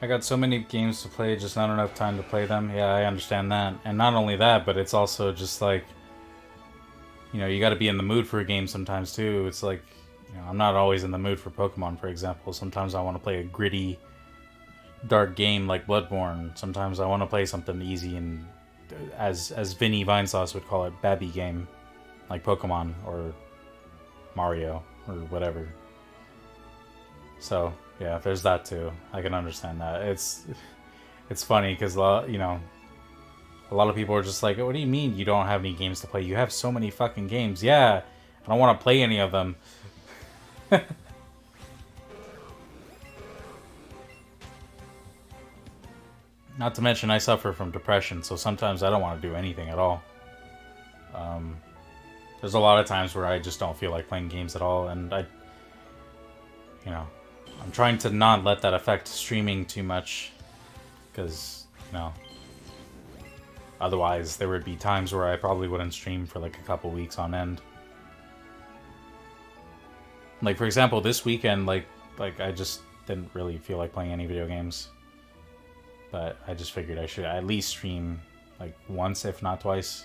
Speaker 1: I got so many games to play, just not enough time to play them. Yeah, I understand that. And not only that, but it's also just like, you know, you got to be in the mood for a game sometimes too. It's like, you know, I'm not always in the mood for Pokemon, for example. Sometimes I want to play a gritty, dark game like Bloodborne. Sometimes I want to play something easy and, as Vinny Vinesauce would call it, babby game, like Pokemon or Mario or whatever. So yeah, there's that too. I can understand that. It's funny because you know, a lot of people are just like, "What do you mean you don't have any games to play? You have so many fucking games." Yeah, I don't want to play any of them. Not to mention, I suffer from depression, so sometimes I don't want to do anything at all. There's a lot of times where I just don't feel like playing games at all, and you know, I'm trying to not let that affect streaming too much, because, you know, otherwise there would be times where I probably wouldn't stream for like a couple weeks on end. Like, for example, this weekend, like I just didn't really feel like playing any video games. But I just figured I should at least stream like once, if not twice.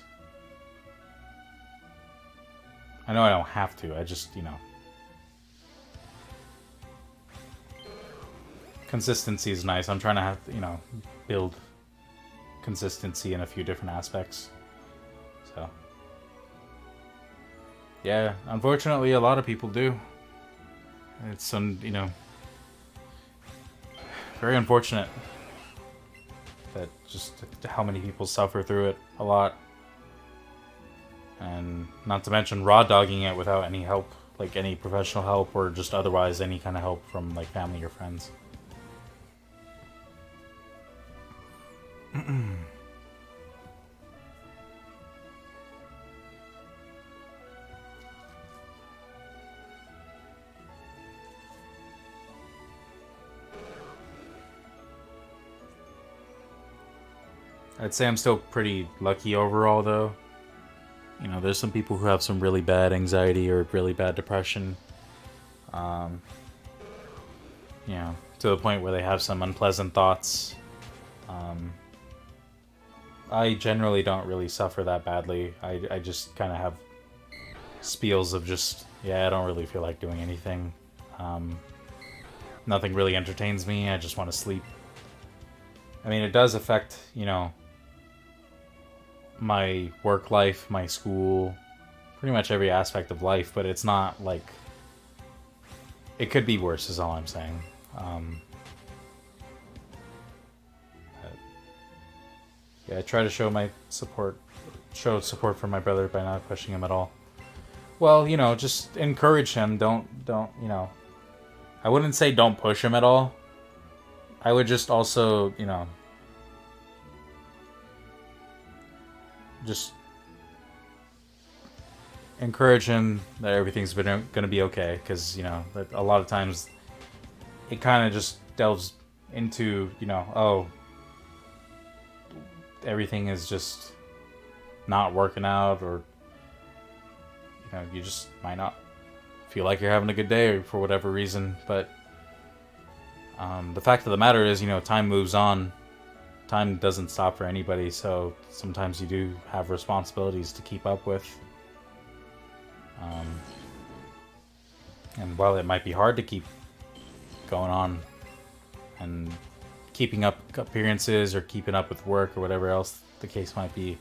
Speaker 1: I know I don't have to, I just, you know. Consistency is nice. I'm trying to have, you know, build consistency in a few different aspects. So, yeah, unfortunately a lot of people do. It's, you know, very unfortunate that just how many people suffer through it a lot. And not to mention raw dogging it without any help, like any professional help or just otherwise any kind of help from like family or friends. I'd say I'm still pretty lucky overall, though. You know, there's some people who have some really bad anxiety or really bad depression. You know, to the point where they have some unpleasant thoughts. I generally don't really suffer that badly. I just kind of have spiels of just, yeah, I don't really feel like doing anything. Nothing really entertains me. I just want to sleep. I mean, it does affect, you know, my work life, my school, pretty much every aspect of life, but it's not like... It could be worse, is all I'm saying. Yeah, I try to show support for my brother by not pushing him at all. Well, you know, just encourage him. Don't, you know... I wouldn't say don't push him at all. I would just also, you know... just encourage him that everything's going to be okay, because, you know, a lot of times it kind of just delves into, you know, oh, everything is just not working out, or you know, you just might not feel like you're having a good day for whatever reason. But the fact of the matter is, you know, time moves on. Time doesn't stop for anybody, so sometimes you do have responsibilities to keep up with. And while it might be hard to keep going on and keeping up appearances or keeping up with work or whatever else the case might be,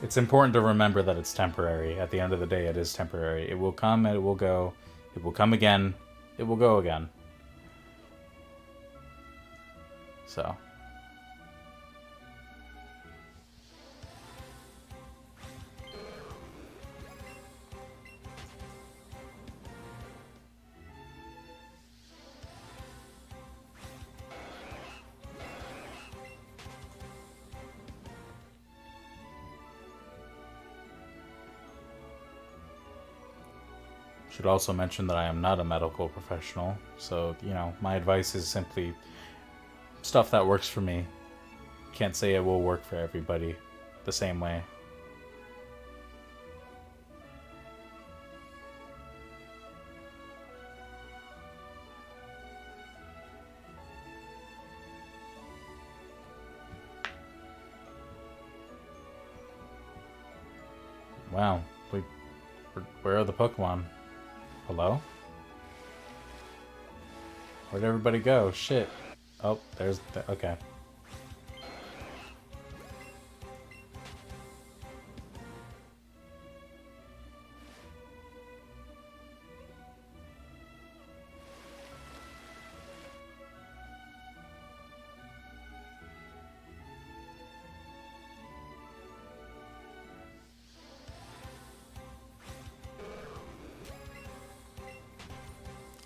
Speaker 1: it's important to remember that it's temporary. At the end of the day, it is temporary. It will come and it will go. It will come again. It will go again. So. Should also mention that I am not a medical professional, so, you know, my advice is simply stuff that works for me. Can't say it will work for everybody the same way. Wow, where are the Pokemon? Hello? Where'd everybody go? Shit. Oh, there's the... Okay.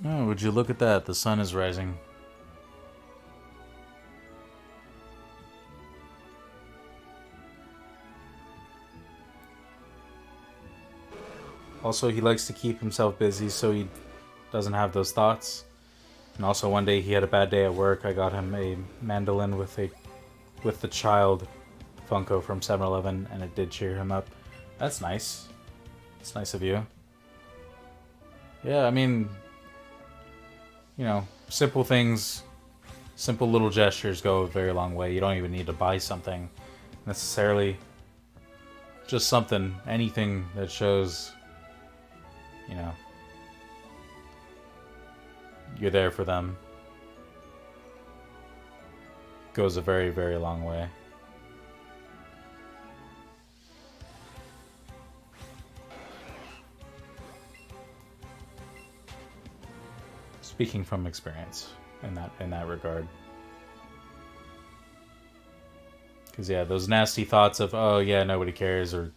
Speaker 1: Oh, would you look at that? The sun is rising. Also, he likes to keep himself busy so he doesn't have those thoughts. And also, one day he had a bad day at work. I got him a mandolin with the child Funko from 7-Eleven, and it did cheer him up. That's nice. It's nice of you. Yeah, I mean, you know, simple things, simple little gestures go a very long way. You don't even need to buy something necessarily. Just something, anything that shows, you know, you're there for them goes a very, very long way. Speaking from experience in that regard. Because yeah, those nasty thoughts of, oh yeah, nobody cares, or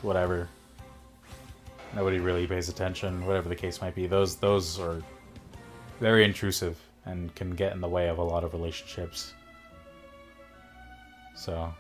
Speaker 1: whatever, nobody really pays attention, whatever the case might be, those are very intrusive and can get in the way of a lot of relationships. So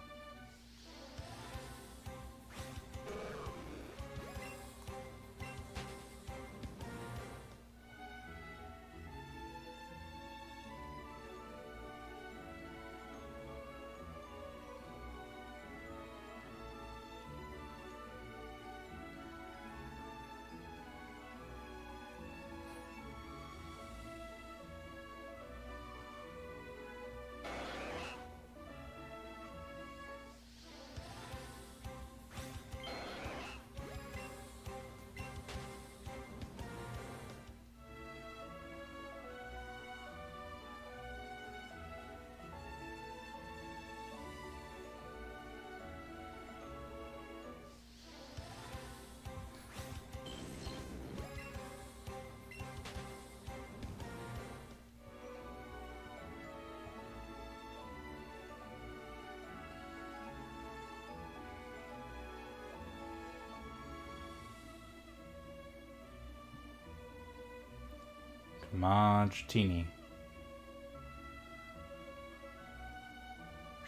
Speaker 1: come on, Dratini.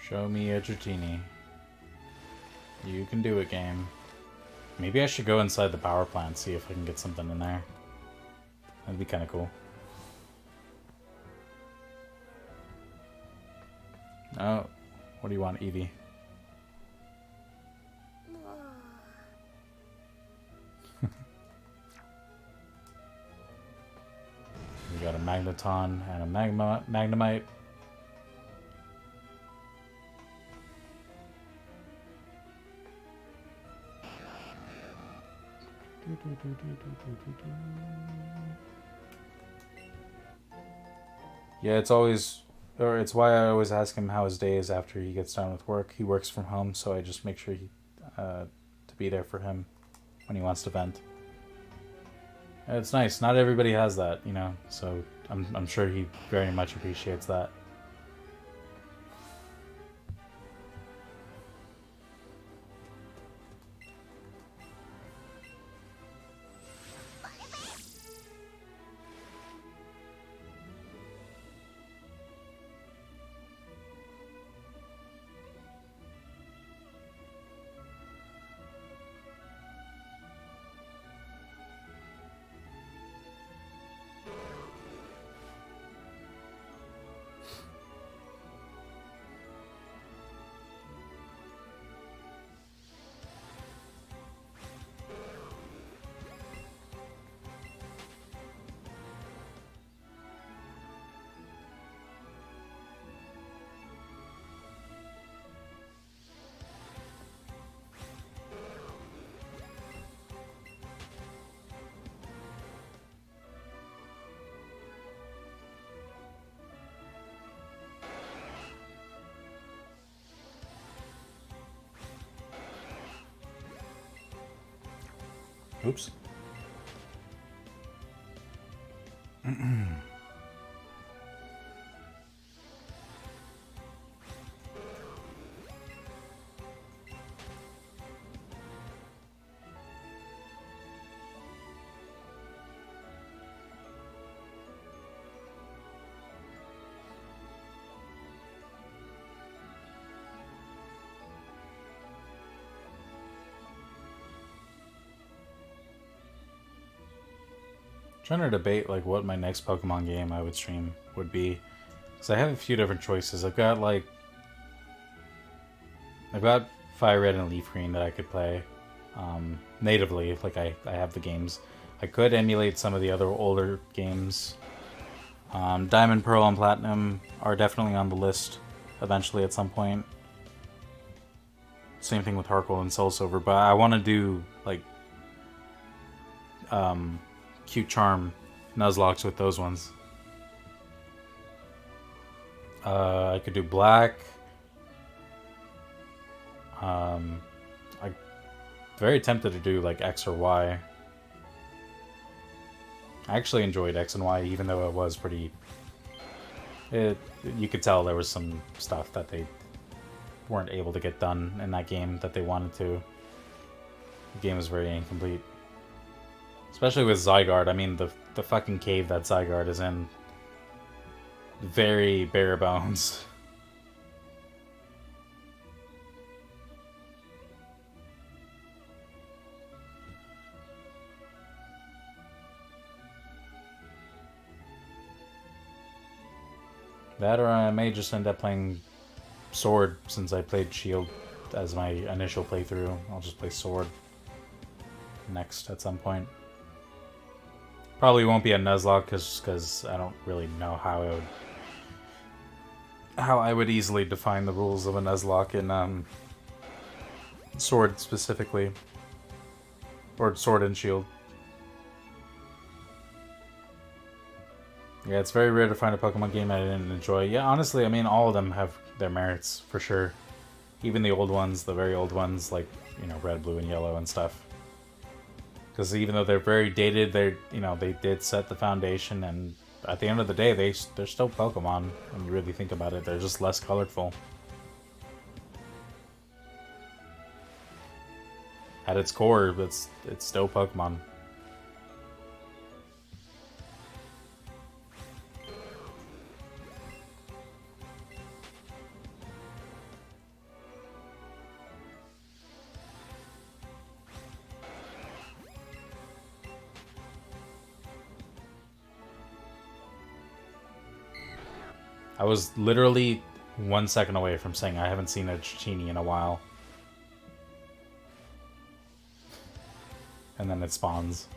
Speaker 1: Show me a Dratini. You can do it, game. Maybe I should go inside the power plant, see if I can get something in there. That'd be kind of cool. Oh, what do you want, Eevee? We got a Magneton and a Magnemite. Yeah, it's always, or it's why I always ask him how his day is after he gets done with work. He works from home, so I just make sure to be there for him when he wants to vent. And it's nice. Not everybody has that, you know. So I'm sure he very much appreciates that. Oops. Trying to debate like what my next Pokemon game I would stream would be, because I have a few different choices. I've got Fire Red and Leaf Green that I could play natively. Like I have the games. I could emulate some of the other older games. Diamond, Pearl, and Platinum are definitely on the list eventually at some point. Same thing with Harkle and Soul Silver, but I want to do like Cute Charm Nuzlocke with those ones. I could do Black. I'm very tempted to do like X or Y. I actually enjoyed X and Y, even though it was pretty... you could tell there was some stuff that they weren't able to get done in that game that they wanted to. The game was very incomplete. Especially with Zygarde. I mean, the fucking cave that Zygarde is in. Very bare bones. That, or I may just end up playing Sword, since I played Shield as my initial playthrough. I'll just play Sword next at some point. Probably won't be a Nuzlocke because I don't really know how I would easily define the rules of a Nuzlocke in Sword specifically, or Sword and Shield. Yeah, it's very rare to find a Pokemon game I didn't enjoy. Yeah, honestly, I mean, all of them have their merits, for sure. Even the old ones, the very old ones, like, you know, Red, Blue, and Yellow and stuff. Because even though they're very dated, they did set the foundation, and at the end of the day, they're still Pokemon, when you really think about it. They're just less colorful. At its core, it's still Pokemon. I was literally 1 second away from saying I haven't seen a Dratini in a while. And then it spawns.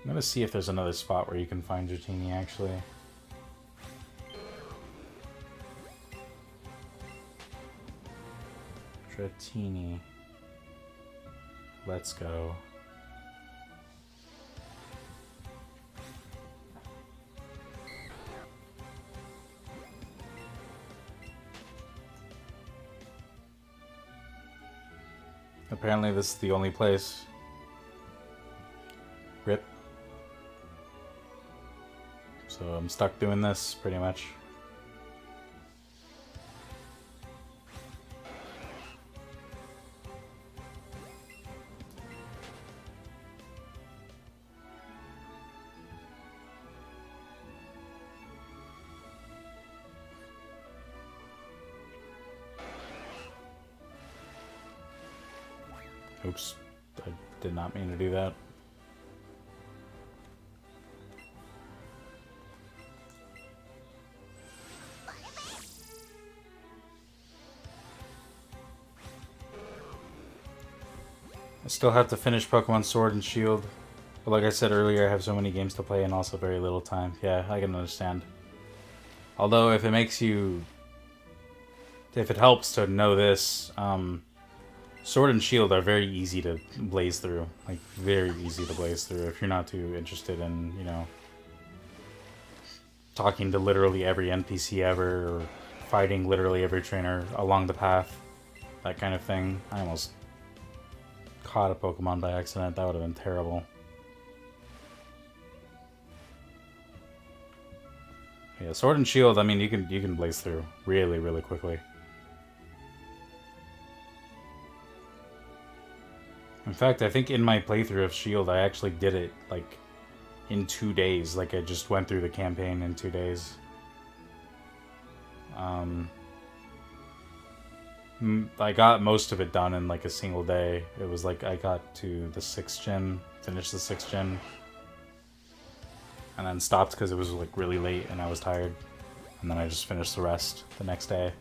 Speaker 1: I'm gonna see if there's another spot where you can find Dratini, actually. Dratini. Let's go. Apparently this is the only place. Rip. So I'm stuck doing this, pretty much. Oops, I did not mean to do that. I still have to finish Pokemon Sword and Shield. But like I said earlier, I have so many games to play and also very little time. Yeah, I can understand. Although if it makes you... if it helps to know this, Sword and Shield are very easy to blaze through. Like, very easy to blaze through if you're not too interested in, you know, talking to literally every NPC ever, or fighting literally every trainer along the path. That kind of thing. I almost caught a Pokemon by accident. That would have been terrible. Yeah, Sword and Shield, I mean, you can blaze through really, really quickly. In fact, I think in my playthrough of Shield, I actually did it, like, in 2 days. Like, I just went through the campaign in 2 days. I got most of it done in, like, a single day. It was like, I got to the 6th gen, finished the 6th gen, and then stopped because it was, like, really late and I was tired. And then I just finished the rest the next day.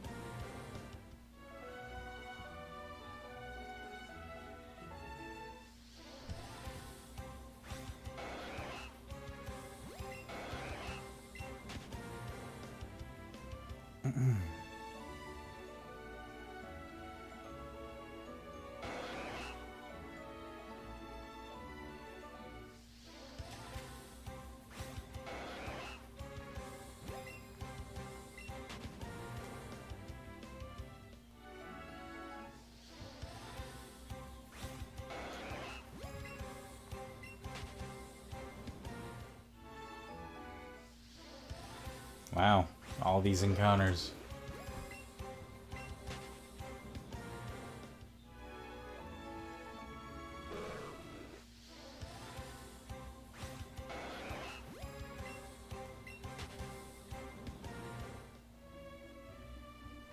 Speaker 1: Wow, all these encounters.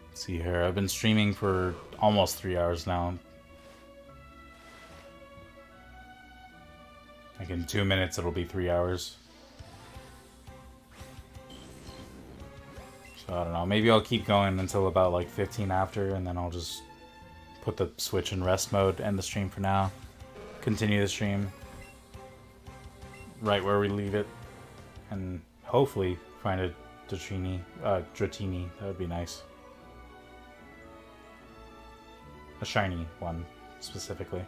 Speaker 1: Let's see here, I've been streaming for almost 3 hours now. Like in 2 minutes it'll be 3 hours. So I don't know, maybe I'll keep going until about like 15 after, and then I'll just put the Switch in rest mode, end the stream for now, continue the stream right where we leave it, and hopefully find a Dratini, that would be nice. A shiny one, specifically.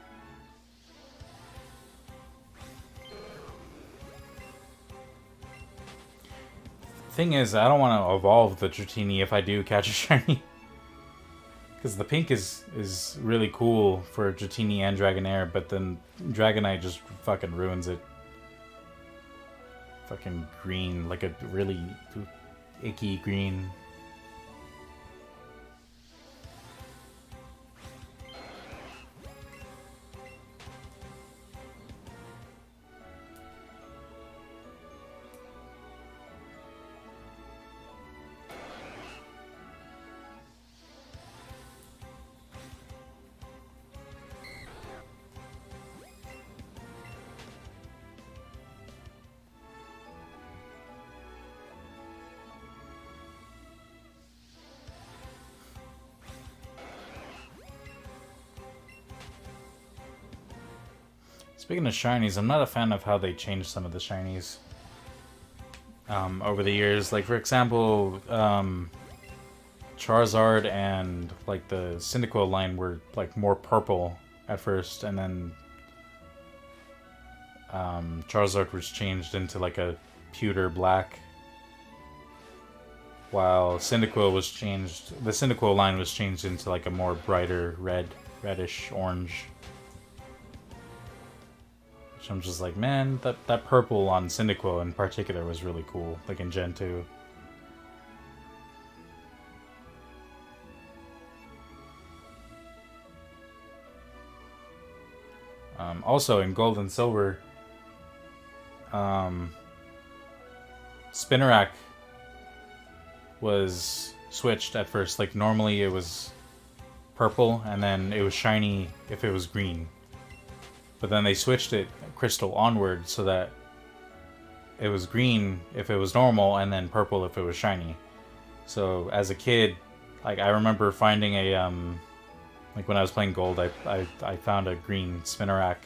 Speaker 1: Thing is, I don't want to evolve the Dratini if I do catch a shiny. Because the pink is really cool for Dratini and Dragonair, but then Dragonite just fucking ruins it. Fucking green, like a really icky green. Speaking of shinies, I'm not a fan of how they changed some of the shinies over the years. Like, for example, Charizard and like the Cyndaquil line were like more purple at first, and then Charizard was changed into like a pewter black, while Cyndaquil was changed. The Cyndaquil line was changed into like a more brighter reddish orange. Which I'm just like, man, that purple on Cyndaquil in particular was really cool. Like in Gen 2. Also in Gold and Silver, Spinarak was switched at first. Like normally it was purple and then it was shiny if it was green. But then they switched it crystal onward so that it was green if it was normal and then purple if it was shiny. So as a kid, like I remember finding a like when I was playing Gold, I found a green Spinarak.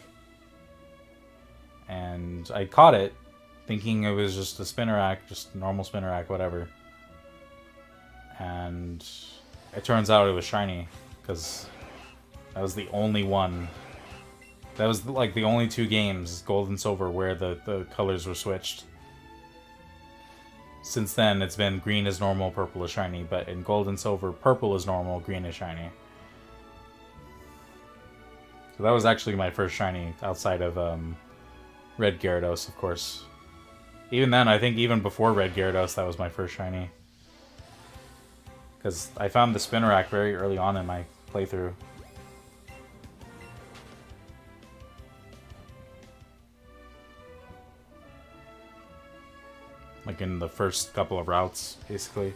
Speaker 1: And I caught it, thinking it was just a Spinarak, just normal Spinarak, whatever. And it turns out it was shiny, because that was the only one. That was like the only 2 games, Gold and Silver, where the colors were switched. Since then, it's been green is normal, purple is shiny, but in Gold and Silver, purple is normal, green is shiny. So that was actually my first shiny outside of Red Gyarados, of course. Even then, I think even before Red Gyarados, that was my first shiny. Because I found the Spinarak very early on in my playthrough. Like in the first couple of routes, basically.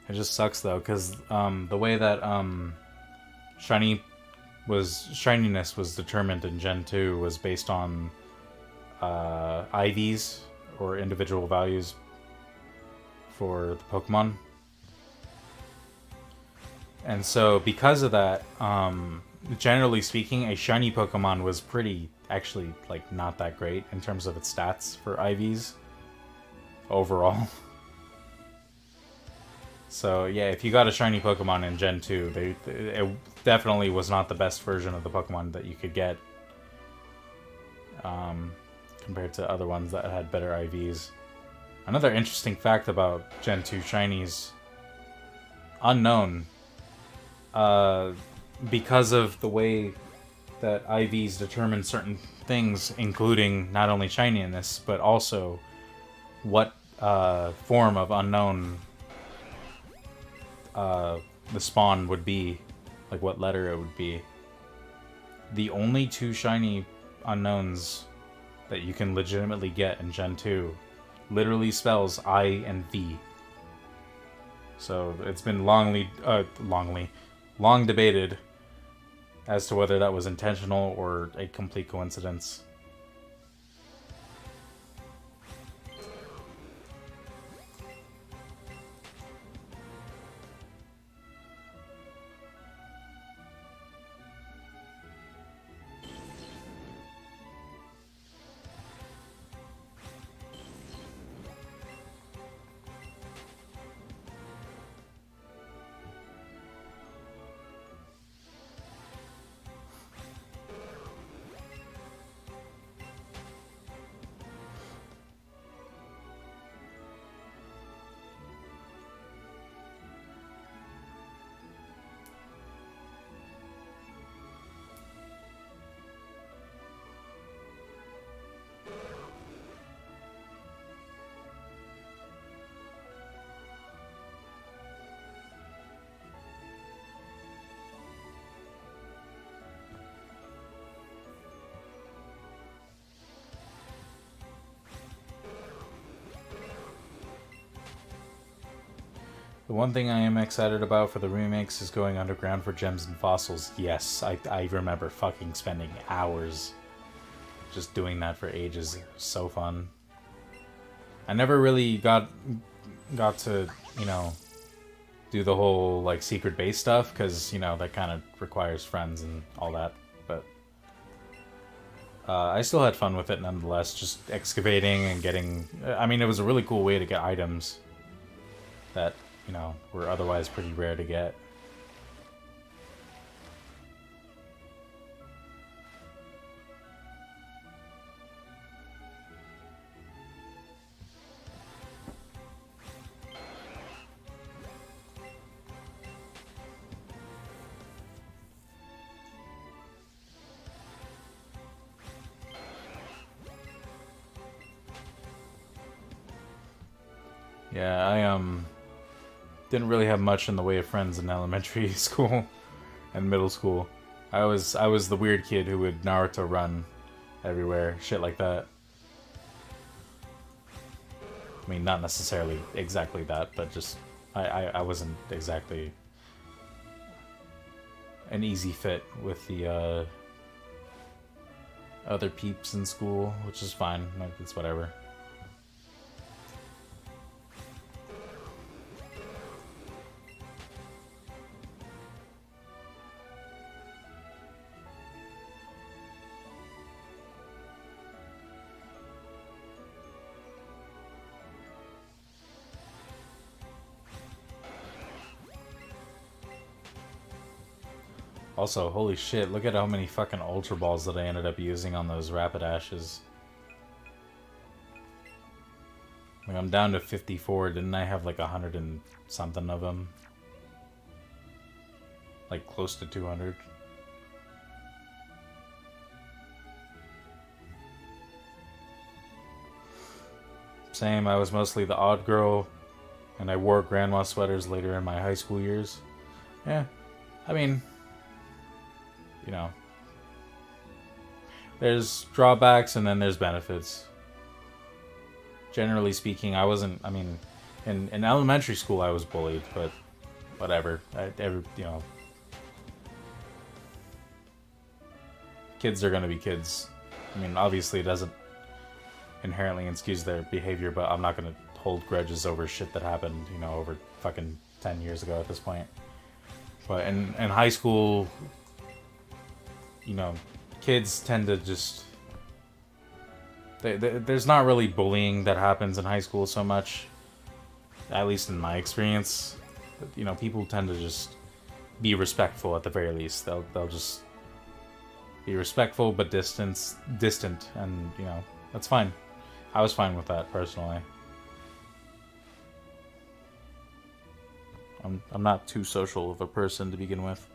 Speaker 1: It just sucks though, because the way that shininess was determined in Gen 2 was based on IVs, or individual values for the Pokemon. And so because of that, generally speaking, a shiny Pokemon was actually like not that great in terms of its stats for IVs overall. So yeah, if you got a shiny Pokemon in Gen 2, it definitely was not the best version of the Pokemon that you could get, compared to other ones that had better IVs. Another interesting fact about Gen 2 shinies, unknown, because of the way that IVs determine certain things, including not only shininess, but also what form of unknown the spawn would be, like what letter it would be. The only 2 shiny unknowns that you can legitimately get in Gen 2 literally spells I and V. So it's been long debated as to whether that was intentional or a complete coincidence. The one thing I am excited about for the remakes is going underground for gems and fossils. Yes, I remember fucking spending hours just doing that for ages. So fun. I never really got to, you know, do the whole, like, secret base stuff, because, you know, that kind of requires friends and all that, but I still had fun with it nonetheless, just excavating and getting... I mean, it was a really cool way to get items that, you know, were otherwise pretty rare to get. Yeah, I didn't really have much in the way of friends in elementary school and middle school. I was the weird kid who would Naruto run everywhere, shit like that. I mean, not necessarily exactly that, but just I wasn't exactly an easy fit with the other peeps in school, which is fine. Like, it's whatever. Also, holy shit, look at how many fucking Ultra Balls that I ended up using on those Rapidashes. Like, I'm down to 54, didn't I have like 100 and something of them? Like, close to 200. Same, I was mostly the odd girl, and I wore grandma sweaters later in my high school years. Yeah, I mean... You know, there's drawbacks and then there's benefits. Generally speaking, I wasn't, I mean, in elementary school I was bullied, but whatever. You know, kids are gonna be kids. I mean, obviously it doesn't inherently excuse their behavior, but I'm not gonna hold grudges over shit that happened, you know, over fucking 10 years ago at this point. But in high school... You know, kids tend to just... there's not really bullying that happens in high school so much. At least in my experience. But, you know, people tend to just be respectful at the very least. They'll just be respectful but distant. And, you know, that's fine. I was fine with that, personally. I'm not too social of a person to begin with.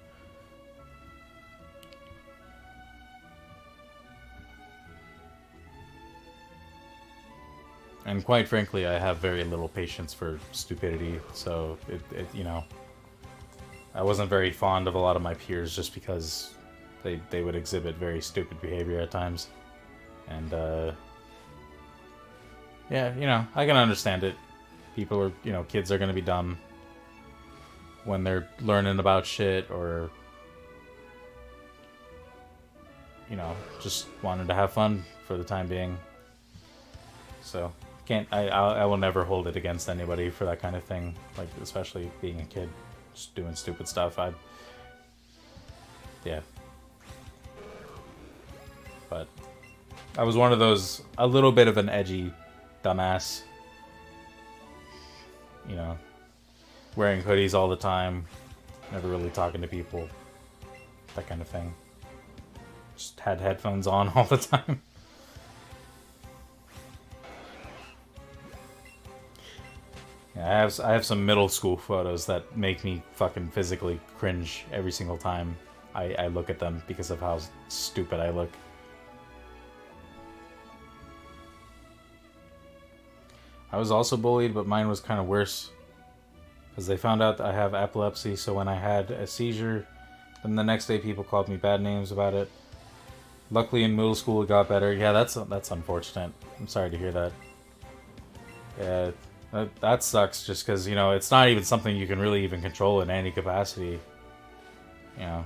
Speaker 1: And quite frankly, I have very little patience for stupidity, so you know, I wasn't very fond of a lot of my peers just because they would exhibit very stupid behavior at times. And yeah, you know, I can understand it. People are, you know, kids are gonna be dumb when they're learning about shit, or, you know, just wanted to have fun for the time being. So I will never hold it against anybody for that kind of thing, like, especially being a kid, just doing stupid stuff. Yeah. But I was one of those, a little bit of an edgy dumbass. You know, wearing hoodies all the time, never really talking to people, that kind of thing. Just had headphones on all the time. Yeah, I have some middle school photos that make me fucking physically cringe every single time I look at them because of how stupid I look. I was also bullied, but mine was kind of worse. Because they found out that I have epilepsy, so when I had a seizure, then the next day people called me bad names about it. Luckily in middle school it got better. Yeah, that's unfortunate. I'm sorry to hear that. Yeah. That sucks, just because, you know, it's not even something you can really even control in any capacity. You know.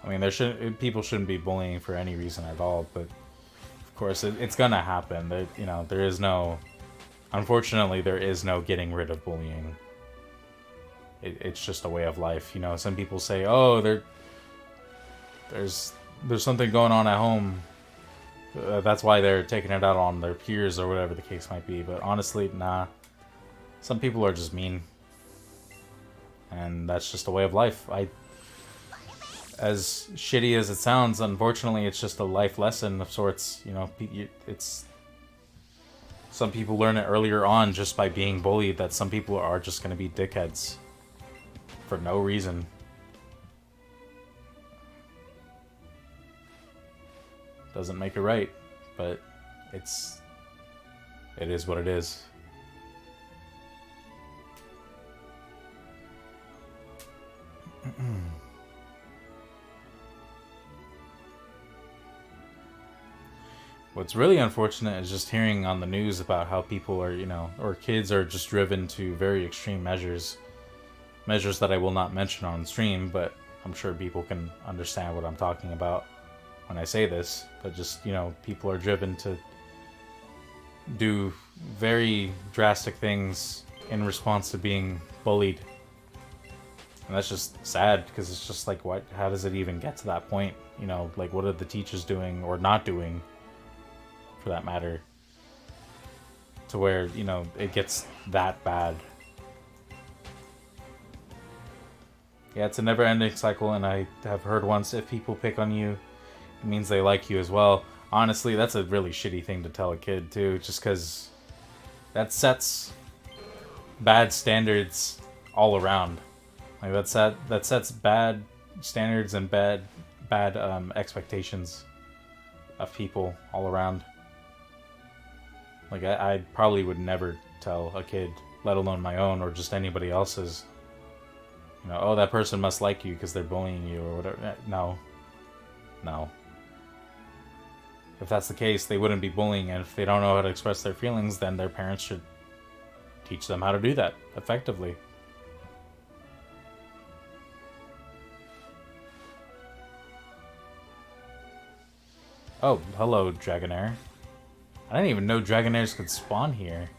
Speaker 1: I mean, people shouldn't be bullying for any reason at all, but of course it's gonna happen. You know, there is no, unfortunately, there is no getting rid of bullying. It's just a way of life. You know, some people say, "Oh, there's something going on at home. That's why they're taking it out on their peers or whatever the case might be." But honestly, nah. Some people are just mean, and that's just a way of life. As shitty as it sounds, unfortunately, it's just a life lesson of sorts. You know, it's some people learn it earlier on just by being bullied. That some people are just going to be dickheads for no reason. Doesn't make it right, but it is what it is. What's really unfortunate is just hearing on the news about how people are, you know, or kids are just driven to very extreme measures. Measures that I will not mention on stream, but I'm sure people can understand what I'm talking about when I say this. But just, you know, people are driven to do very drastic things in response to being bullied. And that's just sad, because it's just like, how does it even get to that point? You know, like, what are the teachers doing or not doing, for that matter, to where, you know, it gets that bad? Yeah, it's a never-ending cycle, and I have heard once, if people pick on you, it means they like you as well. Honestly, that's a really shitty thing to tell a kid, too, just because that sets bad standards all around. Like, that sets bad standards and bad expectations of people all around. Like, I probably would never tell a kid, let alone my own or just anybody else's, you know, oh, that person must like you because they're bullying you or whatever. No. If that's the case, they wouldn't be bullying, and if they don't know how to express their feelings, then their parents should teach them how to do that effectively. Oh, hello, Dragonair. I didn't even know Dragonairs could spawn here.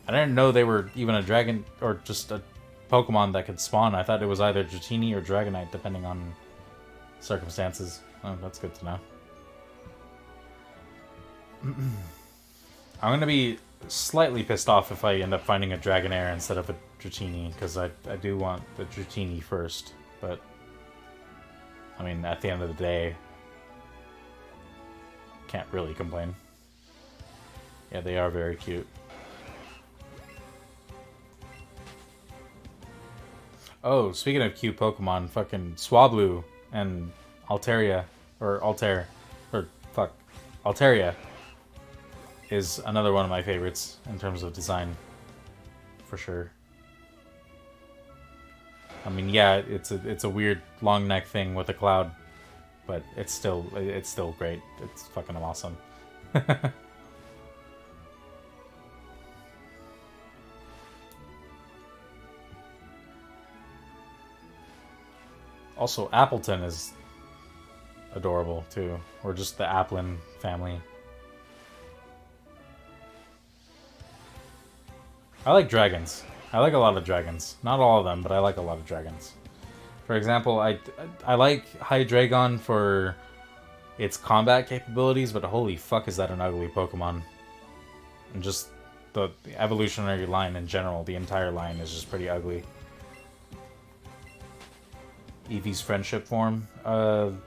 Speaker 1: I didn't know they were even a dragon, or just a Pokemon that could spawn. I thought it was either Dratini or Dragonite, depending on circumstances. Oh, that's good to know. I'm gonna be slightly pissed off if I end up finding a Dragonair instead of a Dratini, because I do want the Dratini first, but I mean, at the end of the day, can't really complain. Yeah, they are very cute. Oh, speaking of cute Pokemon, fucking Swablu and Altaria, Altaria is another one of my favorites in terms of design, for sure. I mean, yeah, it's a weird long neck thing with a cloud, but it's still great. It's fucking awesome. Also, Appleton is adorable too, or just the Applin family. I like dragons. I like a lot of dragons. Not all of them, but I like a lot of dragons. For example, I like Hydreigon for its combat capabilities, but holy fuck is that an ugly Pokemon. And just the evolutionary line in general, the entire line is just pretty ugly. Eevee's friendship form? Well,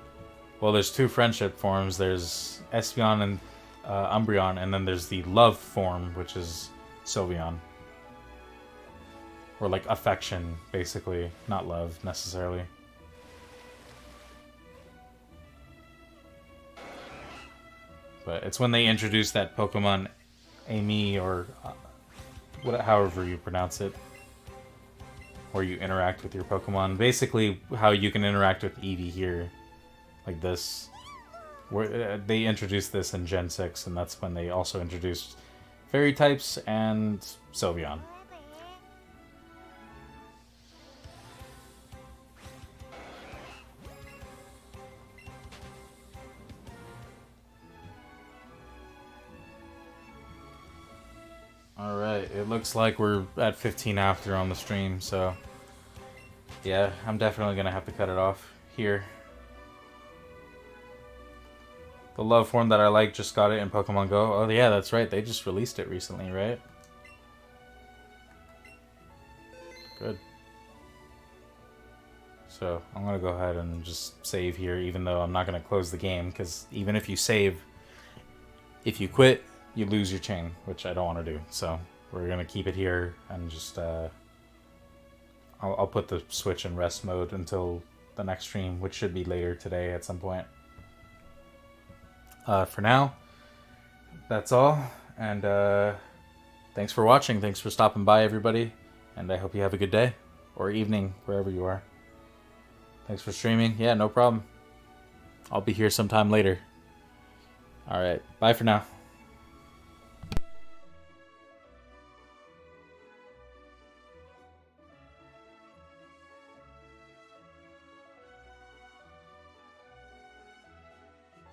Speaker 1: there's two friendship forms. There's Espeon and Umbreon, and then there's the love form, which is Sylveon. Or like affection, basically. Not love, necessarily. But it's when they introduce that Pokemon Amy, or however you pronounce it. where you interact with your Pokemon. Basically, how you can interact with Eevee here, like this. Where they introduced this in Gen 6, and that's when they also introduced Fairy types and Sylveon. Alright, it looks like we're at 15 after on the stream, so yeah, I'm definitely gonna have to cut it off here. The love form that I like just got it in Pokemon Go. Oh yeah, that's right, they just released it recently, right? Good. So I'm gonna go ahead and just save here, even though I'm not gonna close the game, because even if you save, if you quit, you lose your chain, which I don't want to do. So we're gonna keep it here and just I'll put the Switch in rest mode until the next stream, which should be later today at some point. For now, that's all, and thanks for watching. Thanks for stopping by, everybody, and I hope you have a good day or evening wherever you are. Thanks for streaming. Yeah, no problem. I'll be here sometime later. All right, bye for now.